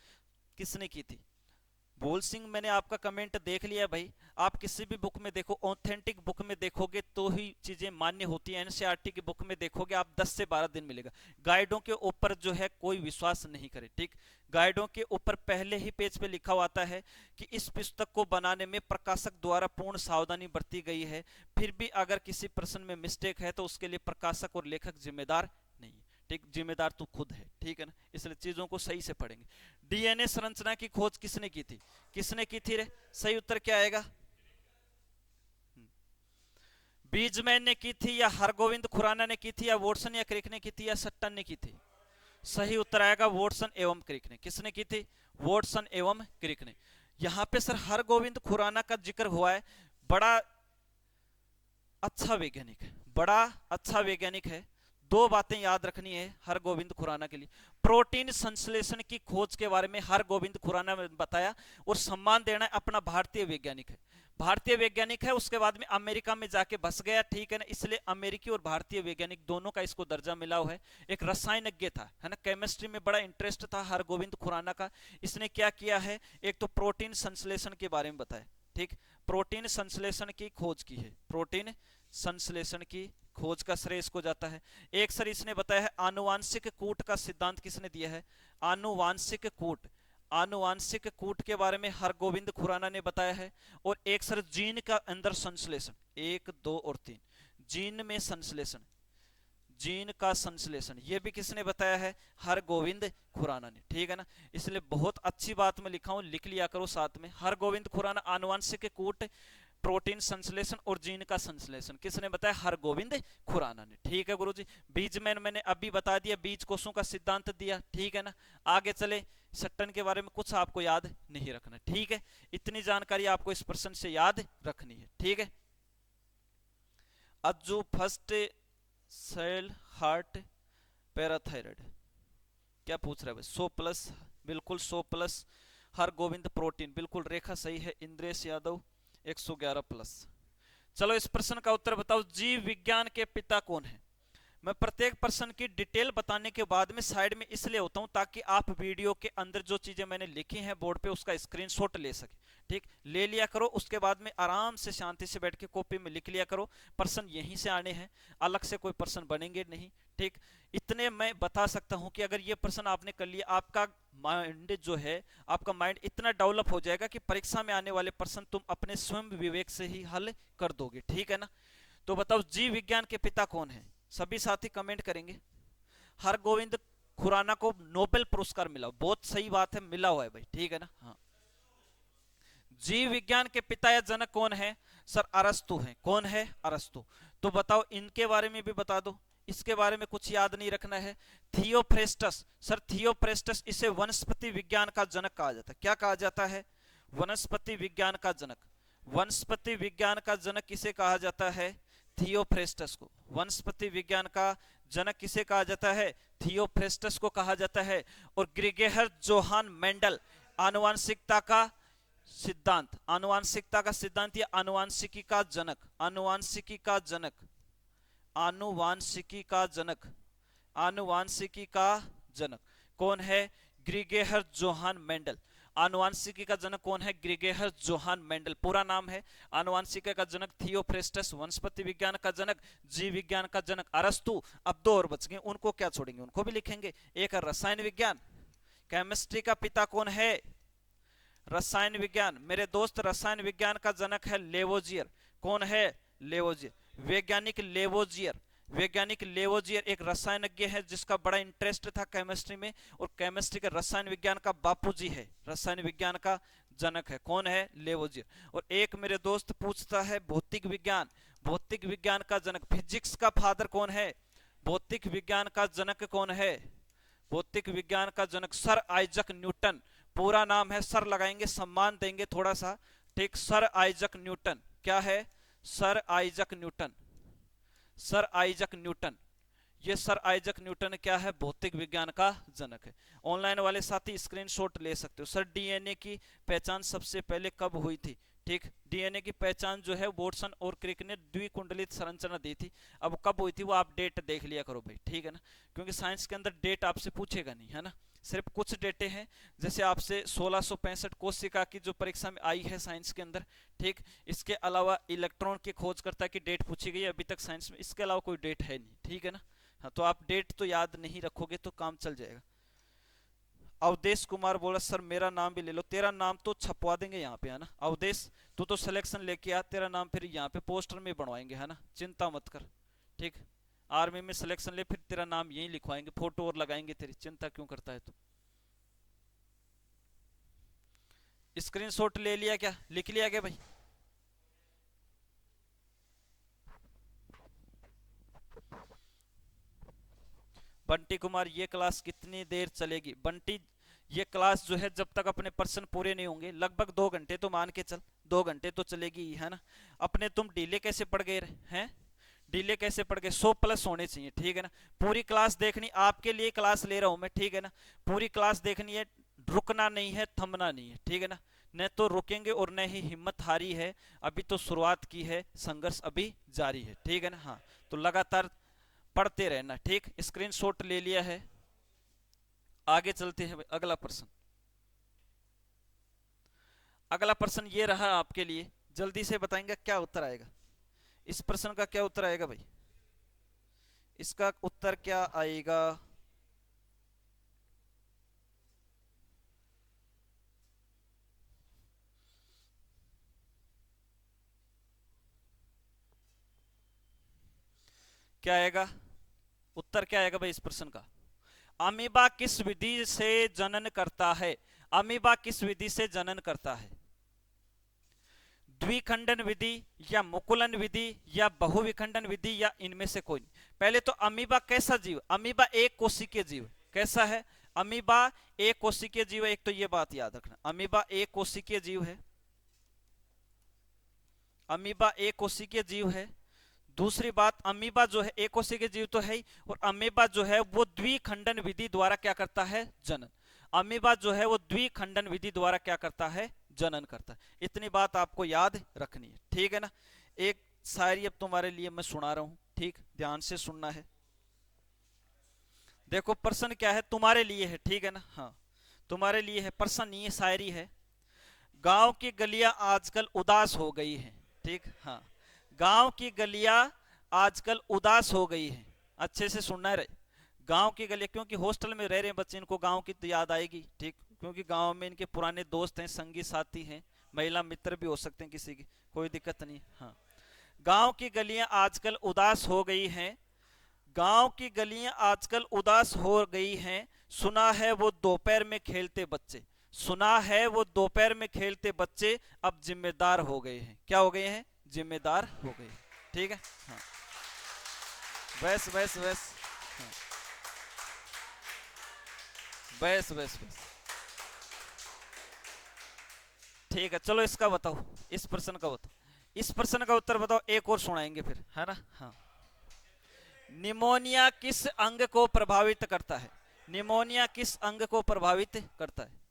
किसने की थी? बोल सिंह, मैंने आपका कमेंट देख लिया भाई। आप किसी भी बुक में देखो, ऑथेंटिक बुक में देखोगे तो ही चीजें मान्य होती है। एनसीईआरटी की बुक में देखोगे आप 10 से 12 दिन मिलेगा। गाइडों के ऊपर जो है कोई विश्वास नहीं करे, ठीक। गाइडों के ऊपर पहले ही पेज पे लिखा होता है कि इस पुस्तक को बनाने में प्रकाशक द्वारा पूर्ण सावधानी बरती गई है। फिर भी अगर किसी प्रश्न में मिस्टेक है तो उसके लिए प्रकाशक और लेखक जिम्मेदार नहीं, ठीक। जिम्मेदार तो खुद है, ठीक है ना। इसलिए चीजों को सही से पढ़ेंगे। डीएनए संरचना की खोज किसने की थी? किसने की थी रे? सही उत्तर क्या आएगा? बीजमैन ने की थी या हरगोविंद खुराना ने की थी या वॉटसन या क्रिक ने की थी या सट्टन ने की थी? सही उत्तर आएगा वॉटसन एवं क्रिक ने। किसने की थी? वॉटसन एवं क्रिक ने। यहां पे सर हरगोविंद खुराना का जिक्र हुआ है, बड़ा अच्छा वैज्ञानिक है, बड़ा अच्छा वैज्ञानिक है। दो बातें याद रखनी है हरगोविंद खुराना के लिए। प्रोटीन संश्लेषण की खोज के बारे में हरगोविंद खुराना ने बताया, और सम्मान देना है अपना भारतीय वैज्ञानिक है। भारतीय वैज्ञानिक है, उसके बाद में अमेरिका में जाके बस गया, ठीक है ना, इसलिए अमेरिकी और भारतीय वैज्ञानिक दोनों का इसको दर्जा मिला हुआ है। एक रसायनज्ञ था, है ना, केमिस्ट्री में बड़ा इंटरेस्ट था हरगोविंद खुराना का। इसने क्या किया है, एक तो प्रोटीन संश्लेषण के बारे में बताया, ठीक, प्रोटीन संश्लेषण की खोज की है, प्रोटीन संश्लेषण की खोज का श्रेय इसको जाता है। एक सर इसने बताया है आनुवांशिक कूट का सिद्धांत किसने दिया है, आनुवांशिक कूट, आनुवांशिक कूट के बारे में हरगोविंद खुराना ने बताया है। और एक सर जीन का अंदर संश्लेषण, 1 2 और 3, जीन में संश्लेषण, जीन का संश्लेषण, ये भी किसने बताया है, हरगोविंद खुराना ने, ठीक है ना। इसलिए बहुत अच्छी बात मैं लिखा हूं, लिख लिया करो साथ में। हरगोविंद खुराना आनुवांशिक कूट, प्रोटीन संश्लेषण और जीन का संश्लेषण किसने बताया, हरगोविंद खुराना ने, ठीक है गुरुजी। बीज मैंने अभी बता दिया, बीज कोषों का सिद्धांत दिया, ठीक है ना। आगे चले, सट्टन के बारे में कुछ आपको याद नहीं रखना, ठीक है, इतनी जानकारी आपको इस प्रश्न से याद रखनी है, ठीक है। अज्जू फर्स्ट सेल हार्ट पैराथायराइड, क्या पूछ रहा है भाई, 100+, बिल्कुल 100+। हरगोविंद प्रोटीन, बिल्कुल रेखा सही है। इंद्रेश यादव 111+। चलो इस प्रश्न का उत्तर बताओ, जीव विज्ञान के पिता कौन है। मैं प्रत्येक प्रश्न की डिटेल बताने के बाद में साइड में इसलिए होता हूं ताकि आप वीडियो के अंदर जो चीजें मैंने लिखी हैं बोर्ड पे उसका स्क्रीनशॉट ले सके, ठीक, ले लिया करो। उसके बाद में आराम से शांति से बैठ के कॉपी में लिख लिया करो। प्रश्न यहीं से आने हैं, अलग से कोई प्रश्न बनेंगे नहीं, ठीक। इतने मैं बता सकता हूं कि अगर ये प्रश्न आपने कर लिया, आपका माइंड जो है, आपका माइंड इतना डेवलप हो जाएगा कि परीक्षा में आने वाले प्रश्न तुम अपने स्वयं विवेक से ही हल कर दोगे, ठीक है ना। तो बताओ जीव विज्ञान के पिता कौन है, सभी साथी कमेंट करेंगे। हरगोविंद खुराना को नोबेल पुरस्कार मिला, बहुत सही बात है, मिला हुआ है भाई, ठीक है ना। हाँ, जीव विज्ञान के पिता या जनक कौन है, सर अरस्तु हैं। कौन है, अरस्तु। तो बताओ इनके बारे में भी बता दो, इसके बारे में कुछ याद नहीं रखना है। थियोफ्रेस्टस, सर थियोफ्रेस्टस, इसे वनस्पति विज्ञान का जनक कहा जाता है। क्या कहा जाता है, वनस्पति विज्ञान का जनक। वनस्पति विज्ञान का जनक किसे कहा जाता है, थियोफ्रेस्टस को। वनस्पति विज्ञान का जनक किसे कहा जाता है, थियोफ्रेस्टस को कहा जाता है। और ग्रिगोयर जोहान मेंडल, आनुवांशिकता का सिद्धांत, आनुवांशिकता का सिद्धांत या आनुवांशिकी का जनक, आनुवांशिकी का जनक, आनुवांशिकी का जनक, आनुवांशिकी का जनक कौन है, ग्रिगोयर जोहान मेंडल। आनुवांशिकी का जनक कौन है, ग्रिगोयर जोहान मेंडल, पूरा नाम है। आनुवांशिकी का जनक थियोफ्रेस्टस, वनस्पति विज्ञान का जनक, जीव विज्ञान का जनक अरस्तु। अब 2 और बच गए, उनको क्या छोड़ेंगे, उनको भी लिखेंगे। एक है रसायन विज्ञान, केमिस्ट्री का पिता कौन है, रसायन विज्ञान, मेरे दोस्त रसायन विज्ञान का जनक है लेवोजियर। कौन है, लेवोजियर, वैज्ञानिक लेवोजियर। वैज्ञानिक लेवोजियर एक रसायनज्ञ है जिसका बड़ा इंटरेस्ट था केमिस्ट्री में, और केमिस्ट्री के रसायन विज्ञान का बापूजी है, रसायन विज्ञान का जनक है। कौन है, लेवोजियर। और एक मेरे दोस्त पूछता है भौतिक विज्ञान, भौतिक विज्ञान का जनक, फिजिक्स का फादर कौन है, भौतिक विज्ञान का जनक कौन है, भौतिक विज्ञान का जनक सर आइजक न्यूटन। पूरा नाम है, सर लगाएंगे, सम्मान देंगे थोड़ा सा, ठीक, सर आइजक न्यूटन। क्या है, sir Isaac Newton, sir Isaac Newton. ये सर आइजक न्यूटन क्या है, भौतिक विज्ञान का जनक है। ऑनलाइन वाले साथी स्क्रीनशॉट ले सकते हो। सर डीएनए की पहचान सबसे पहले कब हुई थी, ठीक, डीएनए की पहचान जो है वॉटसन और क्रिक ने द्विकुंडलित संरचना दी थी। अब कब हुई थी वो आप डेट देख लिया करो भाई, ठीक है ना, क्योंकि साइंस के अंदर डेट आपसे पूछेगा नहीं, है ना, सिर्फ कुछ डेटे हैं। जैसे आपसे 1665 कोशिका की जो परीक्षा में आई है साइंस के अंदर, ठीक, इसके अलावा इलेक्ट्रॉन की खोजकर्ता की डेट पूछी गई अभी तक साइंस में, इसके अलावा कोई डेट है नहीं, ठीक है ना। हाँ, तो आप डेट तो याद नहीं रखोगे तो काम चल जाएगा। अवधेश कुमार बोला सर मेरा नाम भी ले लो, तेरा नाम तो छपवा देंगे यहाँ पे, है ना अवधेश, तू तो सिलेक्शन लेके आ, तेरा नाम फिर यहाँ पे पोस्टर में बनवाएंगे, है ना, चिंता मत कर, ठीक। आर्मी में सिलेक्शन ले, फिर तेरा नाम यहीं लिखवाएंगे, फोटो और लगाएंगे तेरी, चिंता क्यों करता है तू। स्क्रीनशॉट ले लिया क्या, लिख लिया क्या भाई। बंटी कुमार ये क्लास कितनी देर चलेगी, बंटी ये क्लास जो है जब तक अपने प्रश्न पूरे नहीं होंगे, लगभग 2 घंटे तो मान के चल, 2 घंटे तो चलेगी, है ना। अपने तुम ढीले कैसे पड़ गए हैं, डिले कैसे पड़ गए, 100 प्लस होने चाहिए, ठीक है ना। पूरी क्लास देखनी, आपके लिए क्लास ले रहा हूं मैं, ठीक है ना। पूरी क्लास देखनी है, रुकना नहीं है, थमना नहीं है, ठीक है ना। न तो रुकेंगे और न ही हिम्मत हारी है, अभी तो शुरुआत की है, संघर्ष अभी जारी है, ठीक है ना। हाँ, तो लगातार पढ़ते रहना, ठीक। स्क्रीनशॉट ले लिया है, आगे चलते हैं अगला प्रश्न। अगला प्रश्न ये रहा आपके लिए, जल्दी से बताएंगे क्या उत्तर आएगा। इस प्रश्न का क्या उत्तर आएगा भाई, इसका उत्तर क्या आएगा। क्या आएगा, उत्तर क्या आएगा भाई इस प्रश्न का। अमीबा किस विधि से जनन करता है, अमीबा किस विधि से जनन करता है। द्विखंडन विधि या मुकुलन विधि या बहुविखंडन विधि या इनमें से कोई नहीं। पहले तो अमीबा कैसा जीव, अमीबा एक कोशिकीय जीव, कैसा है, अमीबा एक कोशिकीय जीव है। एक तो ये बात याद रखना, अमीबा एक कोशिकीय जीव है, अमीबा एक कोशिकीय जीव है। दूसरी बात, अमीबा जो है एक कोशिकीय जीव तो है ही, और अमीबा जो है वो द्विखंडन विधि द्वारा क्या करता है, जनन। अमीबा जो है वो द्विखंडन विधि द्वारा क्या करता है, जनन करता है। इतनी बात आपको याद रखनी है, ठीक है ना। एक शायरी अब तुम्हारे लिए मैं सुना रहा हूं, ठीक, ध्यान से सुनना है। देखो प्रश्न क्या है, तुम्हारे लिए है, ठीक है ना। हाँ, तुम्हारे लिए है प्रश्न, ये शायरी है। गांव की गलियां आजकल उदास हो गई हैं, ठीक। हाँ, गांव की गलियां आजकल उदास हो गई हैं, अच्छे से सुनना है। गांव की गलियां, क्योंकि हॉस्टल में रह रहे हैं बच्चे, इनको गांव की तो याद आएगी, ठीक, क्योंकि गांव में इनके पुराने दोस्त हैं, संगी साथी हैं, महिला मित्र भी हो सकते हैं किसी की, कोई दिक्कत नहीं। हाँ, गांव की गलियां आजकल उदास हो गई हैं, गांव की गलियां आजकल उदास हो गई हैं, सुना है वो दोपहर में खेलते बच्चे, सुना है वो दोपहर में खेलते बच्चे अब जिम्मेदार हो गए हैं। क्या हो गए हैं, जिम्मेदार हो गए, ठीक है। हाँ, बस बस बस, हाँ, बस बस बस, ठीक है। चलो इसका बताओ, इस प्रश्न का बताओ, इस प्रश्न का उत्तर बताओ, एक और सुनाएंगे फिर, है ना। हाँ, निमोनिया किस अंग को प्रभावित करता है, निमोनिया किस अंग को प्रभावित करता है।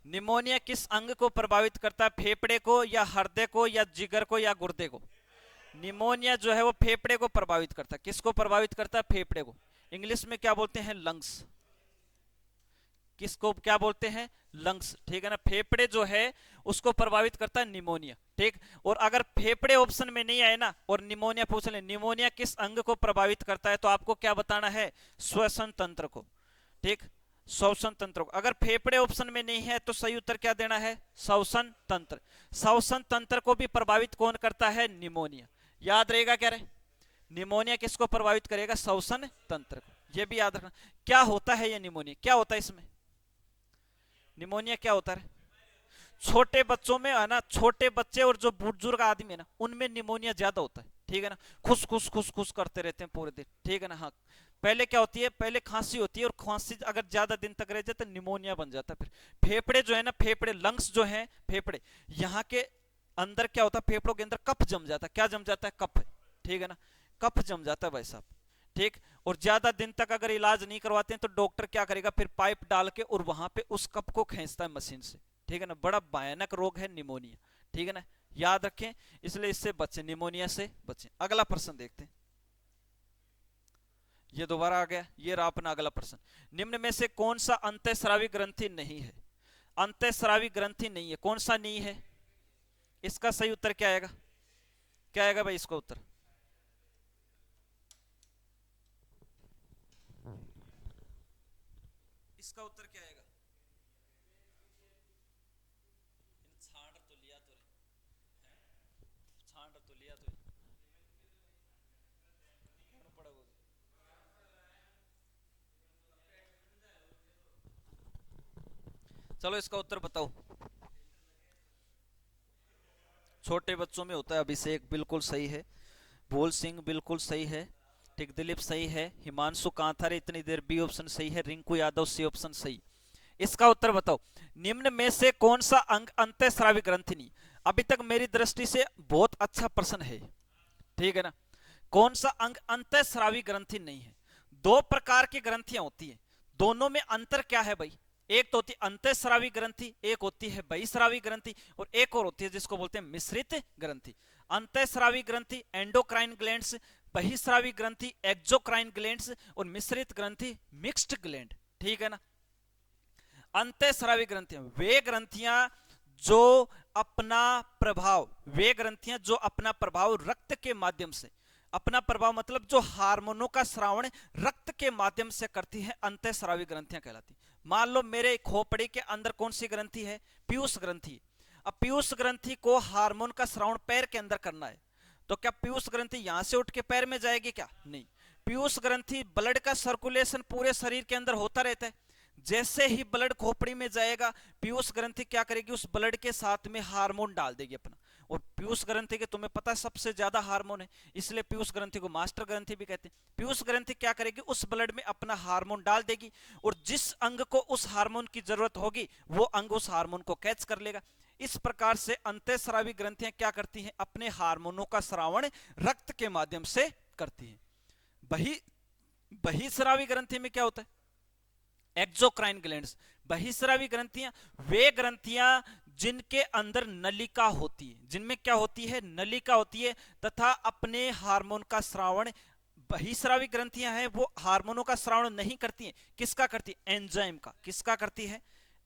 निमोनिया किस अंग को प्रभावित करता है, फेफड़े को या हृदय को या जिगर को या गुर्दे को। निमोनिया जो है वो फेफड़े को प्रभावित करता है, किसको प्रभावित करता है, फेफड़े को। इंग्लिश में क्या बोलते हैं, लंग्स, किसको क्या बोलते हैं, लंग्स, ठीक है ना। फेफड़े जो है उसको प्रभावित करता है निमोनिया, ठीक। और अगर फेफड़े ऑप्शन में नहीं आए ना और निमोनिया पूछ ले, निमोनिया किस अंग को प्रभावित करता है, तो आपको क्या बताना है, श्वसन तंत्र को, ठीक, श्वसन तंत्र को। अगर फेफड़े ऑप्शन में नहीं है तो सही उत्तर क्या देना है, श्वसन तंत्र। श्वसन तंत्र को भी प्रभावित कौन करता है, निमोनिया। याद रहेगा क्या रहे, निमोनिया किसको प्रभावित करेगा, श्वसन तंत्र को, यह भी याद रखना। क्या होता है ये निमोनिया, क्या होता है इसमें, निमोनिया क्या होता है। छोटे बच्चों में है ना, छोटे बच्चे और जो बुजुर्ग आदमी है ना, उनमें निमोनिया ज्यादा होता है, ठीक है ना। खुश खुश खुश खुश करते रहते हैं पूरे दिन, ठीक है ना। हाँ, पहले क्या होती है, पहले खांसी होती है, और खांसी अगर ज्यादा दिन तक रह जाए तो निमोनिया बन जाता है। फिर फेफड़े जो है ना, फेफड़े लंग्स जो है, फेफड़े, यहाँ के अंदर क्या होता है, फेफड़ों के अंदर कफ जम जाता है, क्या जम जाता है, कफ, ठीक है ना, कफ जम जाता है भाई साहब, ठीक। और ज्यादा दिन तक अगर इलाज नहीं करवाते हैं तो डॉक्टर क्या करेगा, फिर पाइप डाल के और वहां पे उस कप को खींचता है मशीन से, ठीक है ना। बड़ा भयानक रोग है निमोनिया, ठीक है ना, याद रखें, इसलिए इससे बचें, निमोनिया से बचें। अगला प्रश्न देखते हैं, ये दोबारा आ गया, ये रहा अपना अगला प्रश्न। निम्न में से कौन सा अंतःस्रावी ग्रंथि नहीं है, अंतःस्रावी ग्रंथि नहीं है, कौन सा नहीं है, इसका सही उत्तर क्या आएगा, क्या आएगा भाई इसका उत्तर। इसका उत्तर क्या आएगा, छाड़ तो लिया तो छाड़ तो लिया तो पड़ा वो। चलो इसका उत्तर बताओ। छोटे बच्चों में होता है, अभिषेक बिल्कुल सही है, भोल सिंह बिल्कुल सही है, ठीक, दिलीप सही है, हिमांशु कांथारे इतनी देर बी ऑप्शन सही है, रिंकू यादव सी ऑप्शन सही। इसका उत्तर बताओ, निम्न में से कौन सा अंग अंतःस्रावी ग्रंथि नहीं। अभी तक मेरी दृष्टि से बहुत अच्छा प्रश्न है, ठीक है ना। कौन सा अंग अंतःस्रावी ग्रंथि नहीं है? दो प्रकार की ग्रंथियां होती है, दोनों में अंतर क्या है भाई? एक तो होती है अंतःस्रावी ग्रंथि, एक होती है बहिस्रावी ग्रंथि, और एक और होती है जिसको बोलते हैं मिश्रित ग्रंथि। अंतःस्रावी ग्रंथि एंडोक्राइन ग्लैंड्स, बहिस्रावी ग्रंथि एक्सोक्राइन ग्लैंड्स, और मिश्रित ग्रंथि मिक्स्ड ग्लैंड, ठीक है ना। अंतःस्रावी ग्रंथियां वे ग्रंथियां जो अपना प्रभाव, वे ग्रंथियां जो अपना प्रभाव रक्त के माध्यम से, अपना प्रभाव मतलब जो हार्मोनों का स्रावण रक्त के माध्यम से करती है, अंतःस्रावी ग्रंथियां कहलाती। मान लो मेरे खोपड़ी के अंदर कौन सी ग्रंथि है? पीयूष ग्रंथि। अब पीयूष ग्रंथि को हार्मोन का स्रावण पैर के अंदर करना है, तो क्या पीयूष ग्रंथि यहां से उठ के पैर में जाएगी? क्या नहीं। पीयूष ग्रंथि ब्लड का सर्कुलेशन पूरे शरीर के अंदर होता रहता है, जैसे ही ब्लड खोपड़ी में जाएगा, पीयूष ग्रंथि क्या करेगी? उस ब्लड के साथ में हार्मोन डाल देगी अपना। और पीयूष ग्रंथि के तुम्हें पता है सबसे ज्यादा हार्मोन है, इसलिए पीयूष ग्रंथि को मास्टर ग्रंथि भी कहते हैं। पीयूष ग्रंथि क्या करेगी? उस ब्लड में अपना हार्मोन डाल देगी, और जिस अंग को उस हार्मोन की जरूरत होगी वो अंग उस हार्मोन को कैच कर लेगा। इस प्रकार से अंतःस्रावी ग्रंथियां क्या करती हैं? अपने हार्मोनों का स्रावण रक्त के माध्यम से करती हैं। बहिस्रावी ग्रंथि में क्या होता है? Exocrine glands. बहिस्रावी ग्रंथियां वे ग्रंथियां जिनके अंदर नलिका होती है, जिनमें क्या होती है? नलिका होती है, तथा अपने हार्मोन का स्रावण, बहिस्रावी ग्रंथियां हैं वो हार्मोनों का स्रावण नहीं करती हैं। किसका करती है? एंजाइम का। किसका करती है?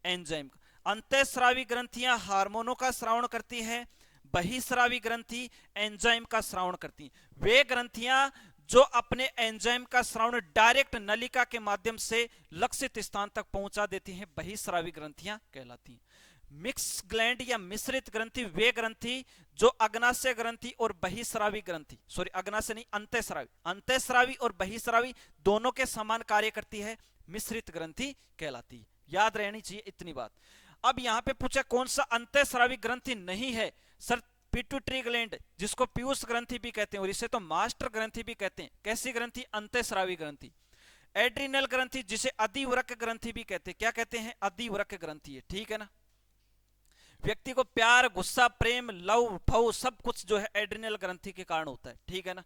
एंजाइम का। अंतःस्रावी ग्रंथियां हार्मोनों का स्रावण करती हैं, बहिस्रावी ग्रंथि एंजाइम का स्रावण करती हैं। वे ग्रंथियां जो अपने एंजाइम का स्रावण डायरेक्ट नलिका के माध्यम से लक्षित स्थान तक पहुंचा देती हैं, बहिस्रावी ग्रंथियां कहलाती हैं। मिक्स ग्लैंड या मिश्रित ग्रंथि वे ग्रंथि जो अग्नाशय ग्रंथि और बहिस्रावी ग्रंथि, सॉरी अग्नाशय नहीं, अंतःस्रावी, अंतःस्रावी और बहिस्रावी दोनों के समान कार्य करती है, मिश्रित ग्रंथि कहलाती है। याद रहनी चाहिए इतनी बात। अब यहां पे पूछा कौन सा अंतःस्रावी ग्रंथि नहीं है? सर पिट्यूटरी ग्लैंड, जिसको पीयूष ग्रंथि भी कहते हैं, और इसे तो मास्टर ग्रंथि भी कहते हैं। कैसी ग्रंथि? अंतःस्रावी ग्रंथि। एड्रिनल ग्रंथि, जिसे अधिवृक्क ग्रंथि भी कहते हैं। क्या कहते हैं? अधिवृक्क ग्रंथि है, ठीक है ना। व्यक्ति को प्यार, गुस्सा, प्रेम, लव, भव सब कुछ जो है एड्रिनल ग्रंथि के कारण होता है, ठीक है ना।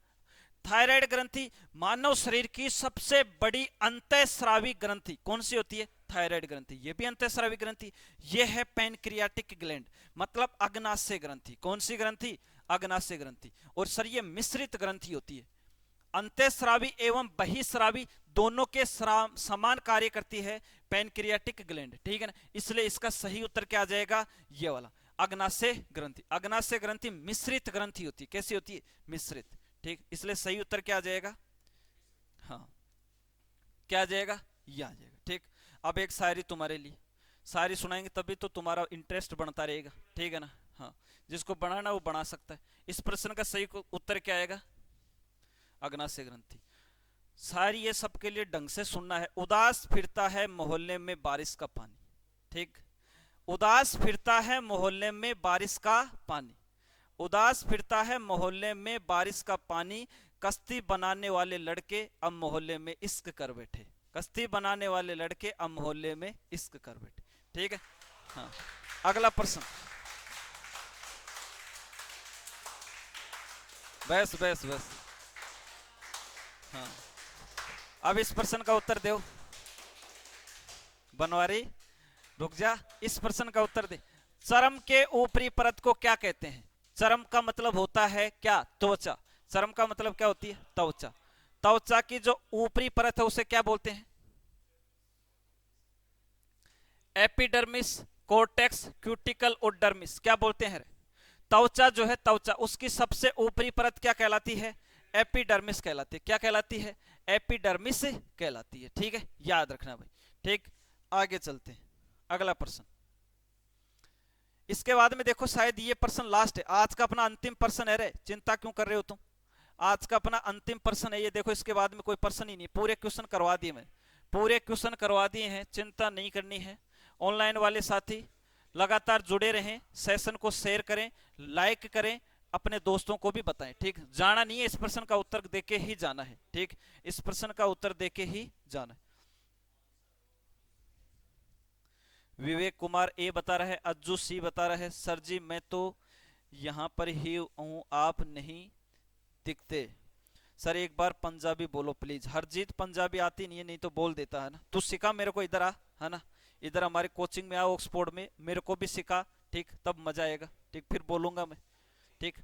थायराइड ग्रंथि, मानव शरीर की सबसे बड़ी अंतःस्रावी ग्रंथि कौन सी होती है? थायराइड ग्रंथि। ये भी अंतःस्रावी ग्रंथि। ये है पैनक्रियाटिक ग्लैंड, मतलब अग्नाशय ग्रंथि। कौन सी ग्रंथि? अग्नाशय ग्रंथि। और सर ये मिश्रित ग्रंथि होती है। अंतःस्रावी एवं बहिस्रावी दोनों के समान कार्य करती है पैनक्रियाटिक ग्लैंड, ठीक है ना। इसलिए इसका सही उत्तर क्या आ जाएगा? ये वाला, अग्नाशय ग्रंथि। अग्नाशय ग्रंथि मिश्रित ग्रंथि होती है। कैसी होती है? मिश्रित, ठीक। इसलिए सही उत्तर क्या आ जाएगा? हाँ, क्या आ जाएगा? ये आ जाएगा, ठीक। अब एक शायरी तुम्हारे लिए, शायरी सुनाएंगे तभी तो तुम्हारा इंटरेस्ट बनता रहेगा, ठीक है ना। हाँ, जिसको बनाना वो बना सकता है। इस प्रश्न का सही उत्तर क्या आएगा? अग्नाशय ग्रंथि। सारी ये सबके लिए ढंग से सुनना है। उदास फिरता है मोहल्ले में बारिश का पानी, ठीक। उदास फिरता है मोहल्ले में बारिश का पानी, उदास फिरता है मोहल्ले में बारिश का पानी, कश्ती बनाने वाले लड़के अब मोहल्ले में इश्क कर बैठे। कश्ती बनाने वाले लड़के अब मोहल्ले में इश्क कर बैठे, ठीक है। हाँ, अगला प्रश्न। बस बस बस। हाँ, अब इस प्रश्न का उत्तर दो। बनवारी रुक जा, इस प्रश्न का उत्तर दे। चर्म के ऊपरी परत को क्या कहते हैं? चर्म का मतलब होता है क्या? त्वचा। चर्म का मतलब क्या होती है? त्वचा। त्वचा की जो ऊपरी परत है उसे क्या बोलते हैं? एपिडर्मिस, कोर्टेक्स, क्यूटिकल और डर्मिस। क्या बोलते हैं? त्वचा जो है, त्वचा उसकी सबसे ऊपरी परत क्या कहलाती है? एपिडर्मिस कहलाती है। क्या कहलाती है? एपिडर्मिस कहलाती है, ठीक है। याद रखना भाई, ठीक। आगे चलते हैं, अगला प्रश्न। इसके बाद में देखो शायद ये प्रश्न लास्ट है, आज का अपना अंतिम प्रश्न है रे। चिंता क्यों कर रहे हो तुम? आज का अपना अंतिम प्रश्न है ये। देखो इसके बाद में कोई प्रश्न ही नहीं, पूरे क्वेश्चन करवा दिए मैं, पूरे क्वेश्चन करवा दिए हैं। चिंता नहीं करनी है। ऑनलाइन वाले साथी लगातार जुड़े रहें, सेशन को शेयर करें, लाइक करें, अपने दोस्तों को भी बताएं, ठीक। जाना नहीं है, इस प्रश्न का उत्तर देके ही जाना है, ठीक। इस प्रश्न का उत्तर देके ही जाना है। विवेक कुमार ए बता रहा है, अज्जू सी बता रहा है, सर जी मैं तो यहाँ पर ही हूँ, आप नहीं दिखते। सर एक बार पंजाबी बोलो प्लीज। हरजीत पंजाबी आती नहीं है, नहीं तो बोल देता है ना। तू सिखा मेरे को, इधर आ, है ना, इधर हमारे कोचिंग में आ ऑक्सफोर्ड में, मेरे को भी सिखा, ठीक, तब मजा आएगा, ठीक, फिर बोलूंगा मैं, ठीक।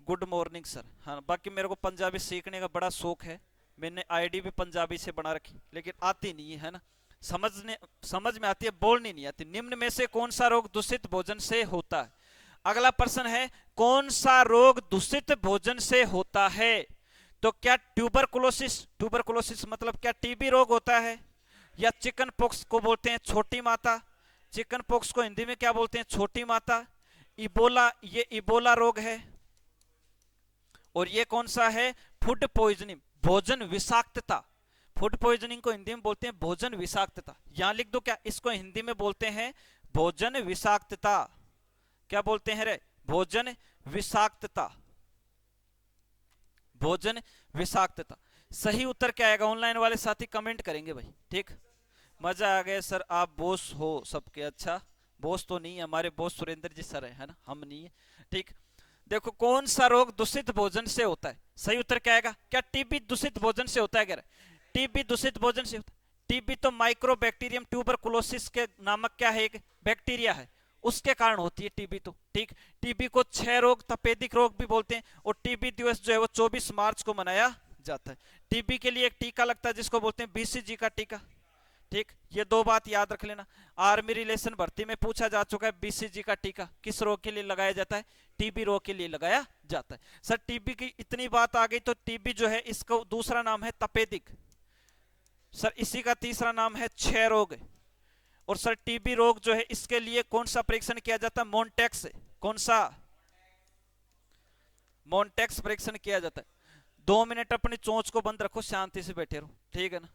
Good morning sir. हाँ, बाकी मेरे को पंजाबी सीखने का बड़ा शौक है, मैंने आईडी भी पंजाबी से बना रखी, लेकिन आती नहीं है ना, समझ में आती है, बोलनी नहीं आती। निम्न में से कौन सा रोग दूषित भोजन से होता है? अगला प्रश्न है, कौन सा रोग दूषित भोजन से होता है? तो क्या ट्यूबरकुलोसिस मतलब क्या टीबी रोग होता है, या चिकन पॉक्स को बोलते हैं छोटी माता, चिकन पॉक्स को हिंदी में क्या बोलते हैं, छोटी माता, इबोला, ये इबोला रोग है, और ये कौन सा है, फूड पॉइजनिंग, भोजन विषाक्तता। फूड पॉइजनिंग को हिंदी में बोलते हैं भोजन विषाक्तता। यहां लिख दो क्या, इसको हिंदी में बोलते हैं भोजन विषाक्तता। क्या बोलते हैं रे, भोजन विषाक्तता, भोजन विषाक्तता। सही उत्तर क्या आएगा, ऑनलाइन वाले साथी कमेंट करेंगे भाई, ठीक। मजा आ गया सर, आप बॉस हो सबके। अच्छा, बॉस तो नहीं है, हमारे बॉस सुरेंद्र जी सर है ना, हम नहीं है, ठीक। देखो कौन सा रोग दूषित भोजन से होता है, सही उत्तर क्या आएगा, क्या टीबी दूषित भोजन से होता है? क्या टीबी दूषित भोजन से होता है? टीबी तो माइक्रोबैक्टीरियम ट्यूबरकुलोसिस के नामक क्या है, एक बैक्टीरिया है, उसके कारण होती है टीबी तो, ठीक। टीबी को क्षय रोग, तपेदिक रोग भी बोलते हैं, और टीबी दिवस जो है वो 24 मार्च को मनाया जाता है। टीबी के लिए एक टीका लगता है जिसको बोलते हैं बीसीजी का टीका, ठीक। ये दो बात याद रख लेना, आर्मी रिलेशन भर्ती में पूछा जा चुका है, बीसीजी का टीका किस रोग के लिए लगाया जाता है, टीबी रोग के लिए लगाया जाता है। सर टीबी की इतनी बात आ गई, तो टीबी जो है इसका दूसरा नाम है तपेदिक, सर इसी का तीसरा नाम है क्षय रोग। और सर टीबी रोग जो है इसके लिए कौन सा परीक्षण किया जाता है, मोन्टेक्स, कौन सा, मोन्टेक्स परीक्षण किया जाता है। 2 मिनट अपनी चोंच को बंद रखो, शांति से बैठे रहो, ठीक है ना।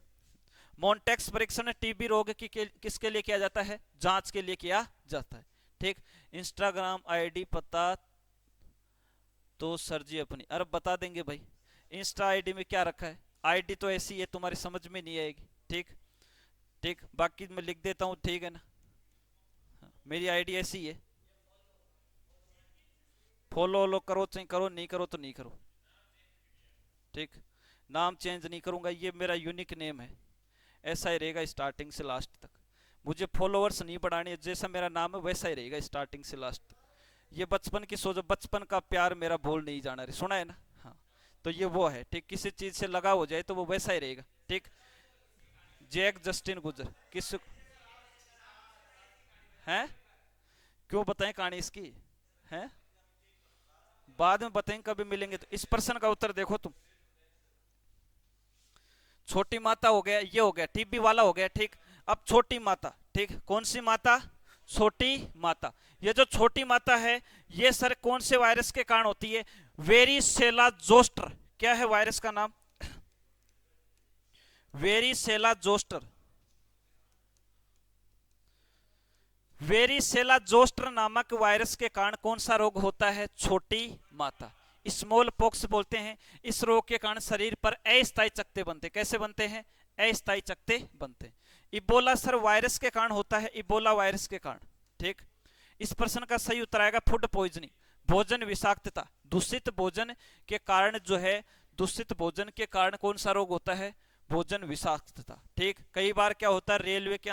मोन्टेक्स परीक्षण टीबी रोग की किसके लिए किया जाता है, जांच के लिए किया जाता है, ठीक। इंस्टाग्राम आईडी पता तो सर जी अपनी, अरे बता देंगे भाई, इंस्टा आईडी में क्या रखा है, आईडी तो ऐसी है तुम्हारी समझ में नहीं आएगी, ठीक, ठीक। बाकी मैं लिख देता हूं, ठीक है ना, मेरी आईडी ऐसी है, फॉलो करो चाहे करो, नहीं करो तो नहीं करो, ठीक। नाम चेंज नहीं करूंगा, ये मेरा यूनिक नेम है, ऐसा ही रहेगा स्टार्टिंग से लास्ट तक। मुझे फॉलोअर्स नहीं बढ़ाने, जैसा मेरा नाम है वैसा ही रहेगा स्टार्टिंग से लास्ट तक। ये बचपन की सोचो, बचपन का प्यार मेरा भूल नहीं जाना रे, सुना है ना, हाँ। तो ये वो है, ठीक, किसी चीज से लगा हो जाए तो वो वैसा ही रहेगा, ठीक। जैक जस्टिन गुजर, किस हैं, क्यों बताएं कहानी इसकी, हैं बाद में बताएंगे, कभी मिलेंगे तो। इस प्रश्न का उत्तर देखो तुम, छोटी माता हो गया, ये हो गया टीबी वाला हो गया, ठीक। अब छोटी माता, ठीक, कौन सी माता, छोटी माता। ये जो छोटी माता है ये सर कौन से वायरस के कारण होती है, वेरिसेला जोस्टर। क्या है वायरस का नाम, वेरिसेला जोस्टर। वेरिसेला जोस्टर नामक वायरस के कारण कौन सा रोग होता है, छोटी माता, स्मॉल पॉक्स बोलते हैं। इस रोग के कारण शरीर पर अस्थायी चकत्ते बनते, कैसे बनते हैं, अस्थायी चकत्ते बनते हैं। इबोला सर वायरस के कारण होता है, इबोला वायरस के कारण, ठीक। इस प्रश्न का सही उत्तर आएगा फूड पॉइजनिंग, भोजन विषाक्तता। दूषित भोजन के कारण जो है, दूषित भोजन के कारण कौन सा रोग होता है, भोजन विषाक्तता, ठीक। कई बार क्या होता है, रेलवे के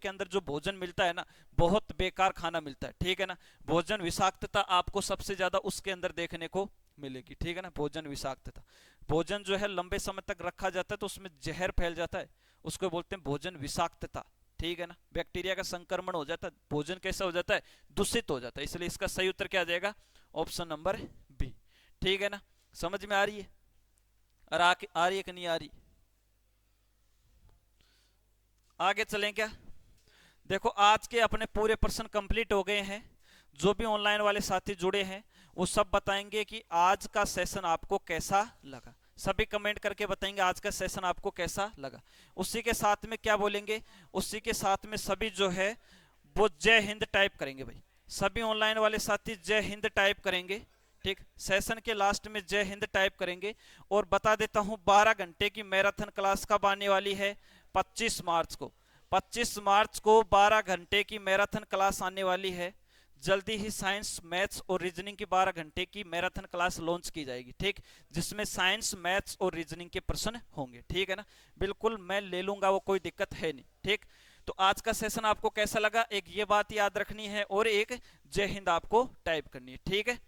अंदर जो भोजन मिलता है ना, बहुत बेकार खाना मिलता है, ठीक है ना। भोजन विषाक्तता आपको सबसे ज्यादा उसके अंदर देखने को मिलेगी, ठीक है ना। भोजन विषाक्तता, भोजन जो है लंबे समय तक रखा जाता है तो उसमें जहर फैल जाता है, उसको बोलते हैं भोजन विषाक्तता, ठीक है ना। बैक्टीरिया का संक्रमण हो जाता है, भोजन कैसा हो जाता है, दूषित हो जाता है। इसलिए इसका सही उत्तर क्या आ जाएगा, ऑप्शन नंबर बी, ठीक है ना। समझ में आ रही है, और आ रही है कि नहीं आ रही, आगे चलें क्या। देखो आज के अपने पूरे प्रश्न कंप्लीट हो गए हैं, जो भी ऑनलाइन वाले साथी जुड़े हैं वो सब बताएंगे कि आज का सेशन आपको कैसा लगा, सभी कमेंट करके बताएंगे आज का सेशन आपको कैसा लगा। उसी के साथ में क्या बोलेंगे, उसी के साथ में सभी जो है वो जय हिंद टाइप करेंगे भाई, सभी ऑनलाइन वाले साथी जय हिंद टाइप करेंगे, ठीक। सेशन के लास्ट में जय हिंद टाइप करेंगे। और बता देता हूं 12 घंटे की मैराथन क्लास कब आने वाली है, 25 मार्च को। 25 मार्च को 12 घंटे की मैराथन क्लास आने वाली है, जल्दी ही साइंस मैथ्स और रीजनिंग की 12 घंटे की मैराथन क्लास लॉन्च की जाएगी, ठीक, जिसमें साइंस मैथ्स और रीजनिंग के प्रश्न होंगे, ठीक है ना। बिल्कुल मैं ले लूंगा, वो कोई दिक्कत है नहीं, ठीक। तो आज का सेशन आपको कैसा लगा, एक ये बात याद रखनी है और एक जय हिंद आपको टाइप करनी है, ठीक है।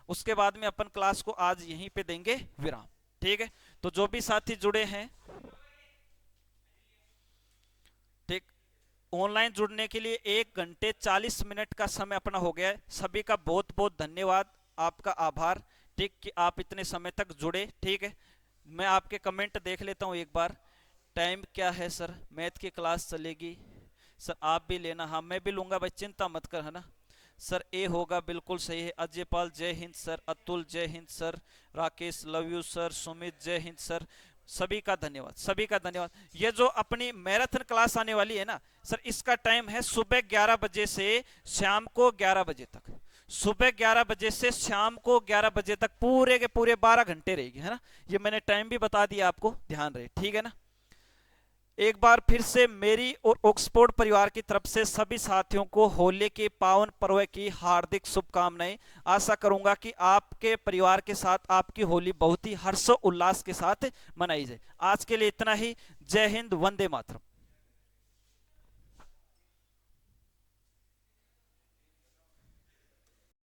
उसके बाद में अपन क्लास को आज यहीं पे देंगे विराम, ठीक है। तो जो भी साथी जुड़े हैं, ठीक, ऑनलाइन जुड़ने के लिए 1 घंटे 40 मिनट का समय अपना हो गया है। सभी का बहुत बहुत धन्यवाद, आपका आभार, ठीक, कि आप इतने समय तक जुड़े, ठीक है। मैं आपके कमेंट देख लेता हूं एक बार। टाइम क्या है सर, मैथ की क्लास चलेगी सर, आप भी लेना, हाँ मैं भी लूंगा भाई, चिंता मत कर, है ना। सर ए होगा, बिल्कुल सही है। अजय पाल जय हिंद सर, अतुल जय Hind sir, Rakesh love you sir, Sumit जय हिंद सर, सभी का धन्यवाद, सभी का धन्यवाद। ये जो अपनी मैराथन क्लास आने वाली है ना सर, इसका टाइम है सुबह 11 बजे से शाम को 11 बजे तक, सुबह 11 बजे से शाम को 11 बजे तक, पूरे के पूरे 12 घंटे रहेगी, है ना। ये मैंने टाइम भी बता दिया आपको, ध्यान रहे, ठीक है ना। एक बार फिर से मेरी और ऑक्सफोर्ड परिवार की तरफ से सभी साथियों को होली के पावन पर्व की हार्दिक शुभकामनाएं। आशा करूंगा कि आपके परिवार के साथ आपकी होली बहुत ही हर्षोल्लास के साथ मनाई जाए। आज के लिए इतना ही। जय हिंद, वंदे मातरम।